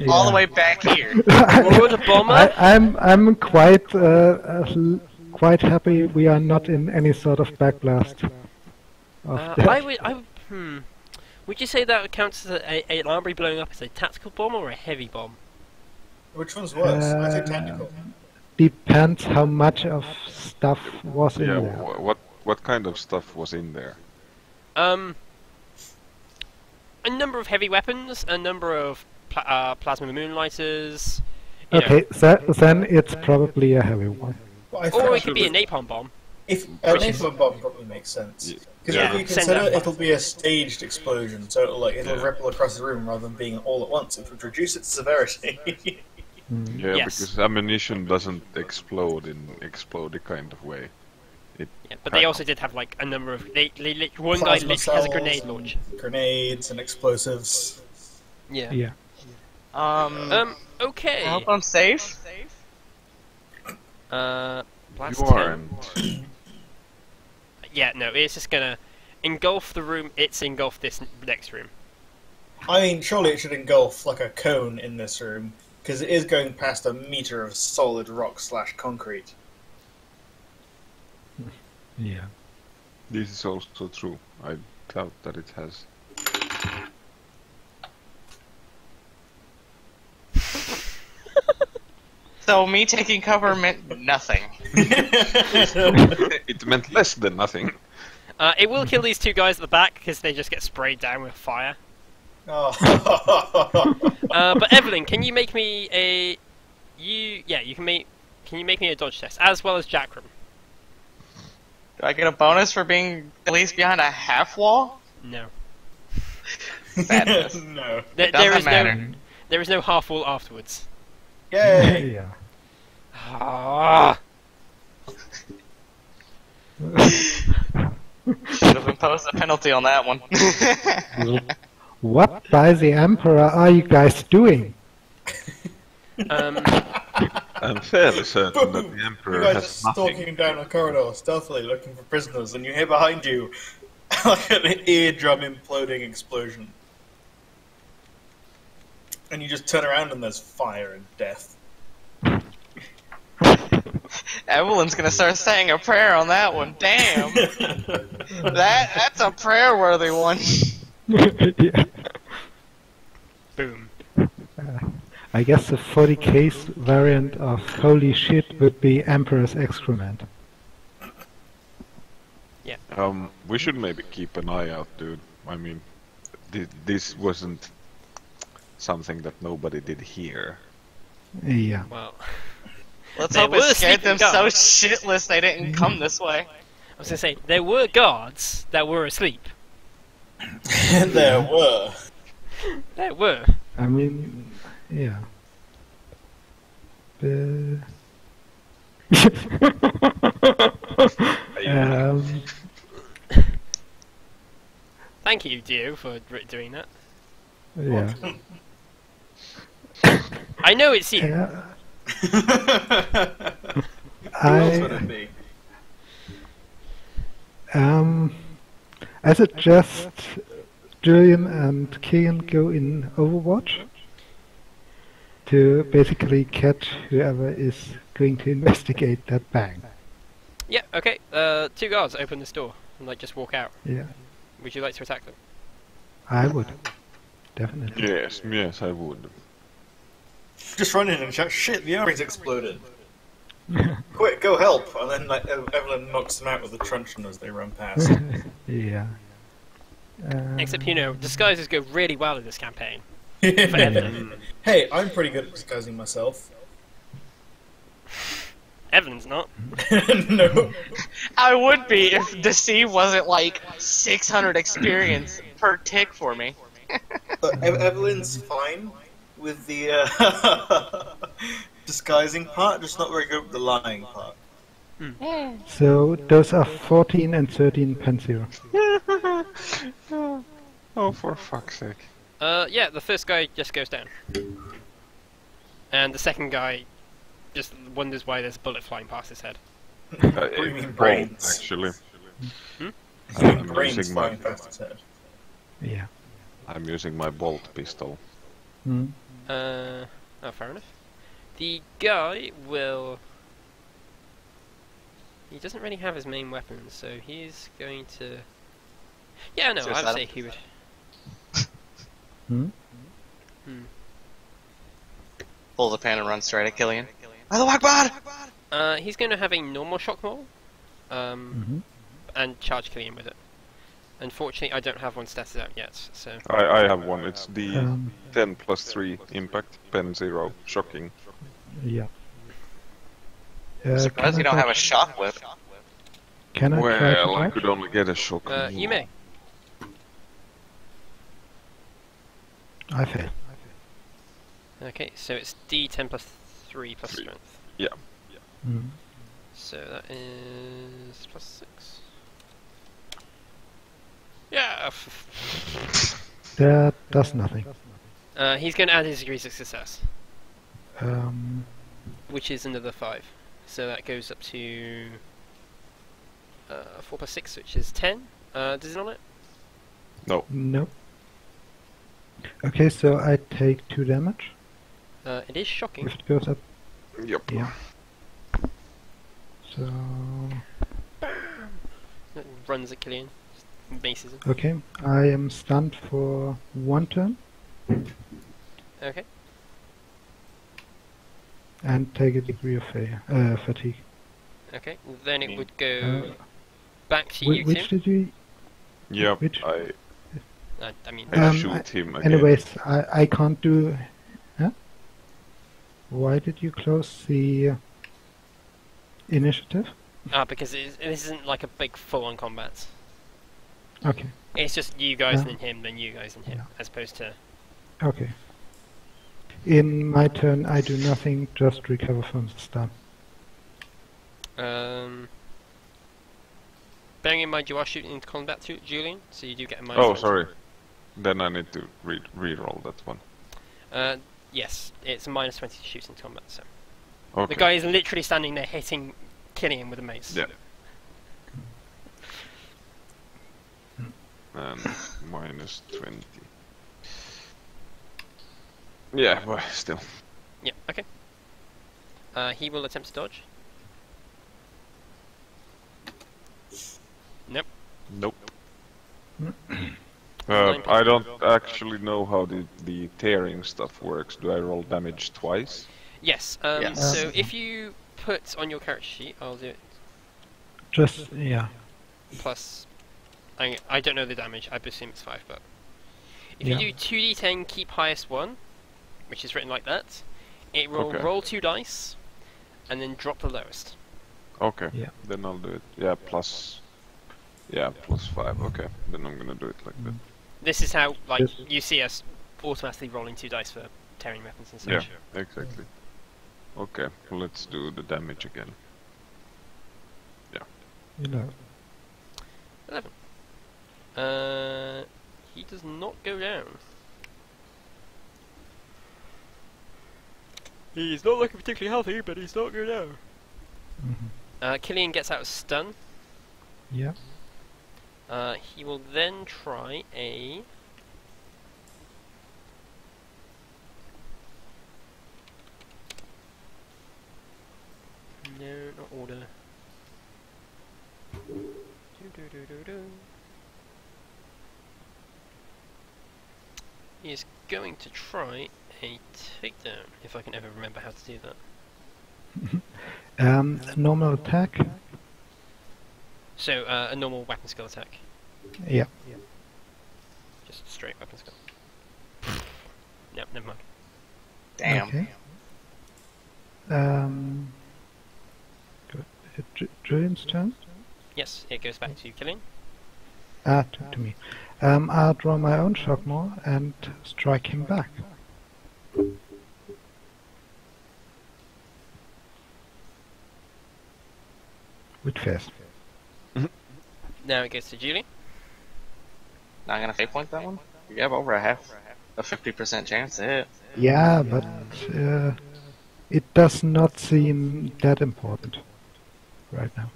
All the way back here. Would a bomber? I'm quite quite happy we are not in any sort of backblast. Of that. Would you say that counts as an armory blowing up as a tactical bomb or a heavy bomb? Which one's worse? I think tactical. Depends how much of stuff was in Yeah, there. what kind of stuff was in there? A number of heavy weapons, a number of plasma moonlighters. you know. Okay, then it's probably a heavy one. Well, I Or think it could be a napalm bomb. if a napalm bomb probably makes sense. Because Yeah. if you Send consider that it'll be a staged explosion, so it'll Yeah. ripple across the room rather than being all at once. It would reduce its severity. Yeah, Yes. because ammunition doesn't explode in explodey kind of way. Yeah, but they also did have like a number of. One guy Plasma literally has a cells grenade and launcher. Grenades and explosives. Yeah. Yeah. Okay. I hope I'm safe. Blast You 10. aren't. Yeah, no, it's just gonna engulf the room. It's engulfed this next room. I mean, surely it should engulf like a cone in this room, because it is going past a meter of solid rock/concrete. Yeah. This is also true. I doubt that it has. So me taking cover meant nothing. It meant less than nothing. It will kill these two guys at the back because they just get sprayed down with fire. Oh. But Evelyn, can you make me a... you can make... Can you make me a dodge test, as well as Jackram? Do I get a bonus for being at least behind a half wall? No. Sadness. No. Doesn't matter. There is no half wall afterwards. Yay! Yeah. Ah. Should have imposed a penalty on that one. What by the Emperor are you guys doing? I'm fairly certain that the You Emperor guys are has nothing. stalking down a corridor, stealthily looking for prisoners, and you hear behind you like an eardrum imploding explosion. And you just turn around and there's fire and death. Evelyn's gonna start saying a prayer on that one. Damn. That's a prayer-worthy one. Yeah. Boom. I guess the 40k variant of holy shit would be Emperor's excrement. We should maybe keep an eye out, dude. I mean, this wasn't something that nobody did here. Yeah. Well, Let's They hope were it scared them sleeping so guards. shitless they didn't come this way. I was gonna say, there were guards that were asleep. There were. There were. I mean, yeah. Um, Thank you, Dio, for doing that. yeah. I know it's you. Yeah. Who else would it be? I suggest Julian and Kean go in Overwatch to basically catch whoever is going to investigate that bang. Yeah, okay. Two guards open this door and just walk out. Yeah, Would you like to attack them? I would. Definitely. Yes, I would. Just run in and shout, shit, the army's exploded. Quick, go help! And then Evelyn knocks them out with a truncheon as they run past. Yeah. Except, disguises go really well in this campaign. For Evelyn. Hey, I'm pretty good at disguising myself. Evelyn's not. No. I would be if Deceive wasn't like 600 experience per tick for me. But Evelyn's fine with the disguising part, just not very good with the lying part. So those are 14 and 13 Panzer. Oh, for fuck's sake. Yeah, the first guy just goes down. And the second guy just wonders why there's a bullet flying past his head. What do you mean brains? Actually. Brains using my- flying past his head. Yeah. I'm using my bolt pistol. Hmm. Oh, fair enough. The guy will... He doesn't really have his main weapon, so he's going to... Yeah, no, I'd Suicidal. say he would... Hmm? Pull the pan and run straight at Killian. Allahu Akbar! He's going to have a normal shock mole, Mm-hmm. and charge Killian with it. Unfortunately, I don't have one stated out yet, so... I have one. It's the Um, 10 plus 3 impact, pen 0, shocking. Yeah. Surprised you don't have a shock whip. Can I try to Well, I dodge? could only get a shock. you may. I fail. Okay, so it's D10 plus 3 plus 3. strength. Yeah. Mm. So that is plus 6. Yeah! That does nothing. He's going to add his degrees of success. which is another 5. So that goes up to 4 plus 6, which is 10. Does it on it? No. No. Okay, so I take 2 damage. It is shocking. If it goes up. Yep. Yeah. So. It runs at Killian. Maces him. Okay, I am stunned for 1 turn Okay. and take a degree of fatigue. Okay. Then it would go Uh, back to you, Which Tim. did you? Yep. Which- I mean, I Um, shoot him again. Anyways, I can't do. Huh? Why did you close the initiative? because this isn't like a big full-on combat. Okay, It's just you guys Yeah. and him, then you guys and him, Yeah. as opposed to... okay. In my turn, I do nothing, just recover from the stun. Bearing in mind you are shooting into combat too, Julian, so you do get a minus. Oh, one. sorry. Then I need to re-roll that one. Yes, it's a minus 20 to shoot into combat, so... Okay. The guy is literally standing there hitting Killian with a mace. Yeah. And minus 20. Yeah, but still. Yeah, okay. He will attempt to dodge. Nope. Nope. 9 I don't actually know how the tearing stuff works. Do I roll damage twice? Yes, Yes. so if you put on your character sheet, I'll do it Just, yeah. plus... I don't know the damage, I presume it's 5, but... If Yeah. you do 2d10, keep highest 1, which is written like that, it will Okay. roll 2 dice, and then drop the lowest. Okay. Yeah. Then I'll do it. Yeah, plus 5. Okay. Then I'm gonna do it like that. This is how, like, Yes. you see us automatically rolling 2 dice for tearing weapons and Yeah, such. exactly. Okay, let's do the damage again. You know. 11. He does not go down. He's not looking particularly healthy, but he's not going down. Killian gets out of stun. Yeah. He will then try a... No, not order. He is going to try a takedown, if I can ever remember how to do that. Normal attack. So, a normal weapon skill attack. Yeah. Just straight weapon skill. No, never mind. Damn. Okay. Good. Julian's turn. Yes, it goes back to Killian. To me. I'll draw my own shock maul and strike him back. With fist. Now it goes to Julian. Not gonna fate point that one? You have over a 50% chance to hit. Yeah, but it does not seem that important right now.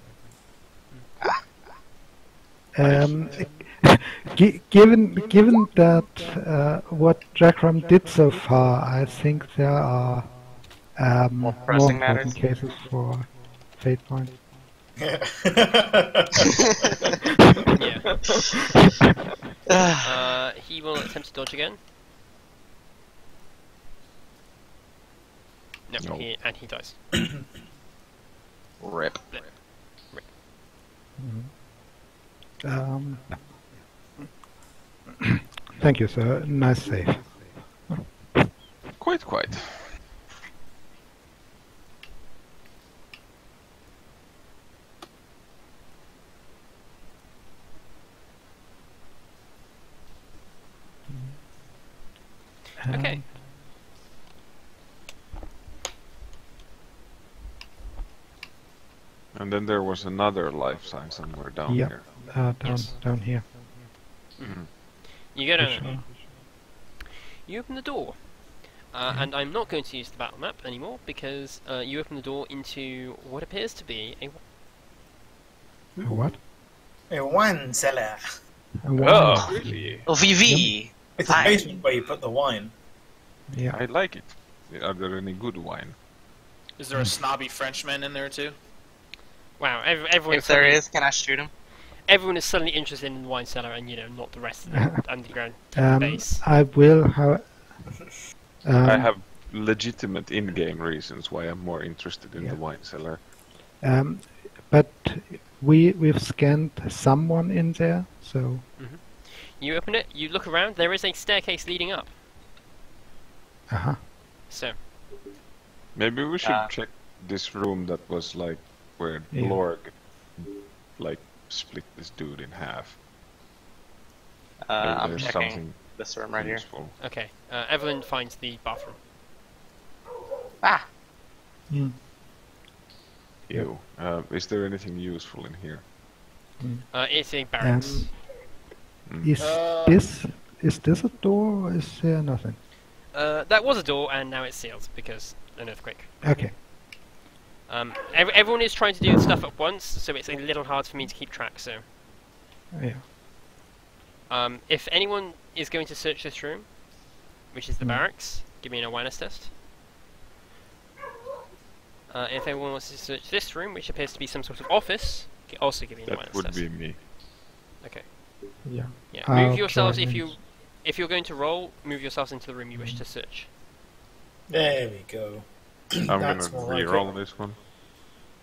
Given that what Jackram did so far, I think there are more pressing important matters? cases for fate points. Yeah. He will attempt to dodge again. No, No. and he dies. Rip. Thank you, sir. Nice save. Quite. Okay. And then there was another life sign somewhere down Yeah. here. Down here. You go down Which there. one? You open the door. And I'm not going to use the battle map anymore because you open the door into what appears to be a... A what? A wine cellar. A wine. Oh, really? VV. It's a basement where you put the wine. Yeah. I like it. Are there any good wine? Is there a snobby Frenchman in there too? Wow, everyone If there is, can I shoot him? Everyone is suddenly interested in the wine cellar and, not the rest of the underground base. I will, how... I have legitimate in-game reasons why I'm more interested in the wine cellar. But we've scanned someone in there, so... You open it, you look around, there is a staircase leading up. Uh-huh. So, Maybe we should check this room that was like where Blorg like split this dude in half. Maybe I'm there's checking something this room right useful. okay, Evelyn finds the bathroom. Ah! Mm. Ew. Is there anything useful in here? It's a barracks. Is this a door, or is there nothing? That was a door, and now it's sealed because an earthquake. Okay. Everyone is trying to do stuff at once, so it's a little hard for me to keep track. So, Yeah. if anyone is going to search this room, which is the barracks, give me an awareness test. If anyone wants to search this room, which appears to be some sort of office, also give me an awareness That would test. be me. Okay. Yeah. Yeah. I'll Move yourselves try if you're going to roll. Move yourselves into the room you wish to search. There we go. I'm gonna That's more like re-roll this one.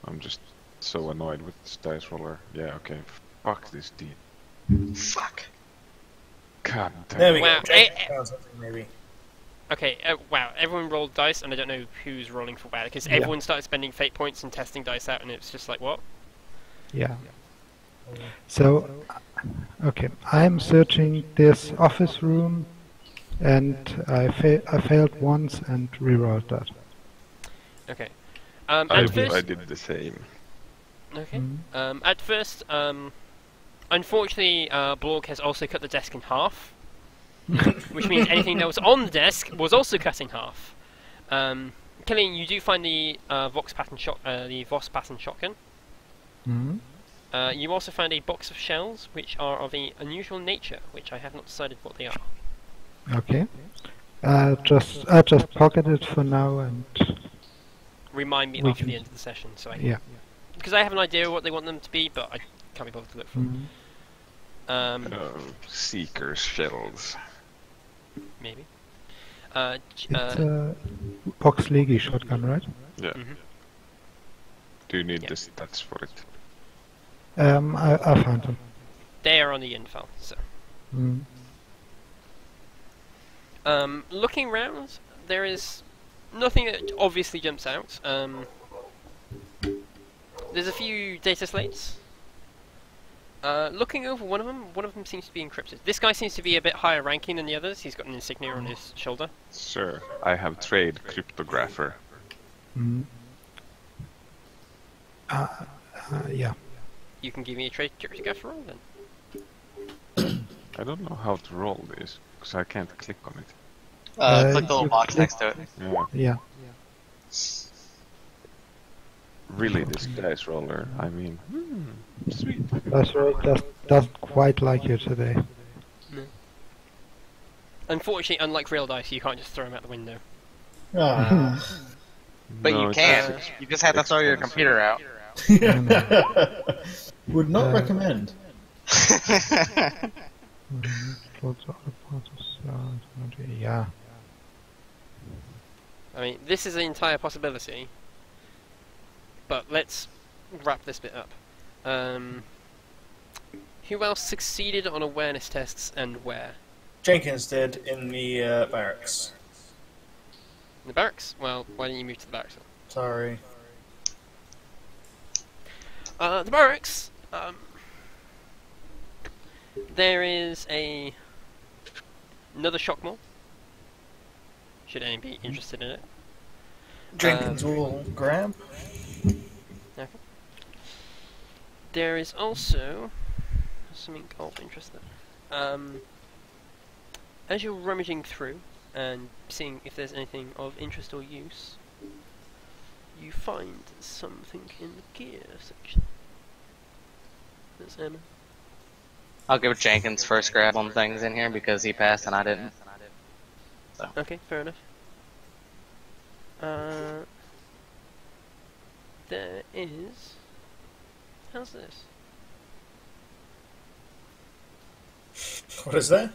I'm just so annoyed with this dice roller. Yeah, okay. Fuck this deed. Fuck. God damn. There we Wow, go. Found something, maybe. Okay. Wow. Everyone rolled dice, and I don't know who's rolling for where because everyone started spending fate points and testing dice out, and it's just like what? Yeah. So, okay, I'm searching this office room, and I failed once and rerolled that. Okay. I At first, did the same. okay. At first, unfortunately, Blorg has also cut the desk in half, which means anything that was on the desk was also cut in half. Killian, you do find the Vox pattern shotgun. Mm-hmm. You also found a box of shells, which are of an unusual nature, which I have not decided what they are. Okay. I just pocket it for now, and Remind me We after can- the end of the session, so I can, yeah. because I have an idea what they want them to be, but I can't be bothered to look for them. Seeker's shells. Maybe. It's a Vox Legi shotgun, right? Yeah. Mhm. Do you need Yeah. the stats for it? I found them. They are on the info, so. Mm. Looking around, there is nothing that obviously jumps out. There's a few data slates. Looking over one of them seems to be encrypted. This guy seems to be a bit higher ranking than the others. He's got an insignia on his shoulder. Sir, I have trade cryptographer. Mm. Yeah. You can give me a trade cryptographer roll then. I don't know how to roll this, because I can't click on it. Click the little you box click- next to it. Yeah. Yeah. Really, this dice roller, I mean, sweet. Dice roll doesn't quite like you today. Unfortunately, unlike real dice, you can't just throw them out the window. Ah. But No, you it's can. ex- You just have to throw your computer out. Would not recommend. Yeah. I mean, this is an entire possibility. But let's wrap this bit up. Who else succeeded on awareness tests and where? Jenkins did in the barracks. In the barracks? Well, why didn't you move to the barracks? Sorry. The barracks. There is another shock mall. Should anyone be interested in it? Jenkins will grab. Okay. There is also something of interest there. As you're rummaging through, and seeing if there's anything of interest or use, you find something in the gear section. That's Emma. I'll give Jenkins first grab on things in here because he passed and I didn't. So. Okay, fair enough. There is... How's this? What is that?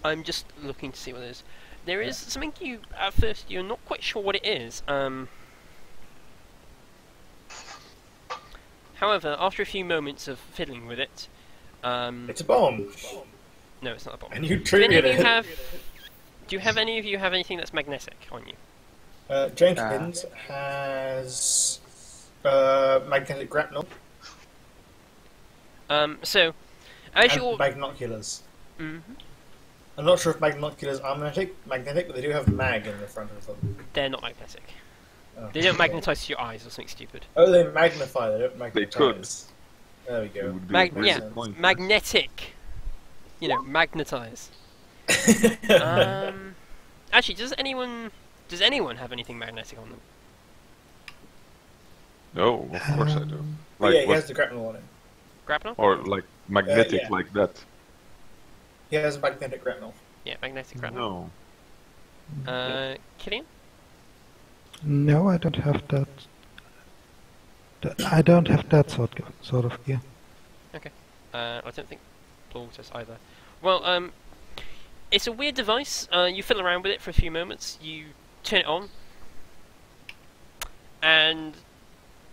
I'm just looking to see what it is. There is something you, at first, you're not quite sure what it is. However, after a few moments of fiddling with it, It's a bomb. no, it's not a bomb. And you Do any triggered of you it. have? Do you have any of you have anything that's magnetic on you? Jenkins has magnetic grapnel So, as and you're, magnoculars. Mhm. I'm not sure if magnoculars are magnetic, but they do have mag in the front of them. they're not magnetic. Oh. They don't magnetize to your eyes or something stupid. Oh, they magnify. They don't magnetize. could. There we It go. would be very Yeah, disappointing. magnetic. You know, magnetize. Actually, does anyone have anything magnetic on them? No, of course I do. But yeah, he what- has the grapnel on him. Grapnel? or like magnetic yeah. like that. He has a magnetic grapnel. Yeah, magnetic grapnel. No. Killian? No, I don't have that. I don't have that sort of gear. I don't think Paul does either. Well, it's a weird device. You fiddle around with it for a few moments. You turn it on, and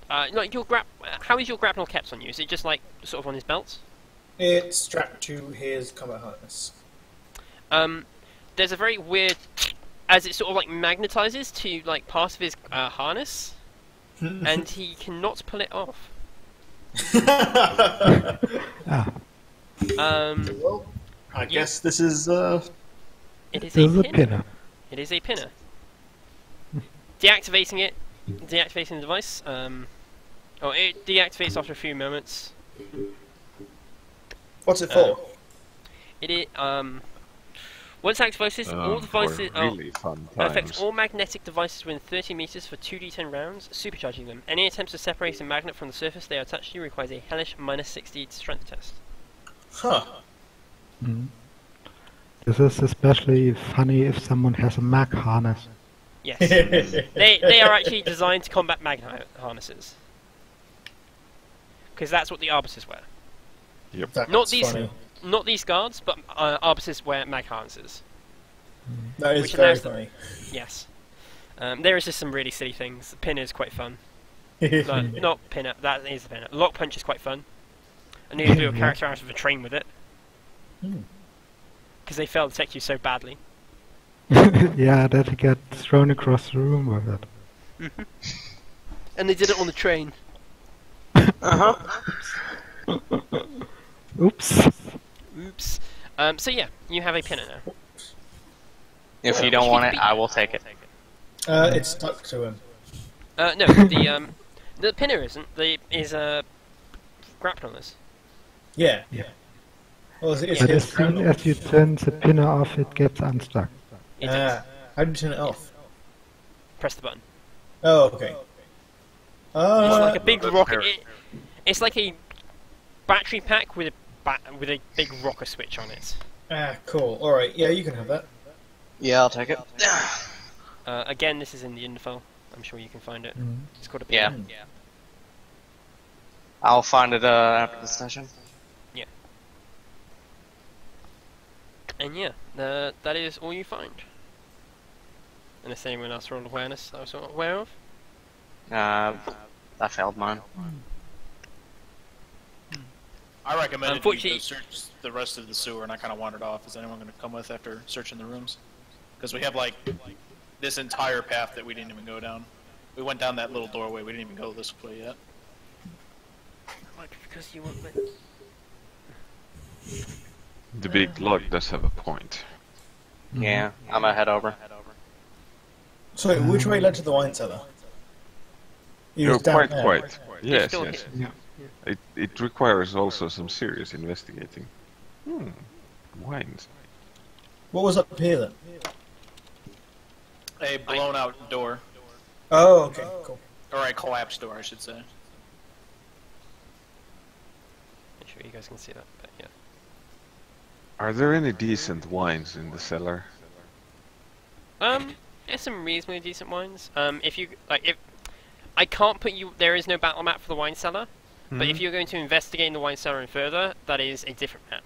like how is your grapnel kept on you? Is it just like sort of on his belt? It's strapped to his combat harness. There's a very weird, as it sort of like magnetizes to like part of his harness, and he cannot pull it off. Ah, Well, I guess this is It is this is a a pinner. pinner. It is a pinner. Deactivating the device. It deactivates after a few moments. what's it for? Once activated, all devices for really fun affects times. all magnetic devices within 30 meters for 2d10 rounds, supercharging them. Any attempts to separate a magnet from the surface they are attached to requires a hellish -60 strength test. Huh. Mm. This is especially funny if someone has a mag harness. Yes, they are actually designed to combat magnet harnesses, because that's what the arbiters wear. That's Not these- funny. Not these guards, but arbiters wear mag harnesses. That is which very allows them- funny. Yes. There is just some really silly things. Pinner is quite fun. No, not pinner. That is the pinner. Lock punch is quite fun. I nearly blew a character out of a train with it because they failed to detect you so badly. Yeah, that he got thrown across the room with it. And they did it on the train. Oops. Oops. So yeah, you have a pinner now. If you don't want it, I will take it. It's stuck to him. No, the pinner isn't. Is grapnellers. Yeah. Yeah. Well, it's But his as soon grapnel. as you turn the pinner off, it gets unstuck. It does. How do you turn it off? Press the button. Oh, okay. It's like a big that's rocket. very- It's like a battery pack with a big rocker switch on it. Cool. Alright, yeah, you can have that. Yeah, I'll take it. Again, this is in the info. I'm sure you can find it. Mm. It's called a Yeah. pinner. I'll find it after the session. And yeah, that is all you find. Unless anyone else rolled awareness that I was not aware of. I failed mine. I recommended you Unfortunately- go search the rest of the sewer, and I kind of wandered off. Is anyone going to come with after searching the rooms? Because we have like this entire path that we didn't even go down. We went down that little doorway. We didn't even go this way yet. Because you want The big log does have a point. Yeah, I'm gonna head over. So, which way led to the wine cellar? He You're was down quite there. quite. Yes, still yes. here. It requires also some serious investigating. Wines. What was up here then? A blown out door. Oh, okay, cool. Or a collapsed door, I should say. Make sure you guys can see that, but yeah. Are there any decent wines in the cellar? There's some reasonably decent wines. If you if I can't put you, there is no battle map for the wine cellar. But if you're going to investigate in the wine cellar and further, that is a different map.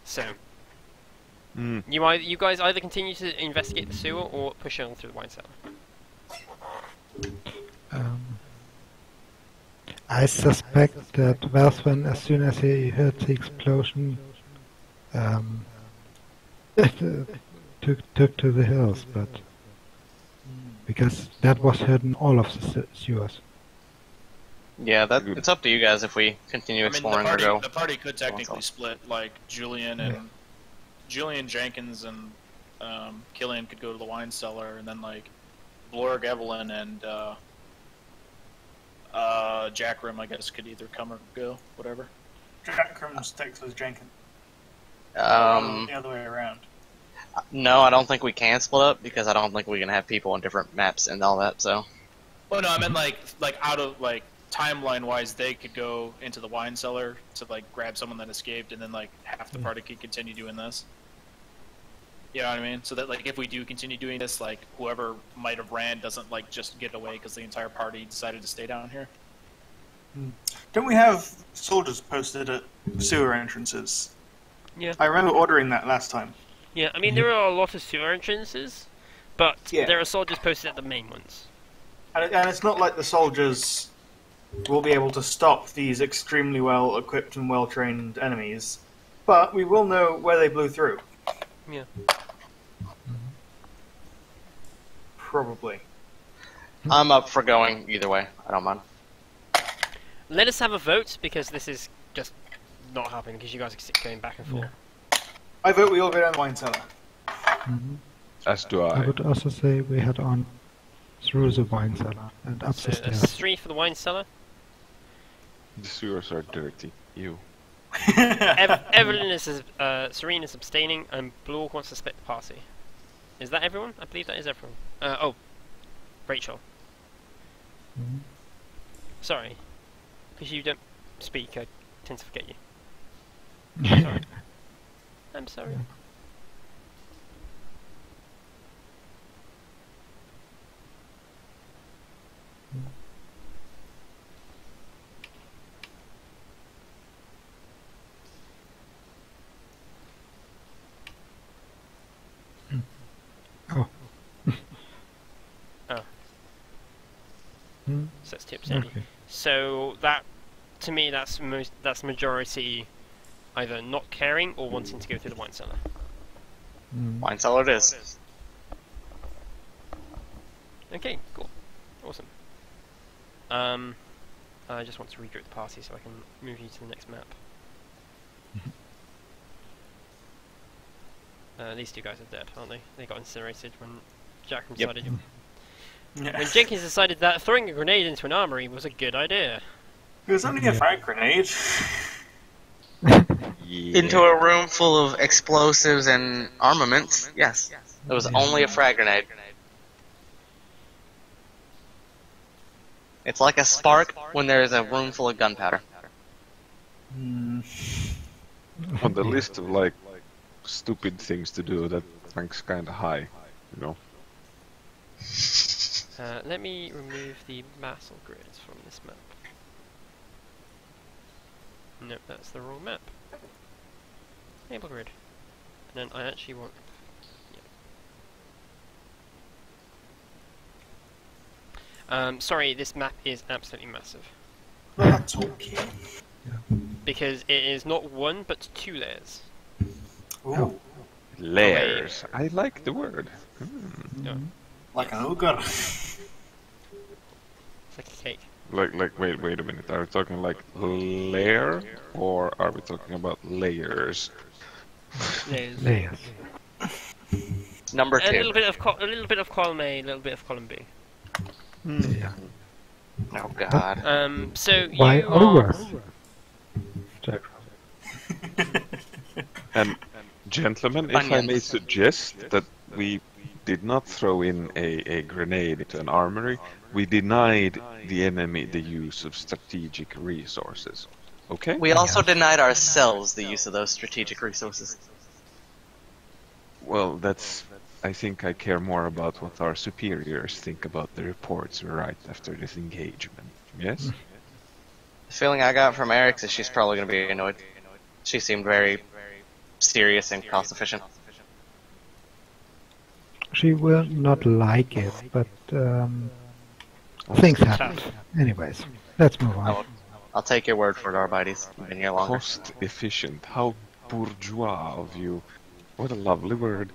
So you guys either continue to investigate the sewer or push on through the wine cellar. I suspect that Valsven, as soon as he heard the explosion, took to the hills, but because that was heard in all of the sewers. Yeah, it's up to you guys if we continue exploring or go. The party could technically split, like Julian and Julian Jenkins and Killian could go to the wine cellar, and then like Blorg, Evelyn, and Jackrim, I guess, could either come or go, whatever. Jackrim sticks with Jenkins. The other way around. No, I don't think we can split up because I don't think we can have people on different maps and all that. So. Well, no, I meant like out of like timeline-wise, they could go into the wine cellar to like grab someone that escaped, and then like half the party could continue doing this. You know what I mean? So that like if we do continue doing this, like whoever might have ran doesn't like just get away because the entire party decided to stay down here. Don't we have soldiers posted at sewer entrances? Yeah. I remember ordering that last time. Yeah, I mean there are a lot of sewer entrances, but there are soldiers posted at the main ones. And it's not like the soldiers will be able to stop these extremely well equipped and well trained enemies, but we will know where they blew through. Yeah. Probably. I'm up for going either way. I don't mind. Let us have a vote because this is just not happening because you guys are going back and forth. I vote we all go down the wine cellar. As do I. I would also say we head on through the wine cellar and up So the stairs. 3 for the wine cellar. The sewers are dirty. You. Evelyn is Serene is abstaining, and Blorg wants to split the party. Is that everyone? I believe that is everyone. Rachel. Sorry, because you don't speak, I tend to forget you. Sorry. I'm sorry. Oh. So that's 2%. Okay. So that, to me, that's majority either not caring or wanting to go through the wine cellar. Wine cellar it is. Okay, cool, awesome. I just want to regroup the party so I can move you to the next map. These two guys are dead, aren't they? They got incinerated when Jackman decided. When Jenkins decided that throwing a grenade into an armory was a good idea. It was only a frag grenade. Into a room full of explosives and armaments. Yes, it was only a frag grenade. It's like a spark when there is a room full of gunpowder. On the list of like stupid things to do, that ranks kind of high, you know. Let me remove the battle grids from this map. Nope, that's the wrong map. Enable grid. And then I actually want... sorry, this map is absolutely massive. That's okay. Because it is not 1, but 2 layers. Ooh. Layers. I like the word. No. Like an ogre. It's like a cake. Like, wait a minute. Are we talking like layer, or are we talking about layers? Layers. Number 2. A little bit of column A, a little bit of column B. Yeah. Oh god. So Why you are... ogres? And Gentlemen, if I may Onions. suggest that we did not throw in a grenade into an armory, we denied the enemy the use of strategic resources. Okay? We also denied ourselves the use of those strategic resources. Well, I think I care more about what our superiors think about the reports we write after this engagement. Yes? The feeling I got from Eric's is she's probably going to be annoyed. She seemed very serious and cost efficient. She will not like it, but things happen. Anyways, let's move on. I'll take your word for it, Arbites. You've been here longer. Cost efficient. How bourgeois of you. What a lovely word.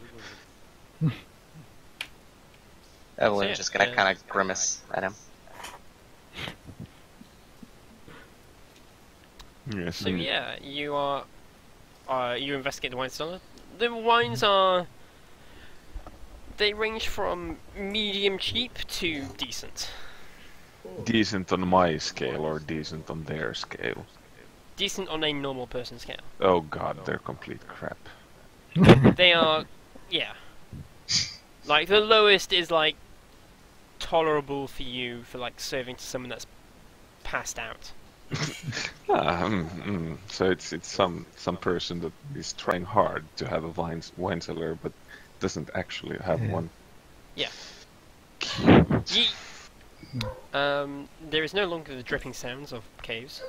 Evelyn's just gonna kind of grimace at him. Yes. So yeah, you investigate the wine cellar. The wines are... They range from medium cheap to decent. Decent on my scale or decent on their scale? Decent on a normal person scale. Oh god, they're complete crap. They are... yeah. Like, the lowest is, like, tolerable for you for, like, serving to someone that's passed out. So it's some person that is trying hard to have a wine cellar, but doesn't actually have one. Yeah. There is no longer the dripping sounds of caves.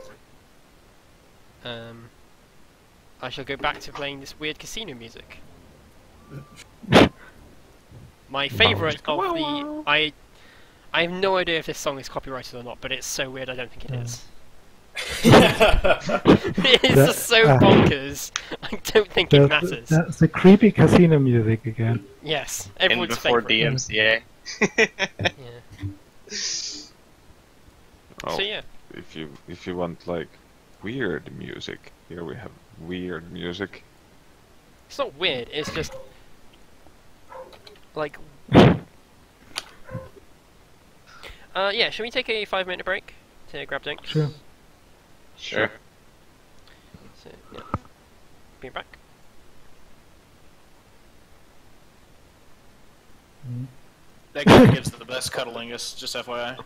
I shall go back to playing this weird casino music. My favourite of the... I have no idea if this song is copyrighted or not, but it's so weird I don't think it is. It's just so bonkers. I don't think it matters. That's the creepy casino music again. Yes, And everyone's before favourite. DMCA. Yeah. Oh, So yeah. if you want like weird music, here we have weird music. It's not weird, it's just... like... yeah, should we take a 5-minute break to grab drinks? Sure. Sure. So, yeah. Be back. That guy gives the best cuddlingus, just FYI.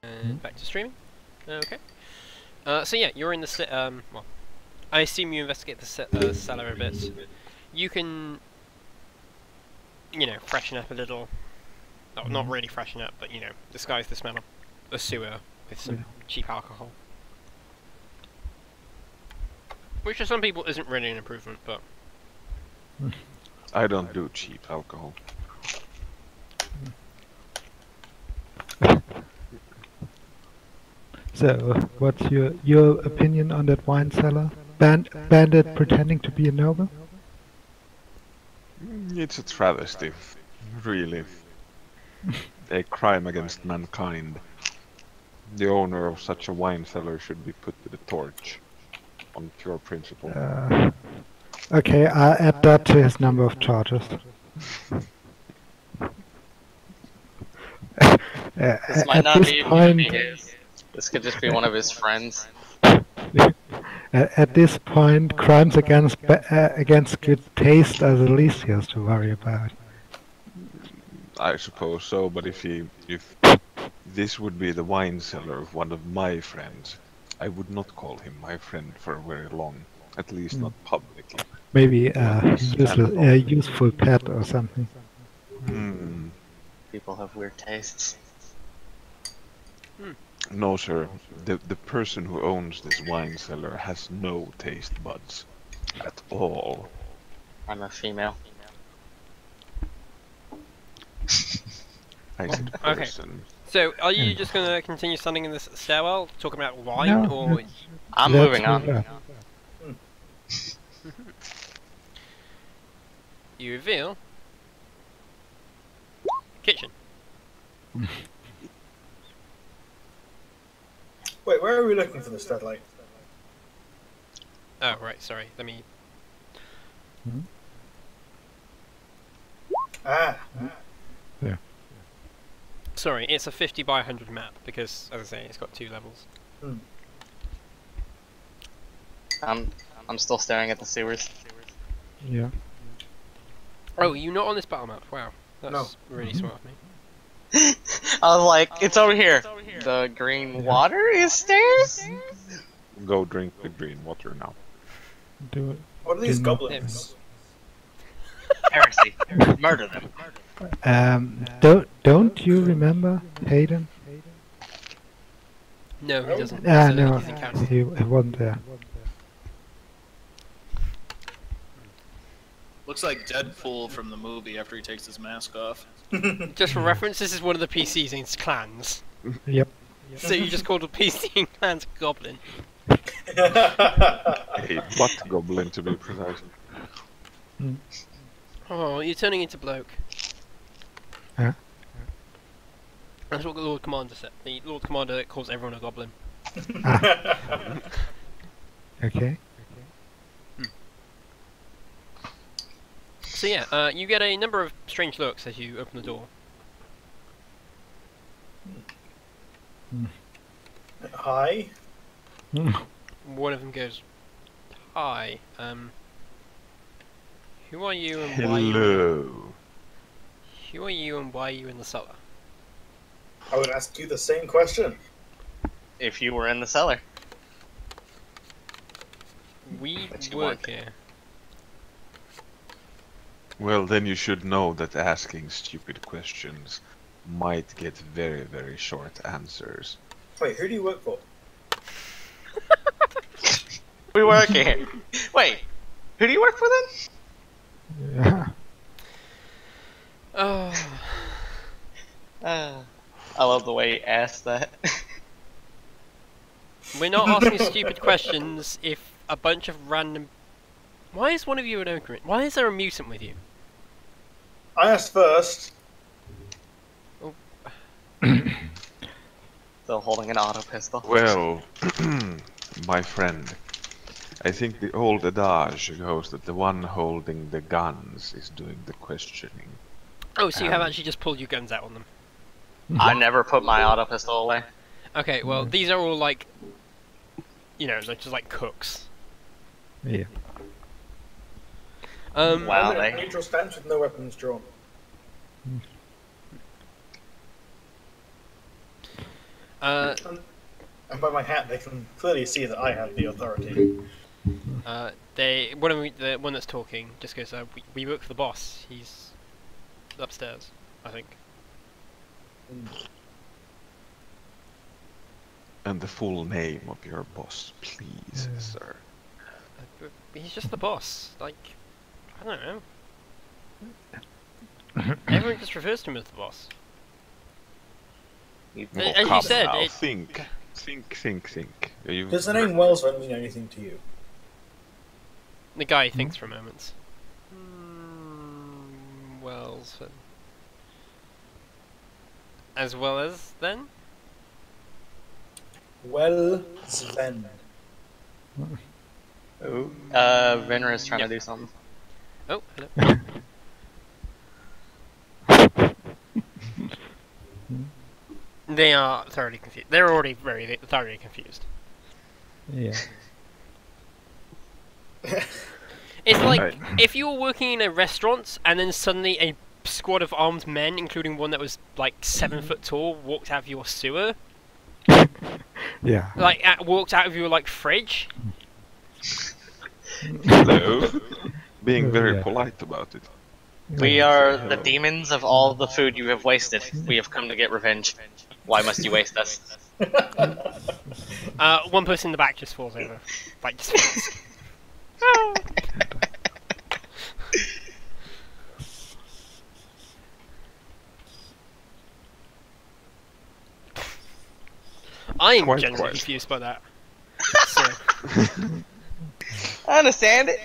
And back to streaming. Okay. So yeah, you're in the well, I assume you investigate the cellar a bit. You can, you know, freshen up a little. Oh, not really freshen up, but you know, disguise the smell of a sewer with some cheap alcohol. Which for some people isn't really an improvement, but... I don't do cheap alcohol. So, what's your opinion on that wine cellar? Bandit pretending to be a noble? It's a travesty, really. A crime against mankind. The owner of such a wine cellar should be put to the torch, on pure principle. Okay, I'll add that to his number of charges. This might not be his. This could just be one of his friends. At this point, crimes against good taste are the least he has to worry about. I suppose so, but if this would be the wine cellar of one of my friends, I would not call him my friend for very long, at least not publicly. Maybe a useful pet or something. People have weird tastes. No, sir. The person who owns this wine cellar has no taste buds at all. I'm a female. I said person. So, are you just going to continue standing in this stairwell, talking about wine, No, or... I'm moving on. You reveal... kitchen. Wait, where are we looking for the stud-light? Oh, right, sorry, let me... Yeah. Sorry, it's a 50 by 100 map, because, as I say, it's got 2 levels. I'm still staring at the sewers. Yeah. Oh, you're not on this battle map? Wow, that's No. really smart of me. I was like, it's over here. The green water is stairs? Go drink the green water now. Do it. What are these Didn't- goblins? Heresy. Murder them. Don't you remember Hayden? No, he doesn't. No, He's in council. he wasn't there. Looks like Deadpool from the movie after he takes his mask off. Just for reference, this is one of the PCs in its clans. Yep. So you just called a PC in clans goblin. A butt goblin, to be precise. Oh, you're turning into bloke. Huh? That's what the Lord Commander said. The Lord Commander calls everyone a goblin. Okay. So yeah, you get a number of strange looks as you open the door. Hi. One of them goes, "Hi, who are you and why are you? Hello. Who are you and why are you in the cellar?" I would ask you the same question. If you were in the cellar. We But you work weren't. here. Well, then you should know that asking stupid questions might get very, very short answers. Wait, who do you work for? We work here. Wait, who do you work for then? Yeah. Oh, I love the way he asked that. we're not asking stupid questions if a bunch of random... Why is one of you an ogre? Why is there a mutant with you? I asked first. Still holding an auto pistol. Well, my friend, I think the old adage goes that the one holding the guns is doing the questioning. Oh, so you have actually just pulled your guns out on them. I never put my auto pistol away. Okay, well, these are all like... You know, they're just like cooks. Yeah. Wow, I'm in a they... neutral stance with no weapons drawn. And by my hat, they can clearly see that I have the authority. The one that's talking just goes, we work for the boss. He's upstairs, I think. And the full name of your boss, please, sir. He's just the boss. Like, I don't know. Everyone just refers to him as the boss. As you said, think. Does the name Wellsman mean anything to you? The guy thinks for a moment. Wellsman. As well as then? Well, Sven. Ooh. Venra's trying to do something. Oh, hello. They are thoroughly confused. They're already very thoroughly confused. Yeah. It's like if you were working in a restaurant and then suddenly a squad of armed men, including one that was like 7 foot tall, walked out of your sewer. Yeah. Like walked out of your like fridge. Hello. Being very polite about it. We are the demons of all the food you have wasted. We have come to get revenge. Why must you waste us? One person in the back just falls over. Like, just falls. Oh. I am genuinely confused by that. So. I understand it.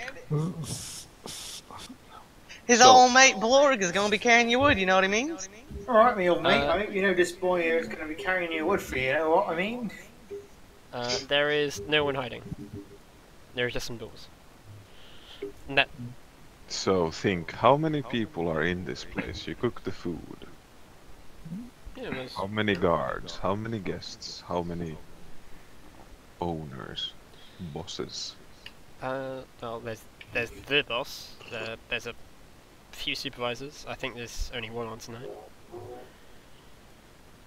His old mate Blorg is going to be carrying your wood, you know what I mean? Alright, me old mate, I hope you know this boy here is going to be carrying your wood for you, you know what I mean? There is no one hiding. There are just some doors. That. So think, how many people are in this place? You cook the food. Yeah, how many guards? How many guests? How many owners? Bosses? Well, there's the boss. There's a few supervisors. I think there's only one on tonight.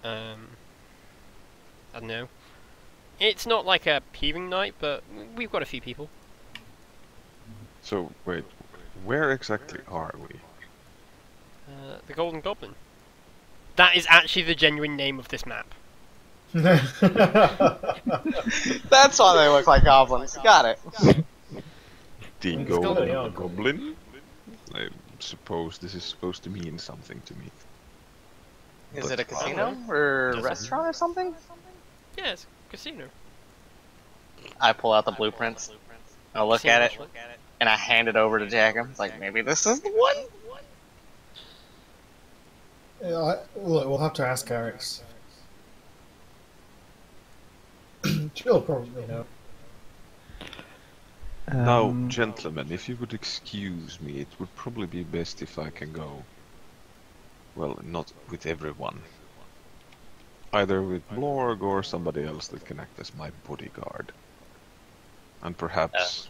I don't know. It's not like a heaving night, but we've got a few people. So wait, where exactly are we? The Golden Goblin. That is actually the genuine name of this map. That's why they look like goblins. Got it. The Golden Goblin? I suppose this is supposed to mean something to me. Is it a casino or a restaurant or something? Yeah, it's a casino. I pull out the blueprints. I look at it, and I hand it over to Jack. It's like, maybe this is the one? Yeah, look, we'll have to ask Alex. She'll probably know. Now, gentlemen, if you would excuse me, it would probably be best if I can go. Well, not with everyone. Either with Blorg or somebody else that can act as my bodyguard. And perhaps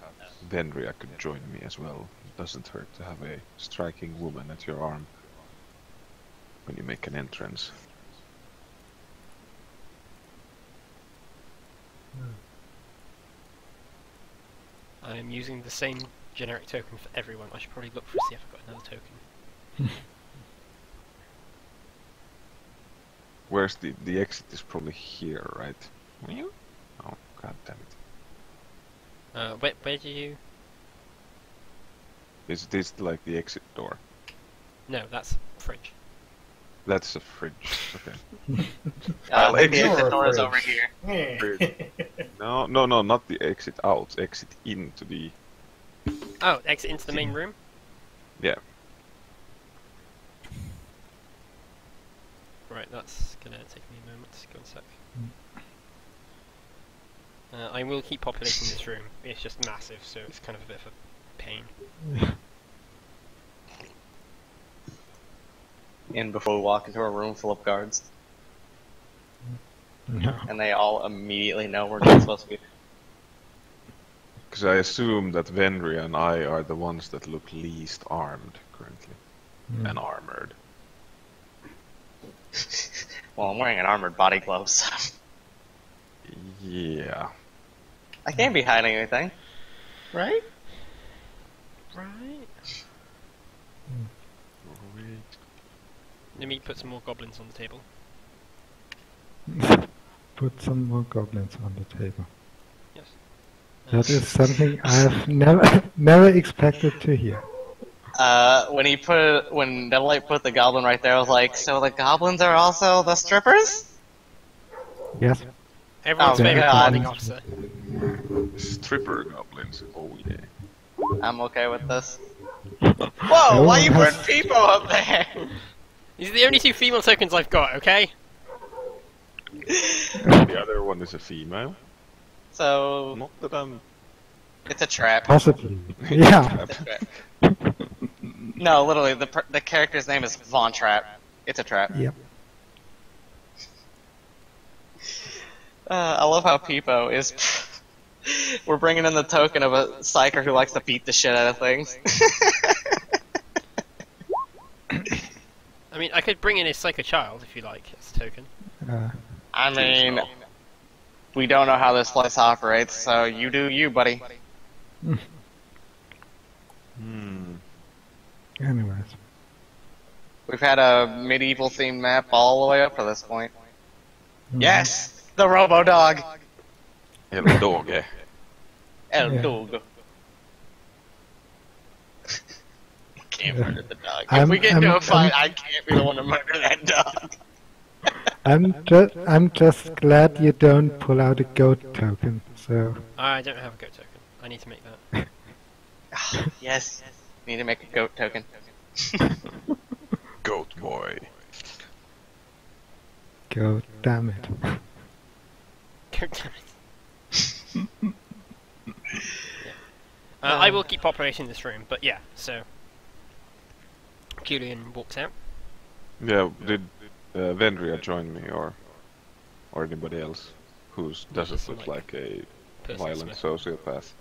Venria could join me as well. It doesn't hurt to have a striking woman at your arm when you make an entrance. I am using the same generic token for everyone. I should probably look for see if I've got another token. Where's the exit is probably here, right? Oh, god damn it. Where do you... Is this like the exit door? No, that's fridge. That's a fridge, okay. The exit door is over here. No, not the exit out. Exit into the... Oh, exit into the main room? Yeah. Right, that's gonna take me a moment. Go a sec. I will keep populating this room. It's just massive, so it's kind of a bit of a pain. And before we walk into a room full of guards. No. And they all immediately know we're not supposed to be. Because I assume that Venria and I are the ones that look least armed currently. And armored. Well, I'm wearing an armored body glove, so... Yeah. I can't be hiding anything. Right? Right. Let me put some more goblins on the table. Put some more goblins on the table. Yes. That is something I've never expected to hear. When Deadlight put the goblin right there, I was like, so the goblins are also the strippers? Yes. Everyone's Oh, favorite God. commanding officer. Stripper goblins. Oh yeah. I'm okay with this. Whoa, why you Everyone putting people up there? These are the only two female tokens I've got, okay? The other one is a female. So, Not that I'm. it's a trap. Possibly. Yeah. It's a trap. No, literally, the character's name is Von Trap. It's a trap. Yep. I love how Peepo is. We're bringing in the token of a psyker who likes to beat the shit out of things. I mean, I could bring in a Psycho Child if you like, as a token. I mean, we don't know how this place operates, so you do you, buddy. Anyways. We've had a medieval themed map all the way up to this point. Yes! The Robo Dog! El Doge. El Yeah. Dog. Can't murder the dog. If I'm- we get into I'm- a fight, I can't be the one to murder that dog. I'm just glad you don't pull out a goat token. So I don't have a goat token. I need to make that. Yes. Need to make a goat token. Goat boy. goat, damn it. Goat damn it. I will keep operating this room, but yeah, so... Julian walks out. Yeah, did Vendria join me or anybody else who doesn't Just look like like a person violent Smith. sociopath?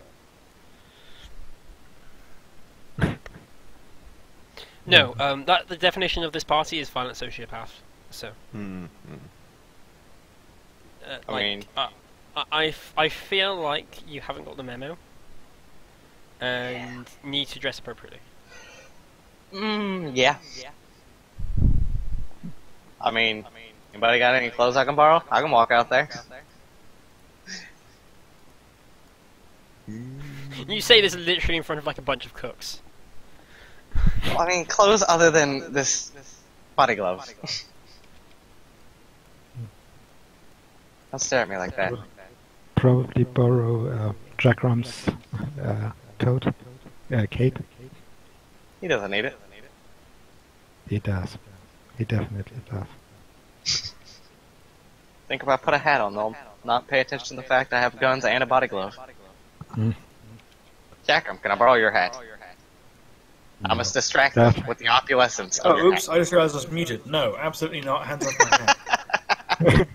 No, that the definition of this party is violent sociopath. So, I mean- I feel like you haven't got the memo, and need to dress appropriately. Yeah. I mean, anybody got any clothes I can borrow? I can walk out there. You say this literally in front of like a bunch of cooks. Well, I mean, clothes other than this body glove. Don't stare at me like that. Probably borrow Jackrum's coat, cape. He doesn't need it. He does. He definitely does. Think if I put a hat on, they'll not pay attention to the fact I have guns and a body glove. Jackram, can I borrow your hat? I must distract them with the opulence of Oh, your oops, hat. I just realized I was muted. No, absolutely not. Hands off my head.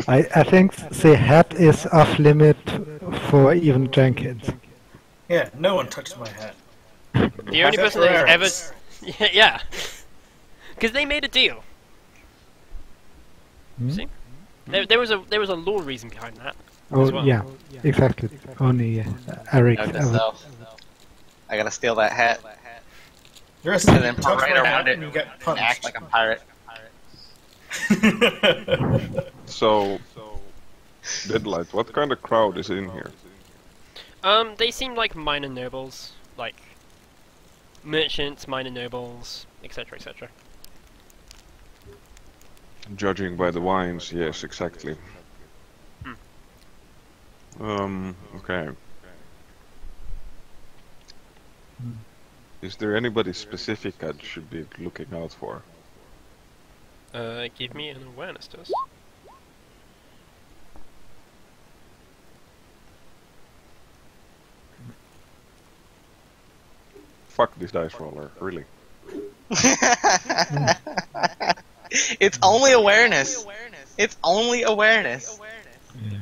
I think the hat is off limit for even Jenkins. Yeah, no one touched my hat. The only Except person that for has Eric's. ever... Yeah. Because they made a deal. See? There was a law reason behind that. Oh as well. yeah, exactly. Only Eric. Note to self. I gotta steal that hat The rest and of then them touch parade my around hat it and you get and act punched. like a pirate. So, Deadlight, what kind of crowd is in here? They seem like minor nobles, like merchants, minor nobles, etc., etc. Judging by the wines, yes, exactly. Okay. Is there anybody specific I should be looking out for? Give me an awareness test. Fuck this dice roller, really. It's only awareness. It's only awareness. Yeah.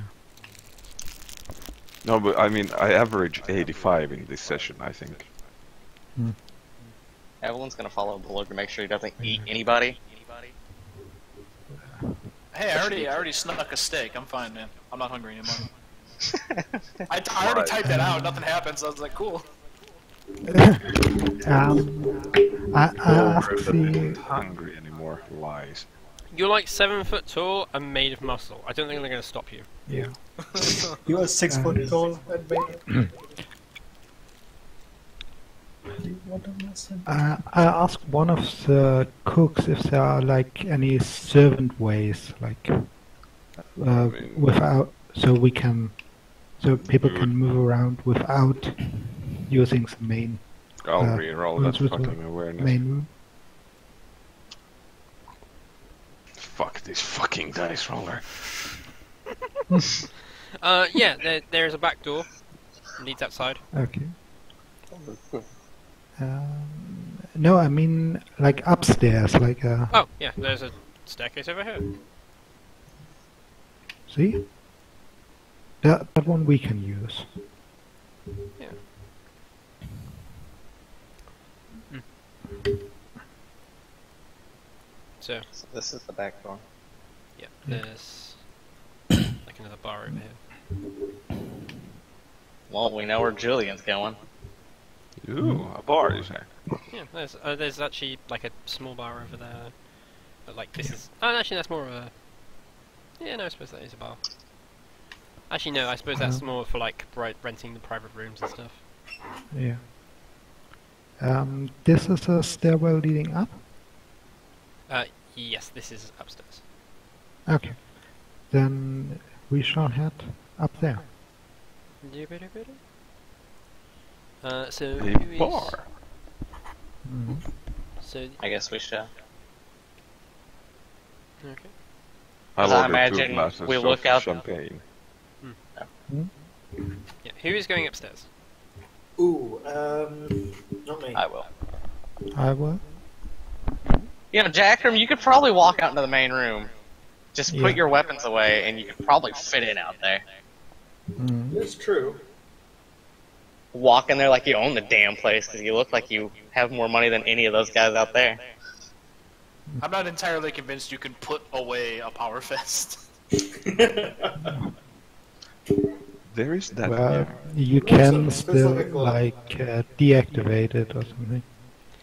No, but I mean, I average 85 in this session, I think. Evelyn's gonna follow Blurg to make sure he doesn't eat anybody. Hey, I already snuck a steak. I'm fine, man. I'm not hungry anymore. I already typed that out. Nothing happened, so I was like, cool. I asked Griffin the isn't hungry anymore. Lies. You're like 7 foot tall and made of muscle. I don't think they're going to stop you. yeah. You are 6 foot tall, and big. I asked one of the cooks if there are like any servant ways, like without, so people can move around without using the main. I'll reroll that with the fucking awareness. main room. Fuck this fucking dice roller. Yeah, there's a back door. Leads outside. Okay. No, I mean like upstairs, like Oh, yeah, there's a staircase over here. see? That one we can use. Yeah. So, So this is the back door. yeah, there's like another bar over here. Well, we know where Julian's going. Ooh, a bar, you say? Yeah, there's actually like a small bar over there. But like this is... Oh, actually that's more of a... Yeah, no, I suppose that is a bar. Actually no, I suppose that's more for like renting the private rooms and stuff. Yeah. This is a stairwell leading up? Yes, this is upstairs. Okay. Then we shall head up there. So A who is... bar. Mhm. So, I guess we should. okay. I'll I order imagine 2 glasses we of look out- champagne. Yeah, who is going upstairs? Ooh, not me. I will. I will. You know, Jackram, you could probably walk out into the main room. Just put Yeah. your weapons away, and you could probably fit in out there. Mhm. It's true. Walk in there like you own the damn place, because you look like you have more money than any of those guys out there. I'm not entirely convinced you can put away a power fist. There is that. Well, you can There's still like a- like deactivate it or something.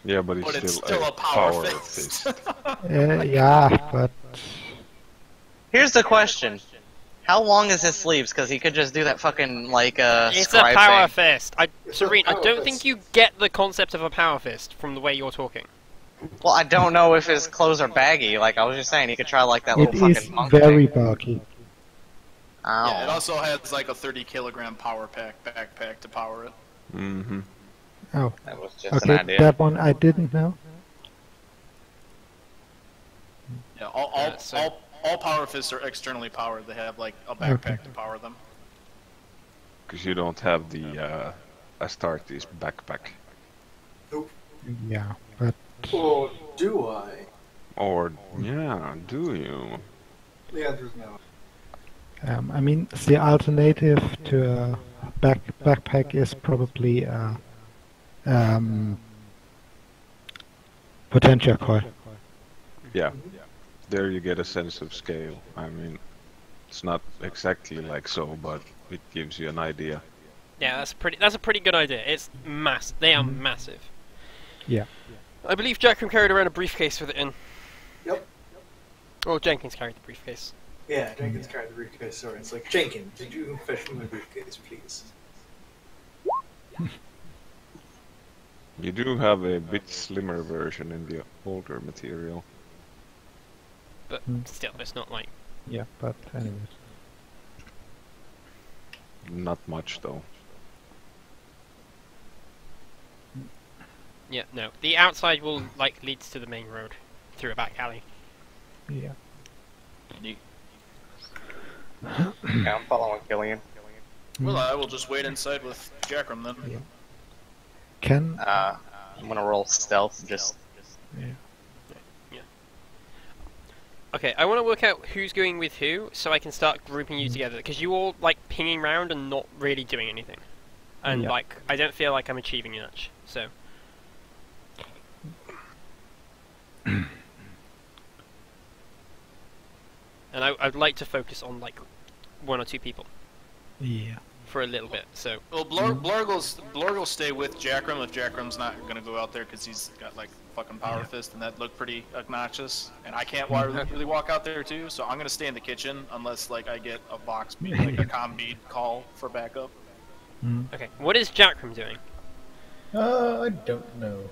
Yeah, but it's, But it's still, still a power fist. fist. Yeah, but Here's the question. How long is his sleeves? Because he could just do that fucking, like, It's a scribe power thing. fist! It's a Serene, I power don't fist. think you get the concept of a power fist from the way you're talking. Well, I don't know if his clothes are baggy. Like, I was just saying, he could try, like, that it little is fucking monk very thing. bulky. I don't Yeah, it know. also has like a 30-kilogram power backpack to power it. Mm-hmm. Oh, That was just an okay, idea. that one I didn't know. Yeah, so- all power fists are externally powered. They have like a backpack Okay. to power them. Because you don't have the Astartes backpack. Yeah, but Or do I? Or, yeah, do you? The answer is no. I mean the alternative to a backpack is probably potential coil. Yeah. There you get a sense of scale. I mean, it's not exactly like so, but it gives you an idea. Yeah, that's a pretty good idea. It's mass. They are massive. Yeah. I believe Jackram carried around a briefcase with it in. Yep. Or Jenkins carried the briefcase. Yeah, Jenkins carried the briefcase. Sorry, it's like Jenkins. Did you fetch me my briefcase, please? You do have a bit slimmer version in the older material. But still, it's not like... Yeah, but anyways. Not much, though. Yeah, no. The outside will, like, leads to the main road. Through a back alley. Yeah. Yeah, I'm following Killian. Well, I will just wait inside with Jackram then. Yeah. Can I'm gonna roll stealth and just... Okay, I want to work out who's going with who, so I can start grouping you together. Because you all, like, pinging around and not really doing anything. And, Yeah. like, I don't feel like I'm achieving much, so... And and I'd like to focus on like 1 or 2 people Yeah. for a little bit. So Well, Blorg will stay with Jackram if Jackram's not gonna go out there because he's got like fucking power fist, and that looked pretty obnoxious. And I can't really walk out there too, so I'm gonna stay in the kitchen unless like I get a box bead, like a comm bead call for backup. okay, what is Jackram doing? I don't know.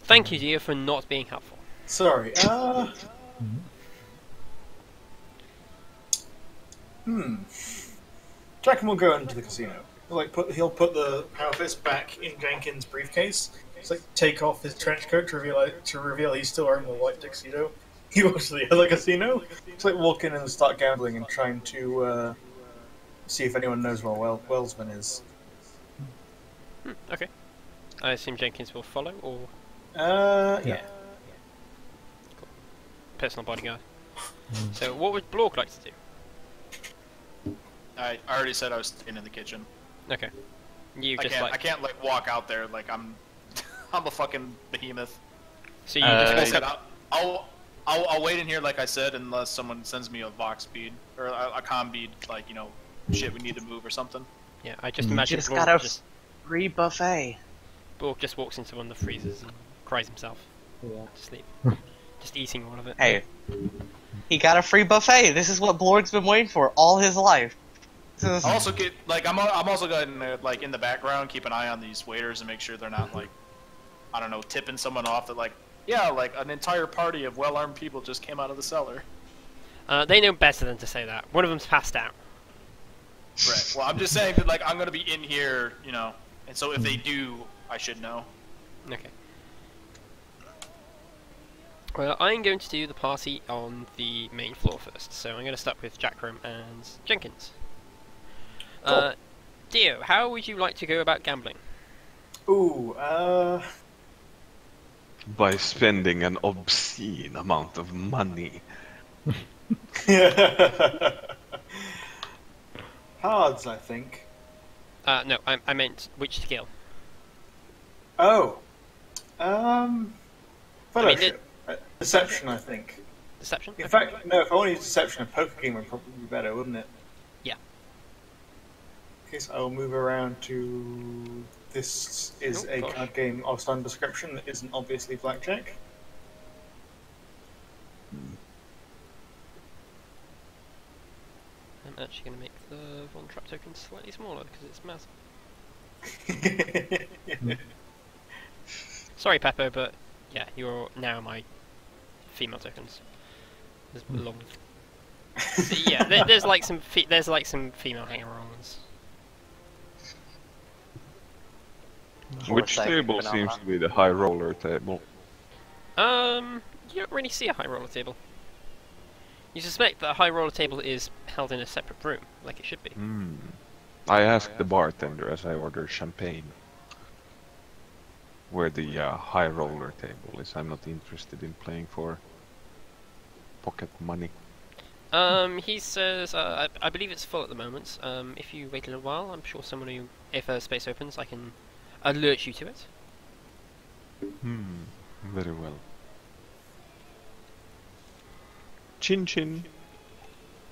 Thank you, Dio, for not being helpful. Sorry. Jack will go into the casino. He'll put the power fist back in Jenkins' briefcase. It's like take off his trench coat to reveal he's still wearing the white tuxedo. He walks to the other casino. It's like walk in and start gambling and trying to see if anyone knows where Wellsman is. Okay. I assume Jenkins will follow, or Yeah. cool. Personal bodyguard. So, what would Blork like to do? I already said I was staying in the kitchen. Okay. You I just can't, like I can't like walk out there like I'm I'm a fucking behemoth. so you Like I just said, walk up. I'll wait in here like I said unless someone sends me a vox bead or a comm bead, like, you know, shit we need to move or something. Yeah, I just imagine Just Blork got a just free buffet. Blork walks into one of the freezers and cries himself to sleep. Just eating all of it. Hey, he got a free buffet. This is what Blorg's been waiting for all his life. This is- I also get like I'm also gonna like in the background keep an eye on these waiters and make sure they're not like, I don't know, tipping someone off that like, yeah, like an entire party of well-armed people just came out of the cellar. They know better than to say that. One of them's passed out. Right. Well, I'm just saying that like I'm gonna be in here, you know, and so if they do, I should know. Okay. Well, I'm going to do the party on the main floor first, so I'm going to start with Jackram and Jenkins. Cool. Dio, how would you like to go about gambling? Ooh, By spending an obscene amount of money. Cards, I think. No, I meant which skill. Oh. Fellowship. it- Deception, I think. Deception? In fact, no, if I want to use Deception, a poker game would probably be better, wouldn't it? Yeah. Okay, so I will move around to... This is Oh, a gosh. card game of some description that isn't obviously blackjack. I'm actually going to make the Von Trapp token slightly smaller because it's massive. Sorry, Peppo, but yeah, you're now my female tokens. There's long. So, yeah, there's like some female hanger-ons. Which Foresight table phenomenon. seems to be the high roller table? You don't really see a high roller table. You suspect that a high roller table is held in a separate room, like it should be. I asked the bartender as I ordered champagne where the high roller table is. I'm not interested in playing for pocket money. He says, I believe it's full at the moment. If you wait a little while, I'm sure someone who, if a space opens, I can alert you to it. Very well. Chin chin.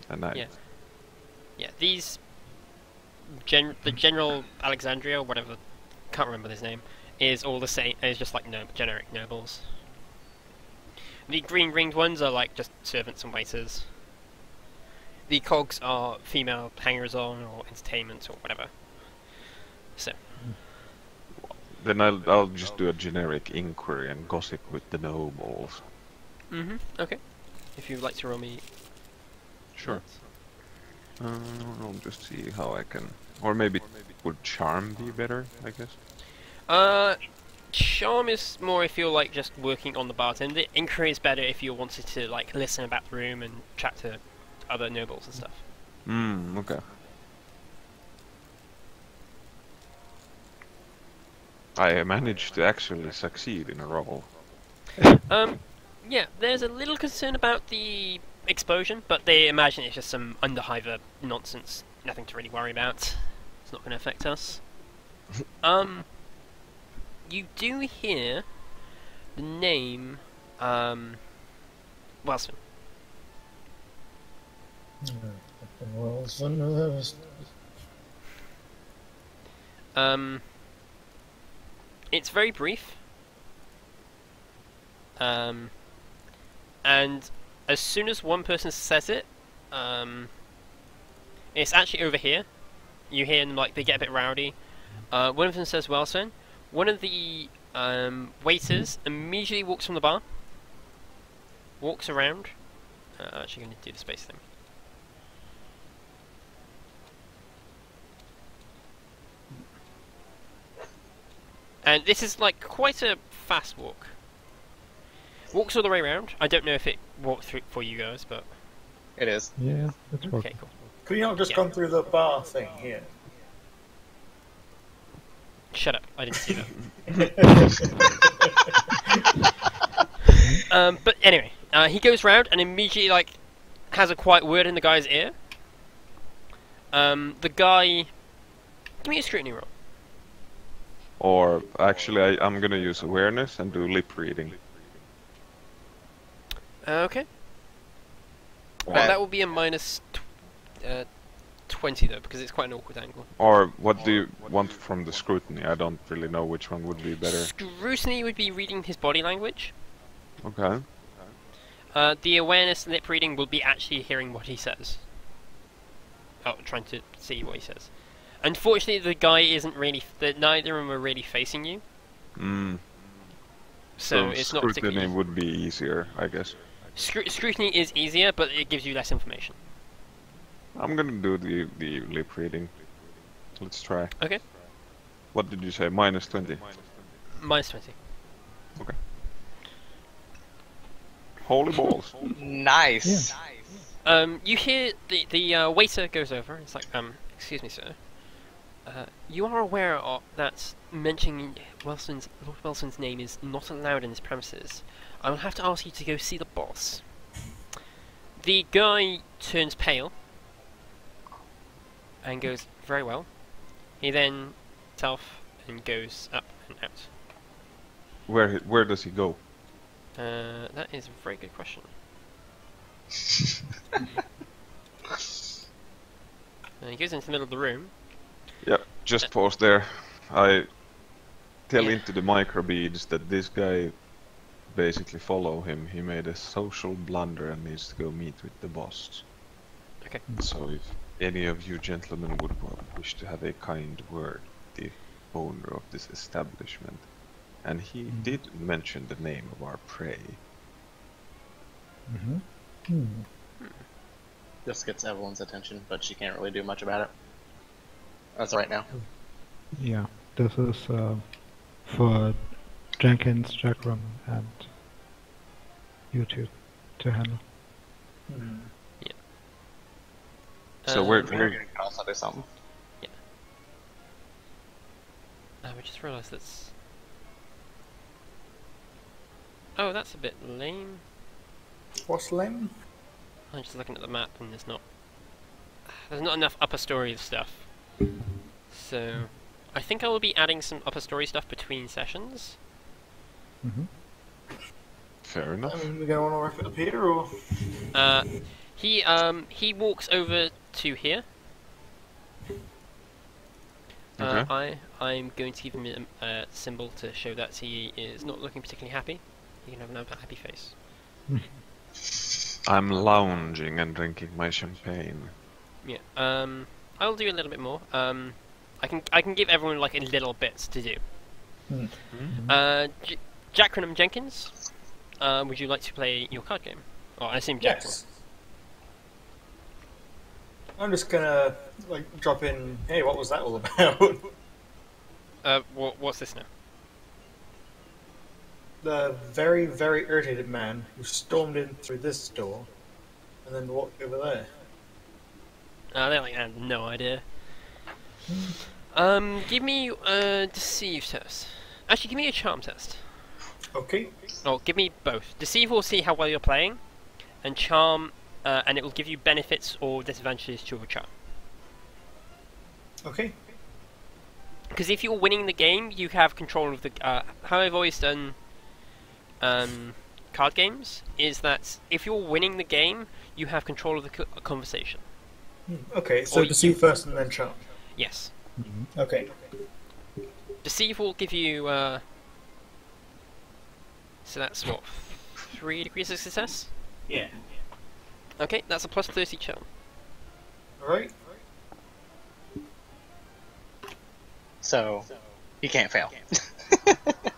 And I. Yeah. Yeah, these the General Alexandria, or whatever, can't remember his name, is all the same. Is just like generic nobles. The green ringed ones are like just servants and waiters. The cogs are female hangers-on or entertainment or whatever. So. Then I'll just do a generic inquiry and gossip with the nobles. Okay. If you'd like to roll me. Sure. I'll just see how I can. Or maybe would charm be better, I guess? Charm is more if you're like just working on the bartender. Inquiry is better if you wanted to like listen about the room and chat to other nobles and stuff. Okay. I managed to actually succeed in a roll. Yeah, there's a little concern about the explosion, but they imagine it's just some underhiver nonsense. Nothing to really worry about. It's not going to affect us. You do hear the name, Wellsman. It's very brief. And as soon as one person says it, it's actually over here. You hear them, like, they get a bit rowdy. One of them says, "Well, son." One of the waiters immediately walks from the bar, walks around. Actually, going to do the space thing. And this is like quite a fast walk. Walks all the way around. I don't know if it walked through for you guys, but It is. Yeah, that's okay, okay. cool. Could you not just gone through the bar thing here? Shut up! I didn't see that. But anyway, he goes round and immediately like has a quiet word in the guy's ear. The guy, give me a scrutiny roll. Or actually, I'm gonna use awareness and do lip reading. Okay. Okay. That will be a minus 20 though, because it's quite an awkward angle. Or what do you want from the scrutiny? I don't really know which one would be better. Scrutiny would be reading his body language. Okay. The awareness lip reading will be actually hearing what he says. Oh, trying to see what he says. Unfortunately, the guy isn't really. Neither of them are really facing you. So it's not scrutiny particularly. would be easier, I guess. Scrutiny is easier, but it gives you less information. I'm gonna do the lip reading. Let's try. Okay. What did you say? Minus 20. Minus 20. Okay. Holy balls. Nice. You hear the waiter goes over. It's like, excuse me, sir. You are aware of that mentioning Lord Wilson's name is not allowed in this premises. I will have to ask you to go see the boss. The guy turns pale and goes, very well. He then off and goes up and out. Where does he go? That is a very good question. He goes into the middle of the room. Yeah, just pause there. I tell Yeah. into the microbeads that this guy basically follow him. He made a social blunder and needs to go meet with the boss. Okay. So if any of you gentlemen would wish to have a kind word with the owner of this establishment, and he did mention the name of our prey. This gets Evelyn's attention, but she can't really do much about it. That's right now. Yeah, this is for Jenkins, Jackram, and you two to handle. So We where can also do something. We just realised that's. Oh, that's a bit lame. What's lame? I'm just looking at the map and there's not enough upper story stuff. So I think I will be adding some upper story stuff between sessions. fair enough. I mean, we're going to want to wrap it up here, or? He walks over to here. Okay. I'm going to give him a symbol to show that he is not looking particularly happy. He can have an happy face. I'm lounging and drinking my champagne. Yeah. I'll do a little bit more. I can give everyone like a little bits to do. Jack Renham Jenkins, would you like to play your card game? Oh, I assume Jack Yes. I'm just gonna like drop in. Hey, what was that all about? will. What's this now? The very, very irritated man who stormed in through this door and then walked over there. They like have no idea. Give me a deceive test. Actually, give me a charm test. Okay. Oh, give me both. Deceive will see how well you're playing, and charm, and it will give you benefits or disadvantages to your charm. Okay. Because if you're winning the game, you have control of the. How I've always done card games is that if you're winning the game, you have control of the conversation. Okay, so Or deceive first and then charm. Yes. Okay. Deceive will give you, so that's what, 3 degrees of success? Yeah. Okay, that's a plus 30 charm. Alright. So, he can't fail.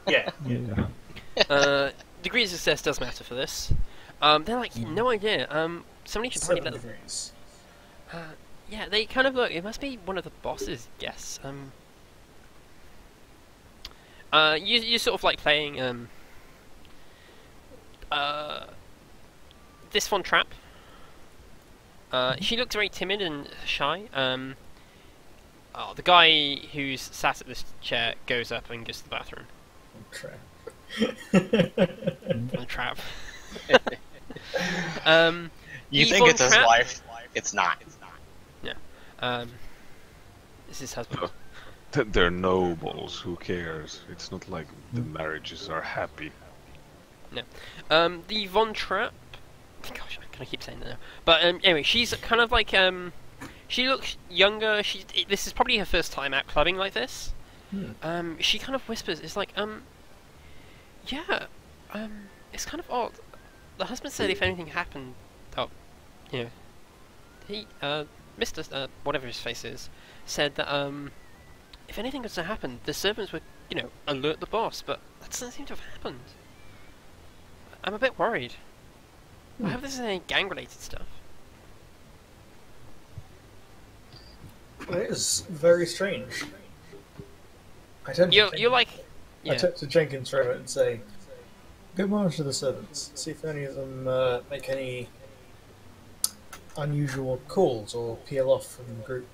Yeah. Yeah. Degrees of success does matter for this. They're like, no idea. Somebody should probably 7 let them. degrees. Yeah, they kind of look. It must be one of the bosses. Yes. You sort of like playing this Von Trapp. She looks very timid and shy. The guy who's sat at this chair goes up and goes to the bathroom. Trap. Von Trapp. You the think Von it's his Trapp- wife? It's not. This is his husband. They're nobles. Who cares? It's not like the marriages are happy. The Von Trapp. Gosh, I kind of keep saying that now. But anyway, she's kind of like she looks younger. This is probably her first time out clubbing like this. She kind of whispers. It's like yeah, it's kind of odd. The husband said if anything happened, he Mr. Whatever his face is, said that if anything was to happen, the servants would alert the boss. But that doesn't seem to have happened. I'm a bit worried. I hope this isn't any gang-related stuff. Well, it is very strange. I turn to You're like, I turn to Jenkins for a moment and say, go monitor the servants. See if any of them make any unusual calls or peel off from the group.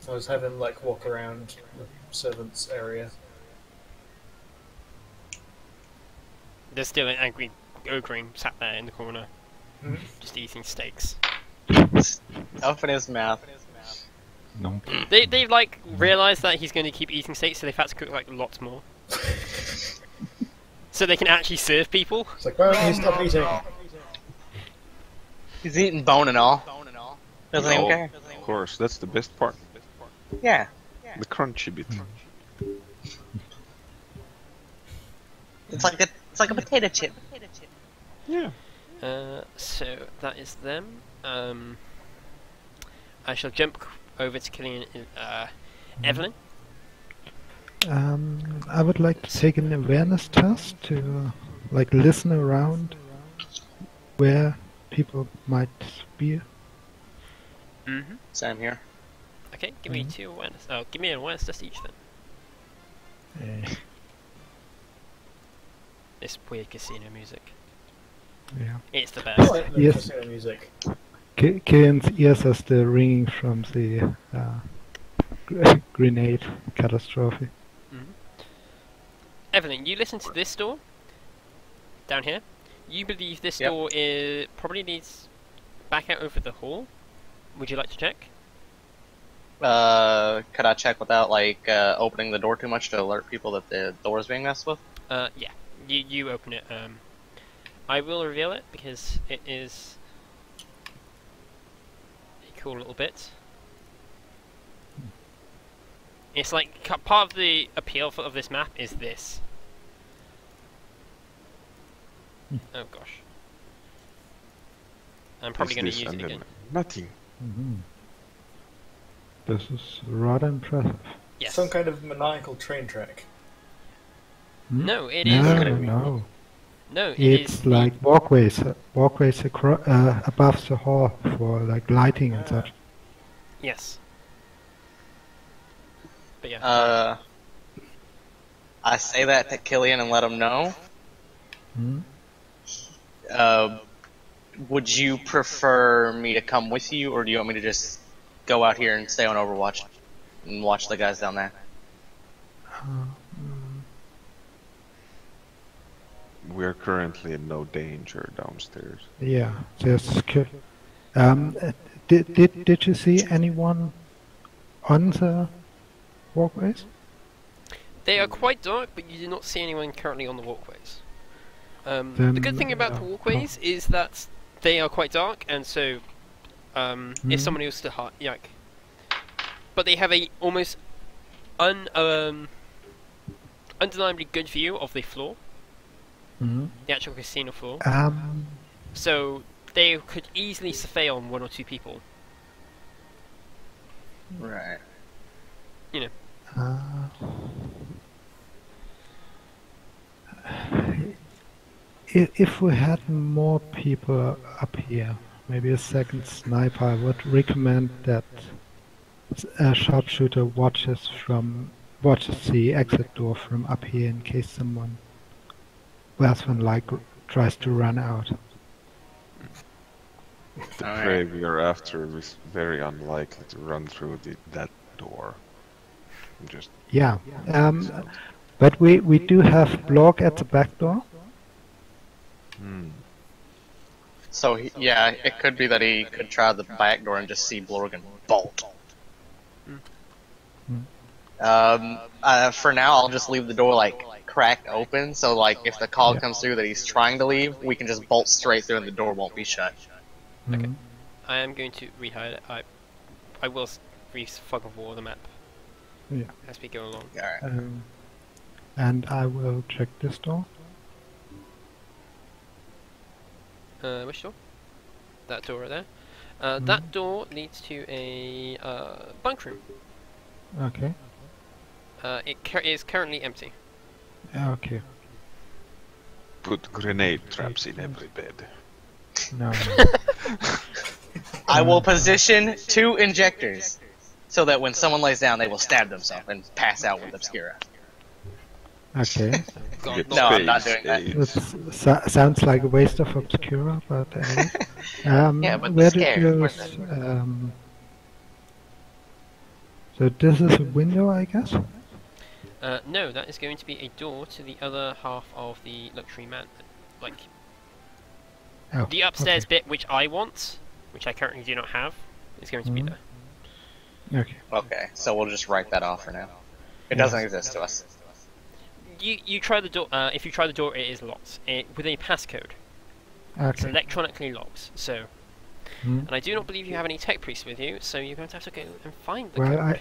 I was having walk around the servants' area. There's still an angry ogre sat there in the corner, just eating steaks. Open his mouth. No. They've realised that he's going to keep eating steaks, so they've had to cook lots more, so they can actually serve people. It's like, why don't you stop eating? He's eating bone and all. Doesn't even care. Of course, that's the best part. Yeah. The crunchy bit. It's like a potato chip. Yeah. So that is them. I shall jump over to Killian. Evelyn. I would like to take an awareness test to listen around where people might be. Same here. Okay, give me 2 awareness. Oh, give me an awareness test each then. This weird casino music. Yeah. It's the I best. like the Yes. casino music. Killian's ears are still ringing from the grenade catastrophe. Evelyn, you listen to this door down here. You believe this door probably leads back out over the hall. Would you like to check? Could I check without opening the door too much to alert people that the door is being messed with? Yeah. You open it. I will reveal it because it is a cool little bit. It's part of the appeal of this map is this. Oh gosh. I'm probably going to use it again. Nothing. This is rather impressive. Yes. Some kind of maniacal train track. No, it is. No. No, it It's is. like walkways above the hall for lighting and such. Yes. But yeah. I say that to Killian and let him know. Would you prefer me to come with you, or do you want me to just go out here and stay on Overwatch and watch the guys down there? We're currently in no danger downstairs. Yeah, there's. Did you see anyone on the walkways? They are quite dark, but you do not see anyone currently on the walkways. The good thing about the walkways is that they are quite dark, and so if someone was to like, but they have a almost undeniably good view of the floor, the actual casino floor. So they could easily surveil on 1 or 2 people. Right. You know. If we had more people up here, maybe a second sniper, I would recommend that a sharpshooter watches the exit door from up here in case someone tries to run out. The prey we are after is very unlikely to run through that door. Yeah, but we do have Blorg at the back door. So yeah, it could be that he could try the back door and just see Blorg and bolt. For now, I'll just leave the door like cracked open, so like if the call comes through that he's trying to leave, we can just bolt straight through and the door won't be shut. Okay. I am going to rehide it. I will fog of war the map. Yeah. As we go along. Alright. And I will check this door. Which door? That door right there. That door leads to a bunk room. Okay. It is currently empty. Okay. Put grenade traps in every bed. No. I will position 2 injectors so that when someone lays down, they will stab themselves and pass out with Obscura. Okay. No, I'm not doing that. That sounds like a waste of Obscura, but anyway. Yeah, but where scared. did you... So this is a window, I guess? No, that is going to be a door to the other half of the luxury man. Like, the upstairs bit, which I want, which I currently do not have, is going to be there. Okay. Okay, so we'll just write that off for now. It doesn't exist to us. You try the door. If you try the door, it is locked with a passcode. It's Okay. electronically locked. So, and I do not believe you have any tech priests with you, so you're going to have to go and find the Well, code.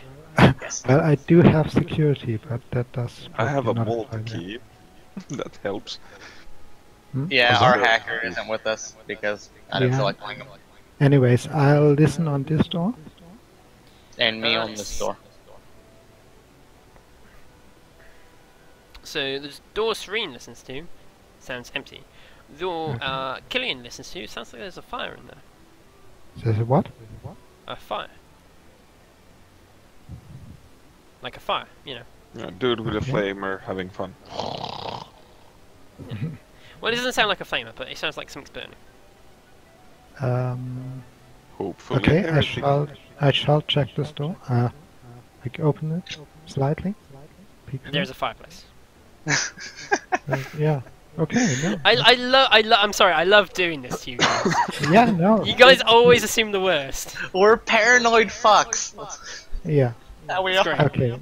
well, I do have security, but that does. I have a probably not vault apply there. key. That helps. Yeah, Oh, our sorry. hacker isn't with us because I didn't feel like playing him. Anyways, I'll listen on this door. And me on this door. So the door Serene listens to sounds empty. The door Killian listens to sounds like there's a fire in there. There's a what? A fire. Like a fire, you know. Yeah, dude with a flamer having fun. Well, it doesn't sound like a flamer, but it sounds like something's burning. Hopefully. Okay, everything- I shall check this door. Like open it slightly. Peek There's a fireplace. yeah. Okay. No. I'm sorry, I love doing this to you guys. Yeah. No. You guys always assume the worst. We're paranoid fucks. Yeah. That we It's are. great. Okay.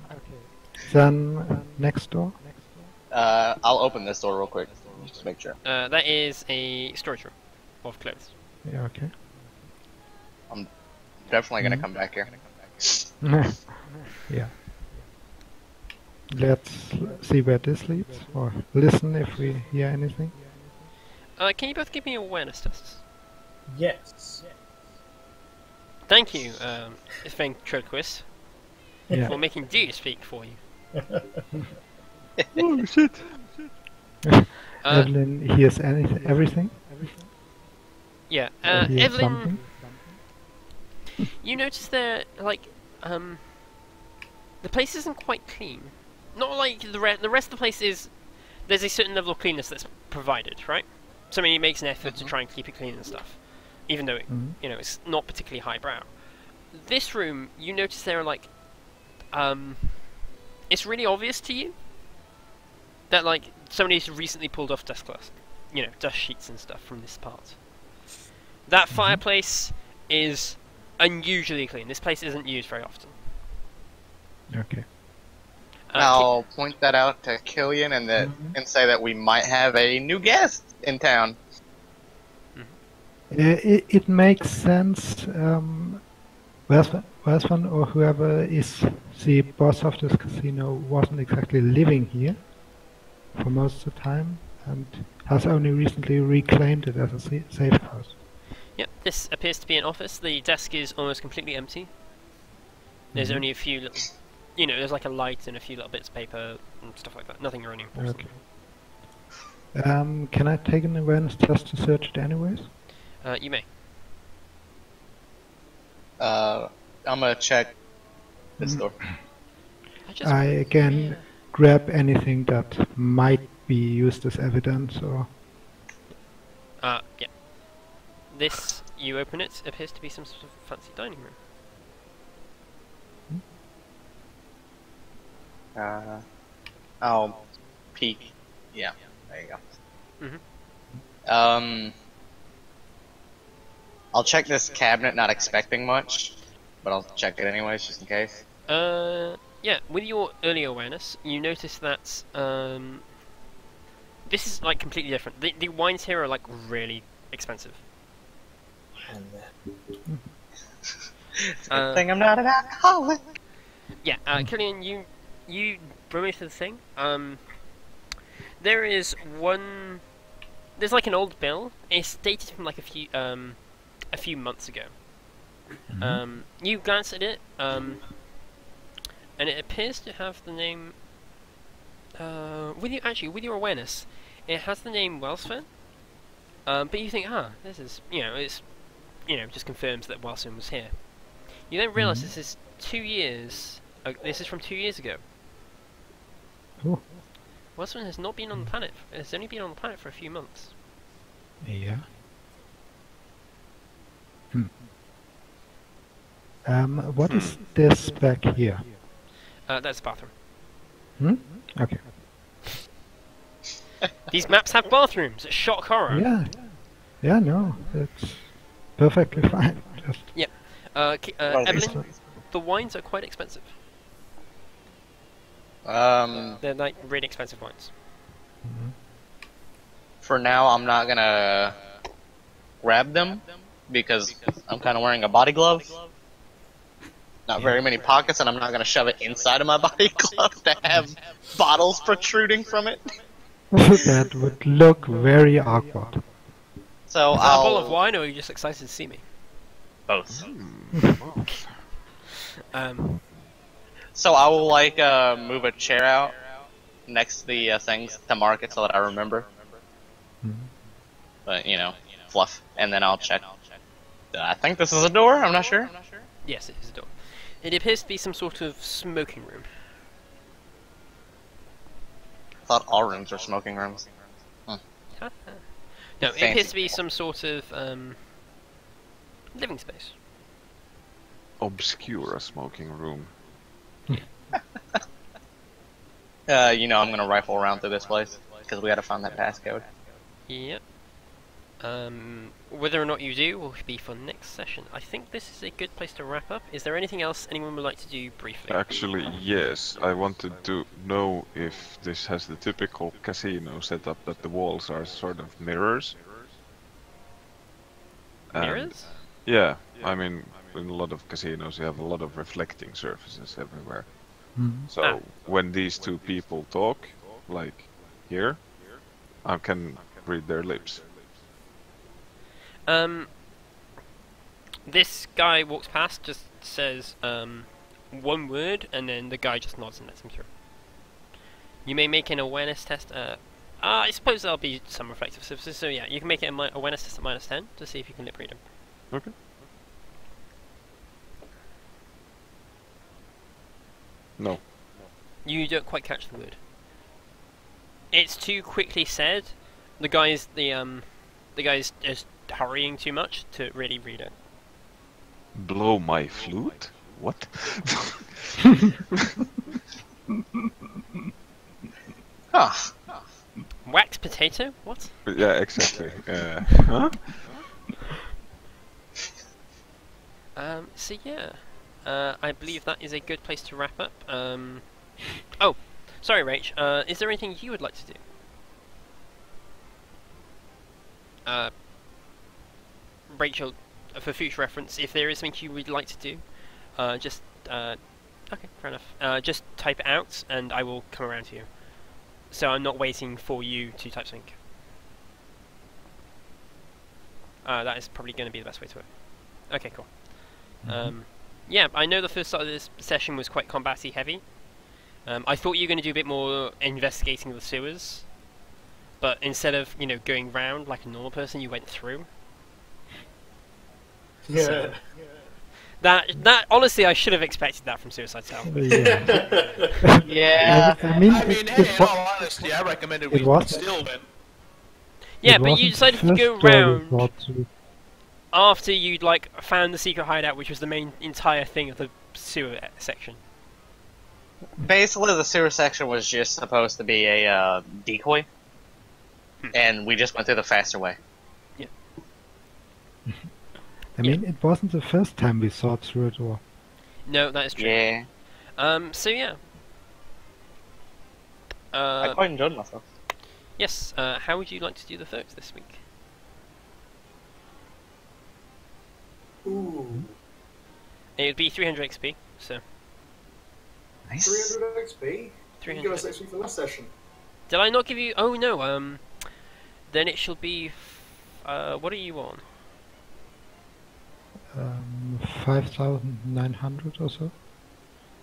Then next door. I'll open this door real quick, just to make sure. That is a storage room of clothes. Yeah. Okay. I'm definitely gonna come back here. Yeah. Let's see where this leads, or listen if we hear anything. Can you both give me awareness tests? Yes. Thank you, Ventriloquist, Yeah. for making Dee speak for you. Oh shit! Evelyn hears everything. Yeah, Or hears Evelyn, something. you notice there, like, the place isn't quite clean. Not like the rest of the place is. There's a certain level of cleanness that's provided, right? Somebody makes an effort to try and keep it clean and stuff, even though it, you know, it's not particularly highbrow. This room, you notice there are like, it's really obvious to you that like somebody's recently pulled off dust cloth, you know, dust sheets and stuff from this part. That fireplace is unusually clean. This place isn't used very often. Okay. I'll point that out to Killian and say that we might have a new guest in town. It makes sense. Westman or whoever is the boss of this casino wasn't exactly living here for most of the time and has only recently reclaimed it as a safe house. Yep, this appears to be an office. The desk is almost completely empty. There's only a few little, there's like a light and a few little bits of paper and stuff like that. Nothing really important. Okay. Can I take an awareness test to search it anyways? You may. I'm gonna check this door. I again grab anything that might be used as evidence or... yeah. This, you open it, appears to be some sort of fancy dining room. I'll peek. Yeah, there you go. I'll check this cabinet, not expecting much, but I'll check it anyways, just in case. Yeah, with your early awareness, you notice that, this is, like, completely different. The wines here are, like, really expensive. It's a good thing I'm not an alcoholic. Yeah, Killian, you bring me to the thing. There is one... There's, like, an old bill. It's dated from, like, a few months ago. You glance at it, and it appears to have the name. With your awareness, it has the name Welsford. But you think, this is, it's, just confirms that Welsford was here. You then realise this is 2 years. This is from 2 years ago. Oh. Welsford has not been on the planet. It's only been on the planet for a few months. Yeah. What is this back here? That's the bathroom. Okay. These maps have bathrooms. It's shock horror. Yeah. Yeah, no, it's perfectly fine. Just Yep. Evelyn, the wines are quite expensive. They're like really expensive wines. For now, I'm not gonna grab them because I'm kind of wearing a body glove. Not very many pockets, and I'm not gonna shove it inside of my body glove to have bottles protruding from it. that would look very awkward. So Is that a bottle of wine, or are you just excited to see me? both. So I will move a chair out next to the things to mark it so that I remember. But fluff, and then I'll check. I think this is a door. I'm not sure. Yes, it is a door. It appears to be some sort of smoking room. I thought all rooms were smoking rooms. No, it appears to be some sort of living space. Obscure smoking room. I'm gonna rifle around through this place because we gotta find that passcode. Yep. Whether or not you do will be for next session. I think this is a good place to wrap up. Is there anything else anyone would like to do briefly? Actually, yes. I wanted to know if this has the typical casino setup that the walls are sort of mirrors. Mirrors? Yeah, I mean, in a lot of casinos you have a lot of reflecting surfaces everywhere. So when these two people talk, like here, I can read their lips. This guy walks past, just says one word, and then the guy just nods and lets him through. You may make an awareness test. I suppose there'll be some reflective surfaces, so yeah, you can make it an awareness test at -10 to see if you can lip read him. Okay. No. You don't quite catch the word. It's too quickly said. The guy's just hurrying too much to really read it. Blow my flute? What? Huh. Wax potato? What? Yeah, exactly. Huh? So yeah, I believe that is a good place to wrap up. Oh, sorry, Rach. Is there anything you would like to do? Rachel, for future reference, if there is something you would like to do, just okay, fair enough. Just type it out, and I will come around to you. So I'm not waiting for you to type something. That is probably going to be the best way to work. Okay, cool. Yeah, I know the first start of this session was quite combat-y heavy. I thought you were going to do a bit more investigating the sewers, but instead of, you know, going round like a normal person, you went through. Yeah. So, that honestly, I should have expected that from Suicide Cell. Yeah. Yeah. I mean, I mean, hey, in all honesty, I recommended we was- still win. Yeah, it but you wasn't decided the to go first door we round brought to. after you'd like found the secret hideout, which was the main entire thing of the sewer section. Basically, the sewer section was just supposed to be a decoy, and we just went through the faster way. I mean, it wasn't the first time we saw through a door. No, that is true. Yeah. So yeah. I quite enjoyed myself. Yes. How would you like to do the votes this week? Ooh. It would be 300 XP. So Nice. 300 XP? You give us 300. XP for last session. Did I not give you? Oh no. Then it shall be. What are you on? 5,900 or so.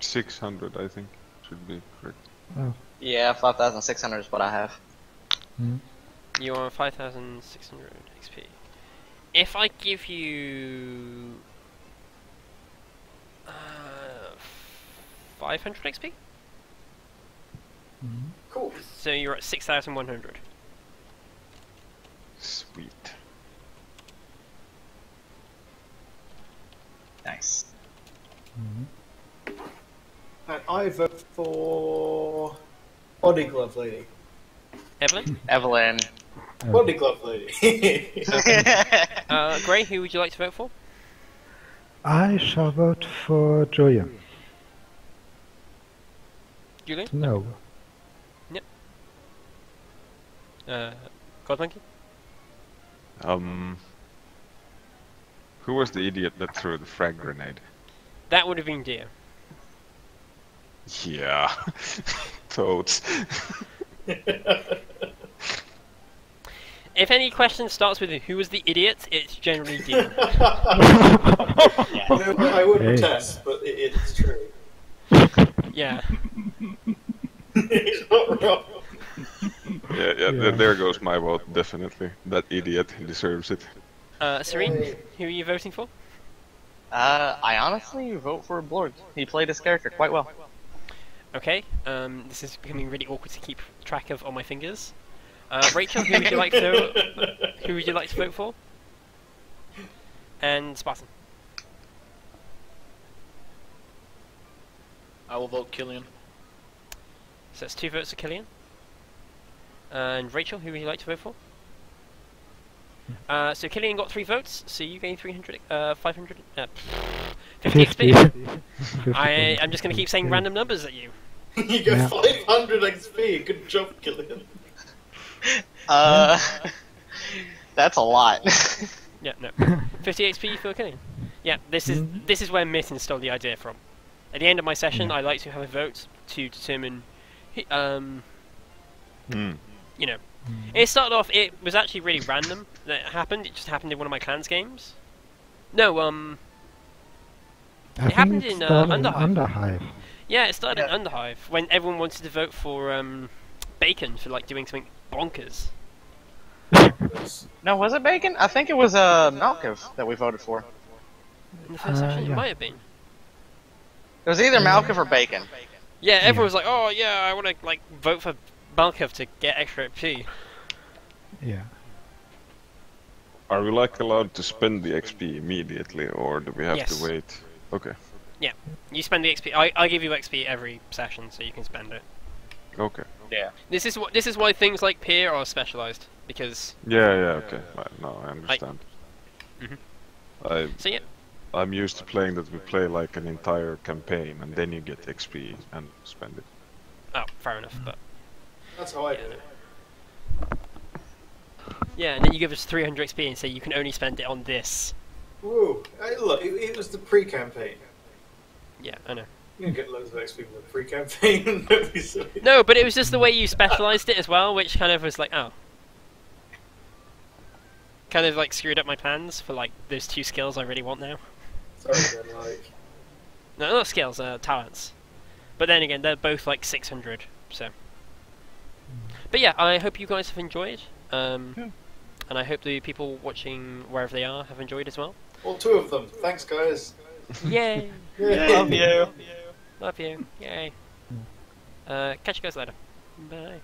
600, I think, should be correct. Yeah, 5,600 is what I have. You are on 5,600 XP. If I give you 500 XP, Cool. so you're at 6,100. Sweet. Nice. And I vote for Body Glove Lady. Evelyn, Evelyn. Body Glove Lady. Gray, who would you like to vote for? I shall vote for Julia. Julian? No. Godmonkey? Who was the idiot that threw the frag grenade? That would have been Deer. Yeah. Toads. If any question starts with who was the idiot, it's generally Deer. No, I would Hey. protest, but it's true. Yeah. It's not wrong. Yeah, there goes my vote, definitely. That idiot deserves it. Serene, who are you voting for? I honestly vote for Blorg. He played his character quite well. Okay, this is becoming really awkward to keep track of on my fingers. Rachel, who would you like to vote for? And Spartan. I will vote Killian. So that's 2 votes for Killian. And Rachel, who would you like to vote for? So Killian got 3 votes, so you gain 300, 500, 50 XP. 50 I'm just going to keep saying Yeah. random numbers at you. You go Yeah. 500 XP. Good job, Killian. That's a lot. Yeah, no. 50 XP for Killian. Yeah, this is where Mitten stole the idea from. At the end of my session, I like to have a vote to determine, you know, it started off. It was actually really random that it happened. It just happened in one of my clan's games. No, I it happened think in, it started Underhive. Underhive. yeah, it started in Underhive when everyone wanted to vote for Bacon for like doing something bonkers. No, was it Bacon? I think it was Malkov that we voted for. In the first session, it yeah. might have been. It was either Malkov or Bacon. Yeah, everyone was like, "Oh yeah, I want to like vote for Malkov to get extra XP." Yeah. Are we like allowed to spend the XP immediately, or do we have Yes. to wait? Okay. Yeah, you spend the XP. I give you XP every session, so you can spend it. Okay. Yeah. This is why things like Peer are specialized, because Yeah, okay. No, I understand. so yeah. I'm used to playing that we play like an entire campaign, and then you get XP and spend it. Oh, fair enough, but... That's how I do Yeah, it. Yeah, and then you give us 300 XP and say you can only spend it on this. Woo! Look, it was the pre-campaign. Yeah, I know. You can get loads of XP with the pre-campaign. Don't be silly. No, but it was just the way you specialised it as well, which kind of was like, oh. Kind of like screwed up my plans for like those 2 skills I really want now. Sorry, then, like... No, not skills, talents. But then again, they're both like 600, so... But yeah, I hope you guys have enjoyed. And I hope the people watching wherever they are have enjoyed as well. All 2 of them. Thanks, guys. Yay! Love you. Love you. Yay. Catch you guys later. Bye.